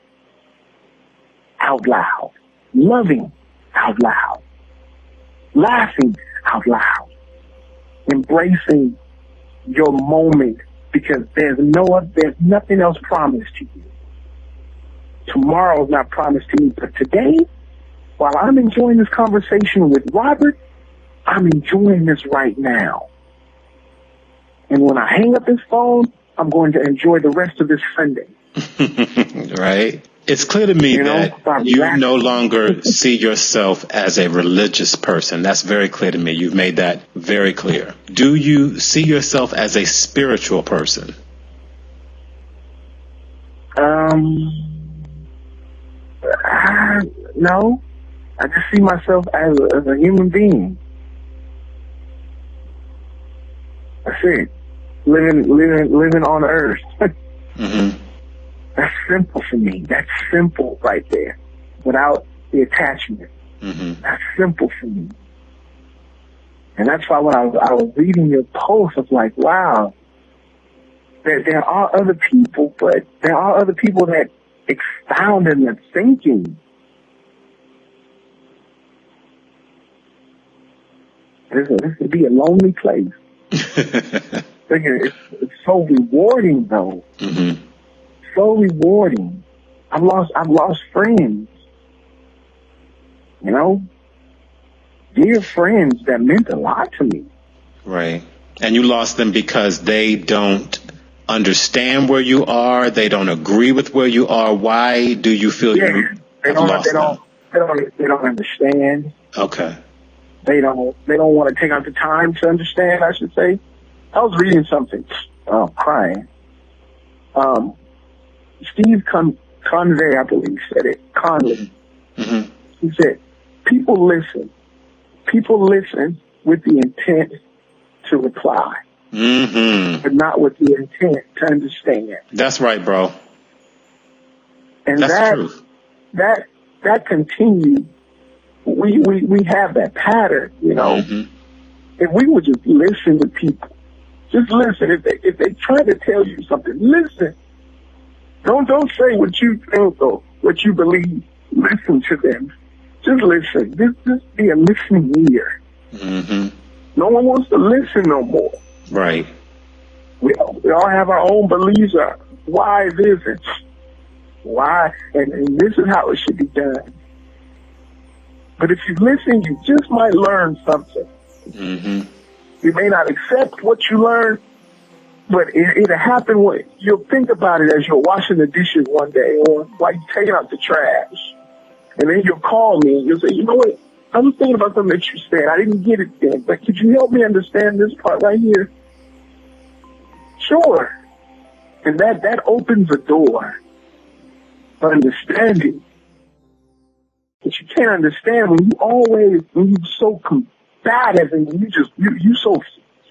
out loud, loving out loud, laughing out loud, embracing your moment because there's nothing else promised to you. Tomorrow is not promised to me, but today, while I'm enjoying this conversation with Robert, I'm enjoying this right now. And when I hang up this phone, I'm going to enjoy the rest of this Sunday. Right? It's clear to me that you no longer see yourself as a religious person. That's very clear to me. You've made that very clear. Do you see yourself as a spiritual person? No. I just see myself as a human being. That's it. Living on earth. Mm-hmm. That's simple for me. That's simple right there. Without the attachment. Mm-hmm. That's simple for me. And that's why when I was reading your post, I was like, wow, there are other people, but there are other people that expound in their thinking. This would be a lonely place. It's so rewarding, though. Mm-hmm. So rewarding. I've lost friends. You know, dear friends that meant a lot to me. Right. And you lost them because they don't understand where you are. They don't agree with where you are. Why do you feel you have lost them? They don't understand. Okay. They don't want to take out the time to understand, I should say. I was reading something. Oh, crying. Steve Convey, I believe, said it. Conley. Mm-hmm. He said, people listen. People listen with the intent to reply. Mm-hmm. But not with the intent to understand. That's right, bro. And that's the truth. That continues. We have that pattern, you know. Mm-hmm. If we would just listen to people, just listen. If they try to tell you something, listen. Don't say what you think or what you believe. listen to them. Just listen. Just be a listening ear. Mm-hmm. No one wants to listen no more. Right. We all have our own beliefs. Why this and why, and this is how it should be done. But if you listen, you just might learn something. Mm-hmm. You may not accept what you learn, but it'll happen when you'll think about it as you're washing the dishes one day or while you're taking out the trash. And then you'll call me and you'll say, you know what, I was thinking about something that you said. I didn't get it then, but could you help me understand this part right here? Sure. And that opens a door for understanding. But you can't understand when you're so combative and you so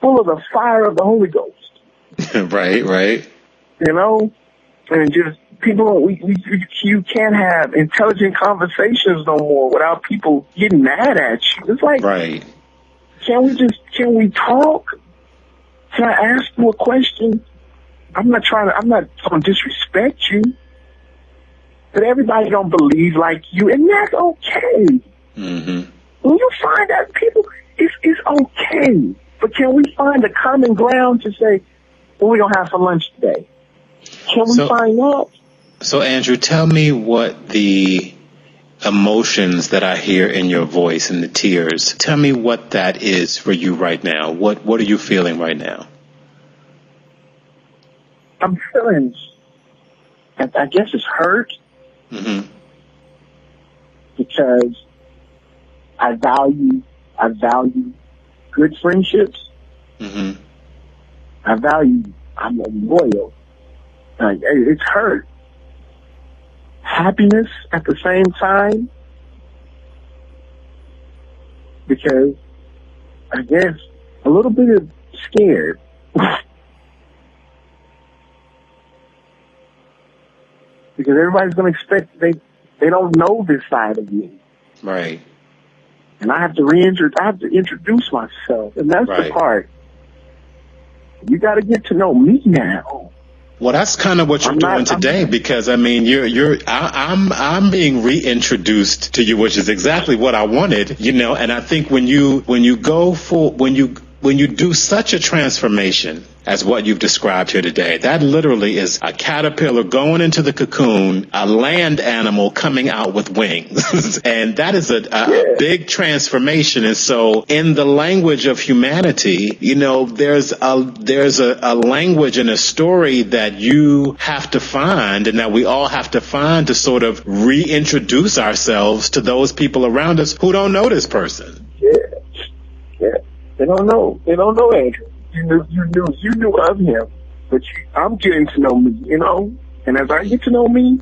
full of the fire of the Holy Ghost. Right. You know? And just people, you can't have intelligent conversations no more without people getting mad at you. It's like, right. Can we talk? Can I ask you a question? I'm not going to disrespect you. But everybody don't believe like you, and that's okay. Mm-hmm. When you find that people, it's okay. But can we find a common ground to say, well, we're going to have some lunch today? Can we find that? So, Andrew, tell me what the emotions that I hear in your voice and the tears, tell me what that is for you right now. What are you feeling right now? I'm feeling, I guess it's hurt. Mm-hmm. Because I value good friendships. Mm-hmm. I'm loyal. It's hurt. Happiness at the same time. Because I guess a little bit of scared. Because everybody's going to expect they don't know this side of me. Right. And I have to introduce myself. And that's the part. You got to get to know me now. Well, that's kind of what you're doing today, because I mean, I'm being reintroduced to you, which is exactly what I wanted, you know. And I think when you do such a transformation as what you've described here today, that literally is a caterpillar going into the cocoon, a land animal coming out with wings. And that is a big transformation. And so in the language of humanity, you know, there's a language and a story that you have to find, and that we all have to find to sort of reintroduce ourselves to those people around us who don't know this person. Yeah. They don't know Andrew. You knew of him, but I'm getting to know me, you know. And as I get to know me,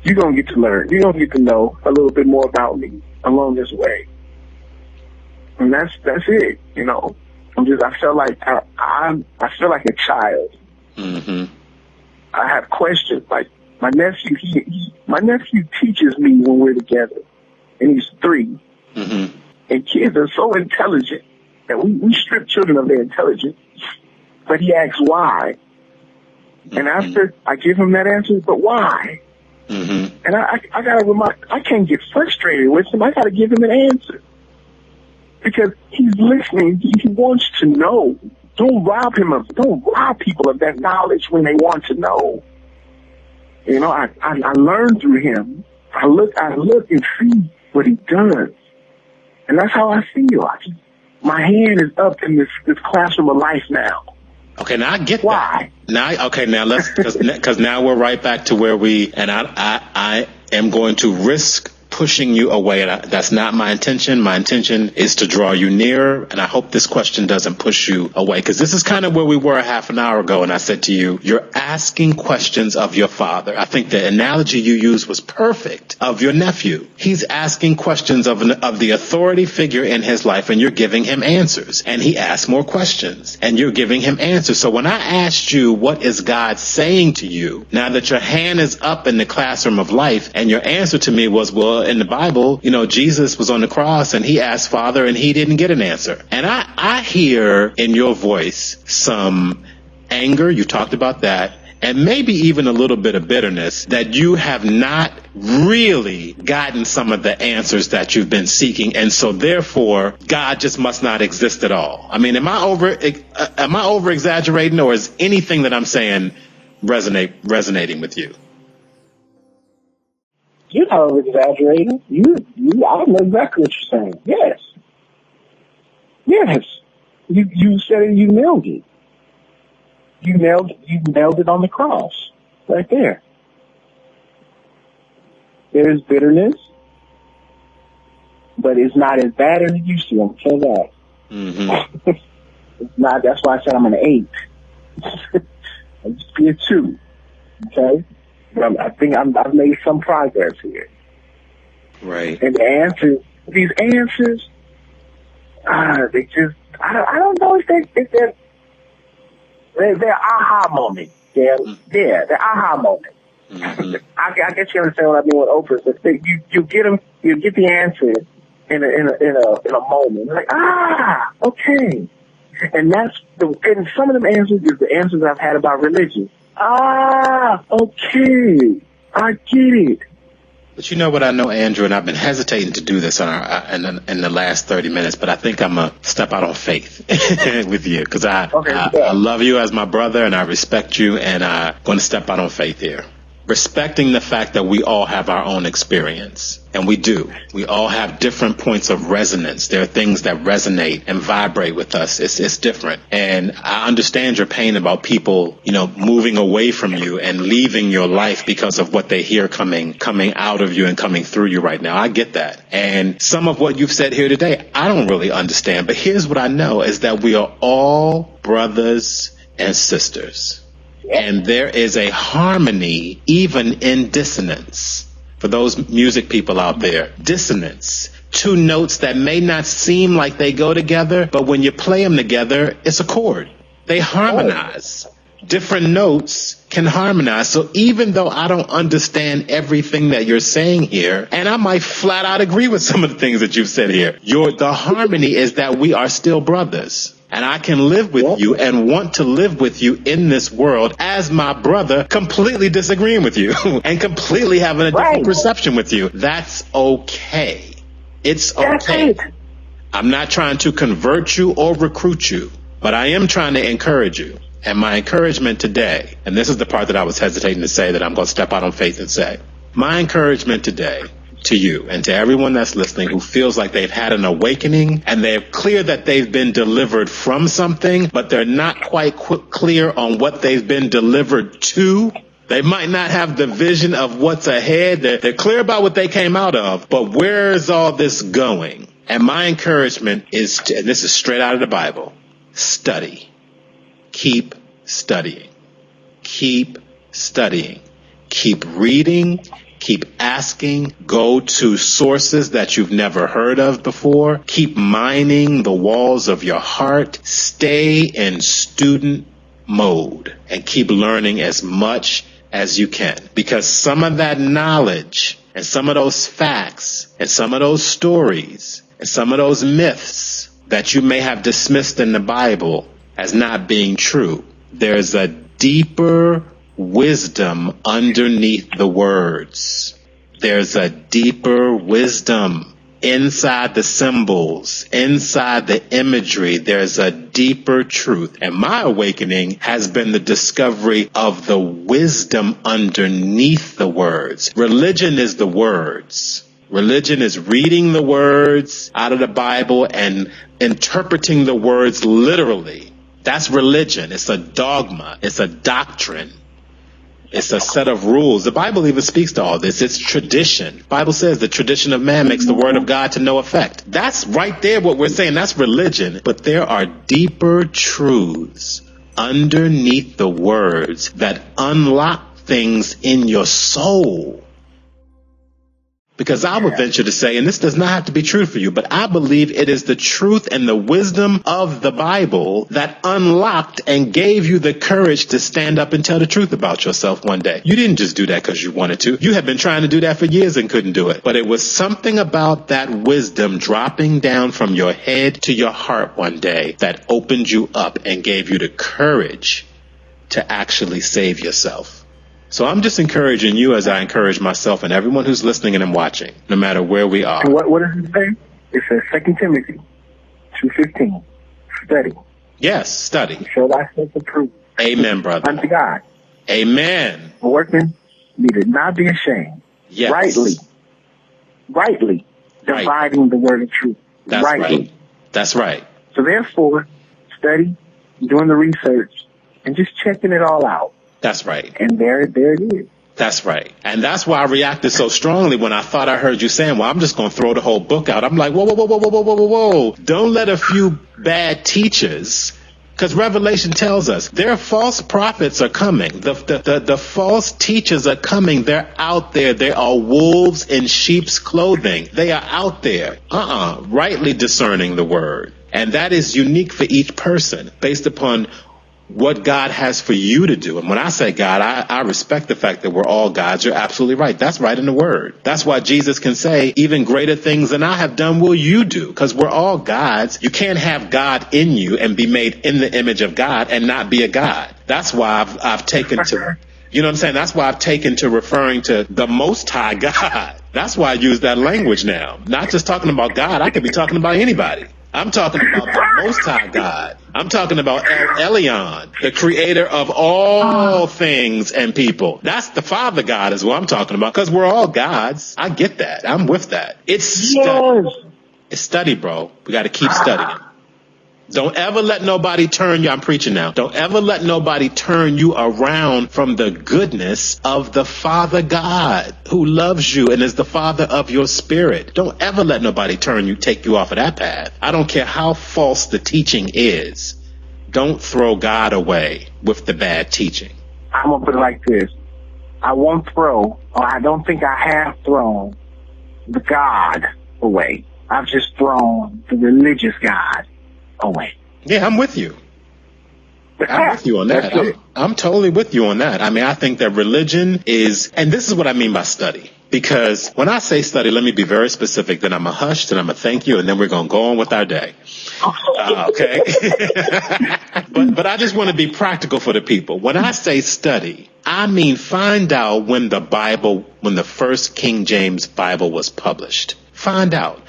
you're gonna get to learn. You're gonna get to know a little bit more about me along this way. And that's it, you know. I feel like I feel like a child. Mm-hmm. I have questions. Like my nephew, my nephew teaches me when we're together, and he's 3. Mm-hmm. And kids are so intelligent. And we strip children of their intelligence, but he asks why. And after I give him that answer, but why? Mm-hmm. And I gotta I can't get frustrated with him. I gotta give him an answer. Because he's listening. He wants to know. Don't rob people of that knowledge when they want to know. You know, I learn through him. I look and see what he does. And that's how I feel. My hand is up in this classroom of life now. Okay, now I get why. Now let's, because now we're right back to where I am going to risk pushing you away. And that's not my intention. My intention is to draw you nearer. And I hope this question doesn't push you away, because this is kind of where we were a half an hour ago. And I said to you, you're asking questions of your father. I think the analogy you used was perfect, of your nephew. He's asking questions of the authority figure in his life, and you're giving him answers. And he asks more questions, and you're giving him answers. So when I asked you, what is God saying to you, now that your hand is up in the classroom of life, and your answer to me was, well, in the Bible, you know, Jesus was on the cross and he asked Father and he didn't get an answer. And I hear in your voice some anger. You talked about that. and maybe even a little bit of bitterness that you have not really gotten some of the answers that you've been seeking, and so therefore God just must not exist at all. I mean, am I over exaggerating, or is anything that I'm saying resonating with you? You're not over exaggerating. I know exactly what you're saying. Yes. You said it. You nailed it. You nailed it on the cross, right there. There's bitterness, but it's not as bad as it used to. I'm saying that. Mm-hmm. It's not. That's why I said I'm an 8. I'll just be a 2. Okay. But I think I've made some progress here. Right. And these answers, they just. I don't know if they're aha moments. They're aha moments. Mm-hmm. I guess you understand what I mean with Oprah. So you get them, you get the answer in a moment. You're like, okay. And and some of them answers is the answers I've had about religion. Okay. I get it. But you know what I know, Andrew, and I've been hesitating to do this in the last 30 minutes, but I think I'm going to step out on faith with you, because I love you as my brother, and I respect you, and I'm going to step out on faith here. Respecting the fact that we all have our own experience, and we do. We all have different points of resonance. There are things that resonate and vibrate with us. It's different. And I understand your pain about people, moving away from you and leaving your life because of what they hear coming out of you and coming through you right now. I get that. And some of what you've said here today, I don't really understand. But here's what I know is that we are all brothers and sisters. And there is a harmony even in dissonance. For those music people out there, dissonance. 2 notes that may not seem like they go together, but when you play them together, it's a chord. They harmonize. Different notes can harmonize. So even though I don't understand everything that you're saying here, and I might flat out agree with some of the things that you've said here, the harmony is that we are still brothers. And I can live with you and want to live with you in this world as my brother, completely disagreeing with you and completely having a different perception with you. That's okay. It's okay. I'm not trying to convert you or recruit you, but I am trying to encourage you. And my encouragement today, and this is the part that I was hesitating to say that I'm going to step out on faith and say, my encouragement today to you and to everyone that's listening who feels like they've had an awakening and they're clear that they've been delivered from something, but they're not quite clear on what they've been delivered to. They might not have the vision of what's ahead. They're clear about what they came out of, but where is all this going? And my encouragement is, and this is straight out of the Bible, study. Keep studying. Keep studying. Keep reading. Keep asking. Go to sources that you've never heard of before. Keep mining the walls of your heart. Stay in student mode and keep learning as much as you can. Because some of that knowledge and some of those facts and some of those stories and some of those myths that you may have dismissed in the Bible as not being true, there's a deeper wisdom underneath the words. There's a deeper wisdom inside the symbols, inside the imagery. There's a deeper truth. And my awakening has been the discovery of the wisdom underneath the words. Religion is the words. Religion is reading the words out of the Bible and interpreting the words literally. That's religion. It's a dogma. It's a doctrine. It's a set of rules. The Bible even speaks to all this. It's tradition. The Bible says the tradition of man makes the word of God to no effect. That's right there what we're saying. That's religion. But there are deeper truths underneath the words that unlock things in your soul. Because I would venture to say, and this does not have to be true for you, but I believe it is the truth and the wisdom of the Bible that unlocked and gave you the courage to stand up and tell the truth about yourself one day. You didn't just do that because you wanted to. You had been trying to do that for years and couldn't do it. But it was something about that wisdom dropping down from your head to your heart one day that opened you up and gave you the courage to actually save yourself. So I'm just encouraging you as I encourage myself and everyone who's listening and watching, no matter where we are. And what does it say? It says 2 Timothy 2:15. Study. Yes, study. Show thyself approved. Amen, brother. Unto God. Amen. Workman needed not be ashamed. Yes. Rightly dividing the word of truth. That's right. That's right. So therefore, study, doing the research, and just checking it all out. That's right. And there it is. That's right. And that's why I reacted so strongly when I thought I heard you saying, well, I'm just going to throw the whole book out. I'm like, whoa. Don't let a few bad teachers, because Revelation tells us there are false prophets are coming. The false teachers are coming. They're out there. They are wolves in sheep's clothing. They are out there. Rightly discerning the word. And that is unique for each person based upon what God has for you to do. And when I say God, I respect the fact that we're all gods. You're absolutely right. That's right in the word. That's why Jesus can say, even greater things than I have done will you do, because we're all gods. You can't have God in you and be made in the image of God and not be a God. That's why I've taken to, you know what I'm saying? That's why I've taken to referring to the Most High God. That's why I use that language now. Not just talking about God. I could be talking about anybody. I'm talking about the Most High God. I'm talking about El Elyon, the creator of all things and people. That's the Father God is what I'm talking about, because we're all gods. I get that. I'm with that. It's study. It's study, bro. We got to keep studying. Don't ever let nobody turn you. I'm preaching now. Don't ever let nobody turn you around from the goodness of the Father God who loves you and is the Father of your spirit. Don't ever let nobody take you off of that path. I don't care how false the teaching is. Don't throw God away with the bad teaching. I'm going to put it like this. I won't throw, or I don't think I have thrown the God away. I've just thrown the religious God away. Yeah, I'm with you. I'm with you on that. I'm totally with you on that. I mean, I think that religion is, and this is what I mean by study. Because when I say study, let me be very specific. Then I'm a hush, then I'm a thank you, and then we're going to go on with our day. Okay? but I just want to be practical for the people. When I say study, I mean find out when the first King James Bible was published. Find out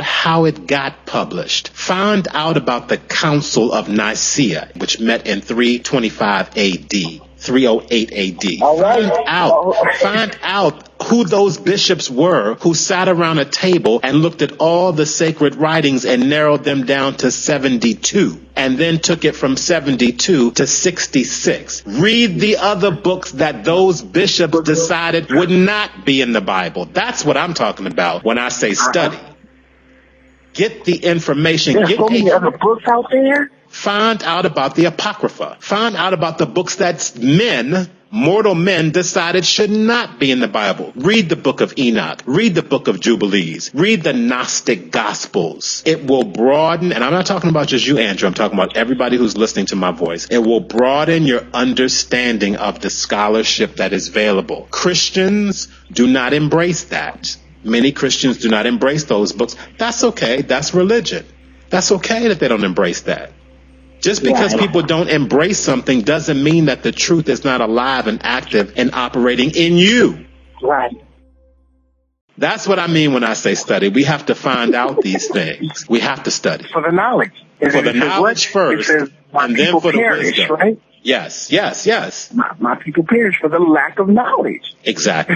how it got published. Find out about the Council of Nicaea, which met in 325 AD, 308 AD. All right. Find out who those bishops were who sat around a table and looked at all the sacred writings and narrowed them down to 72, and then took it from 72 to 66. Read the other books that those bishops decided would not be in the Bible. That's what I'm talking about when I say study. Get the information. There's so many other books out there. Find out about the Apocrypha. Find out about the books that mortal men decided should not be in the Bible. Read the book of Enoch. Read the book of Jubilees. Read the Gnostic Gospels. It will broaden, and I'm not talking about just you, Andrew. I'm talking about everybody who's listening to my voice. It will broaden your understanding of the scholarship that is available. Christians do not embrace that. Many Christians do not embrace those books. That's okay. That's religion. That's okay that they don't embrace that. Just because people don't embrace something doesn't mean that the truth is not alive and active and operating in you. Right. That's what I mean when I say study. We have to find out these things. We have to study. For the knowledge. For the knowledge first, and then for the wisdom. Right? Yes. My people perish for the lack of knowledge. Exactly.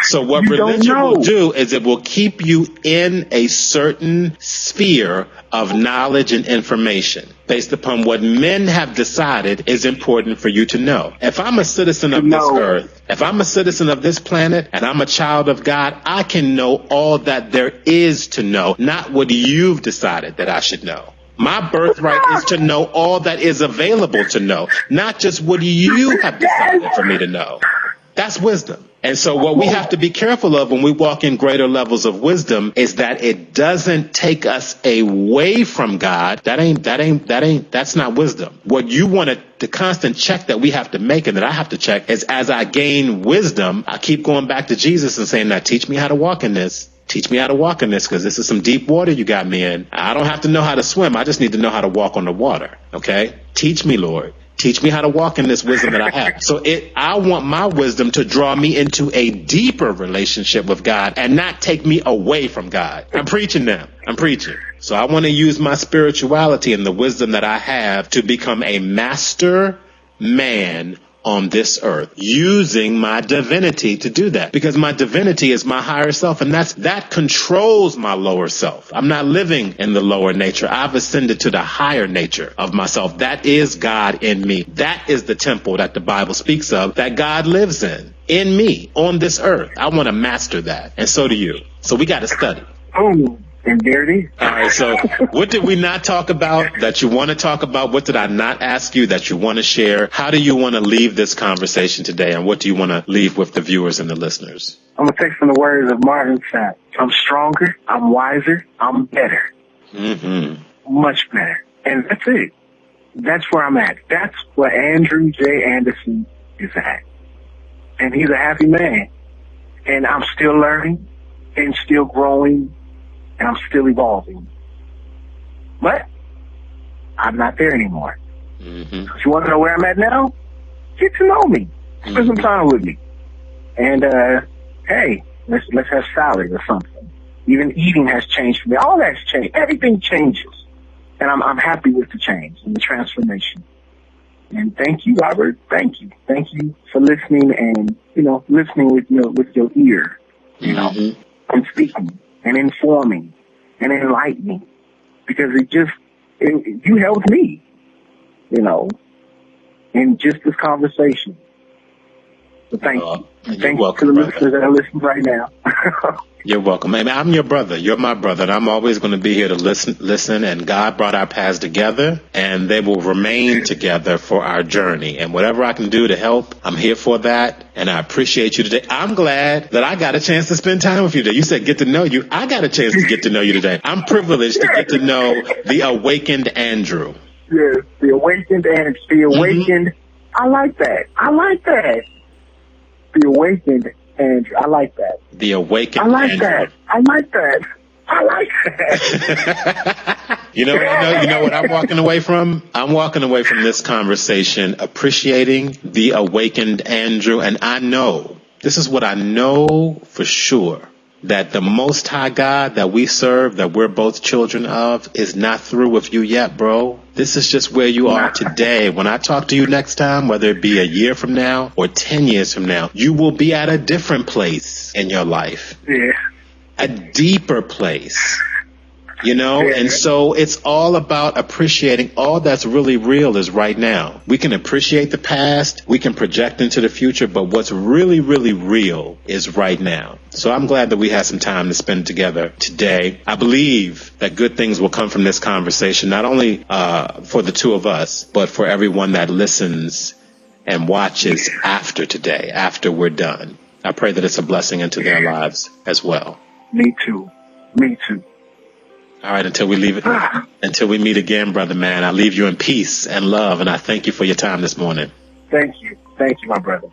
So what religion will do is it will keep you in a certain sphere of knowledge and information based upon what men have decided is important for you to know. If I'm a citizen of this earth, if I'm a citizen of this planet, and I'm a child of God, I can know all that there is to know, not what you've decided that I should know. My birthright is to know all that is available to know, not just what you have decided for me to know. That's wisdom. And so what we have to be careful of when we walk in greater levels of wisdom is that it doesn't take us away from God. That's not wisdom. What you want the constant check that we have to make and that I have to check is as I gain wisdom, I keep going back to Jesus and saying, now teach me how to walk in this. Teach me how to walk in this, because this is some deep water you got me in. I don't have to know how to swim. I just need to know how to walk on the water. Okay? Teach me, Lord. Teach me how to walk in this wisdom that I have. So I want my wisdom to draw me into a deeper relationship with God and not take me away from God. I'm preaching now. I'm preaching. So I want to use my spirituality and the wisdom that I have to become a master man on this earth, using my divinity to do that, because my divinity is my higher self, and that controls my lower self. I'm not living in the lower nature. I've ascended to the higher nature of myself. That is God in me. That is the temple that the Bible speaks of, that God lives in me on this earth. I want to master that, and so do you. So we got to study. And there it is. All right, so what did we not talk about that you want to talk about? What did I not ask you that you want to share? How do you want to leave this conversation today, and what do you want to leave with the viewers and the listeners? I'm going to take from the words of Martin Sapp. I'm stronger, I'm wiser, I'm better. Mm-hmm. Much better. And that's it. That's where I'm at. That's where Andrew J. Anderson is at. And he's a happy man. And I'm still learning and still growing. And I'm still evolving. But I'm not there anymore. Mm-hmm. If you want to know where I'm at now, get to know me. Spend some time with me. And, hey, let's have salad or something. Even eating has changed for me. All that's changed. Everything changes. And I'm happy with the change and the transformation. And thank you, Robert. Thank you. Thank you for listening and, listening with your ear, and speaking and informing and enlightening, because you helped me, in just this conversation. So thank you. Thank you to the listeners that are listening right now. You're welcome. I mean, I'm your brother. You're my brother. And I'm always going to be here to listen. And God brought our paths together, and they will remain together for our journey. And whatever I can do to help, I'm here for that. And I appreciate you today. I'm glad that I got a chance to spend time with you today. You said get to know you. I got a chance to get to know you today. I'm privileged to get to know the awakened Andrew. Yes, the awakened Andrew. The awakened. Mm-hmm. I like that. The awakened Andrew. I like that. The awakened Andrew. I like that. You know what I'm walking away from? I'm walking away from this conversation appreciating the awakened Andrew. And I know, this is what I know for sure, that the Most High God that we serve, that we're both children of, is not through with you yet, bro. This is just where you are today. When I talk to you next time, whether it be a year from now or 10 years from now, you will be at a different place in your life. Yeah. A deeper place. And so it's all about appreciating all that's really real is right now. We can appreciate the past, we can project into the future, but what's really, really real is right now. So I'm glad that we had some time to spend together today. I believe that good things will come from this conversation, not only for the two of us, but for everyone that listens and watches after today, after we're done. I pray that it's a blessing into their lives as well. Me too. All right, until we meet again, brother man, I leave you in peace and love, and I thank you for your time this morning. Thank you, my brother.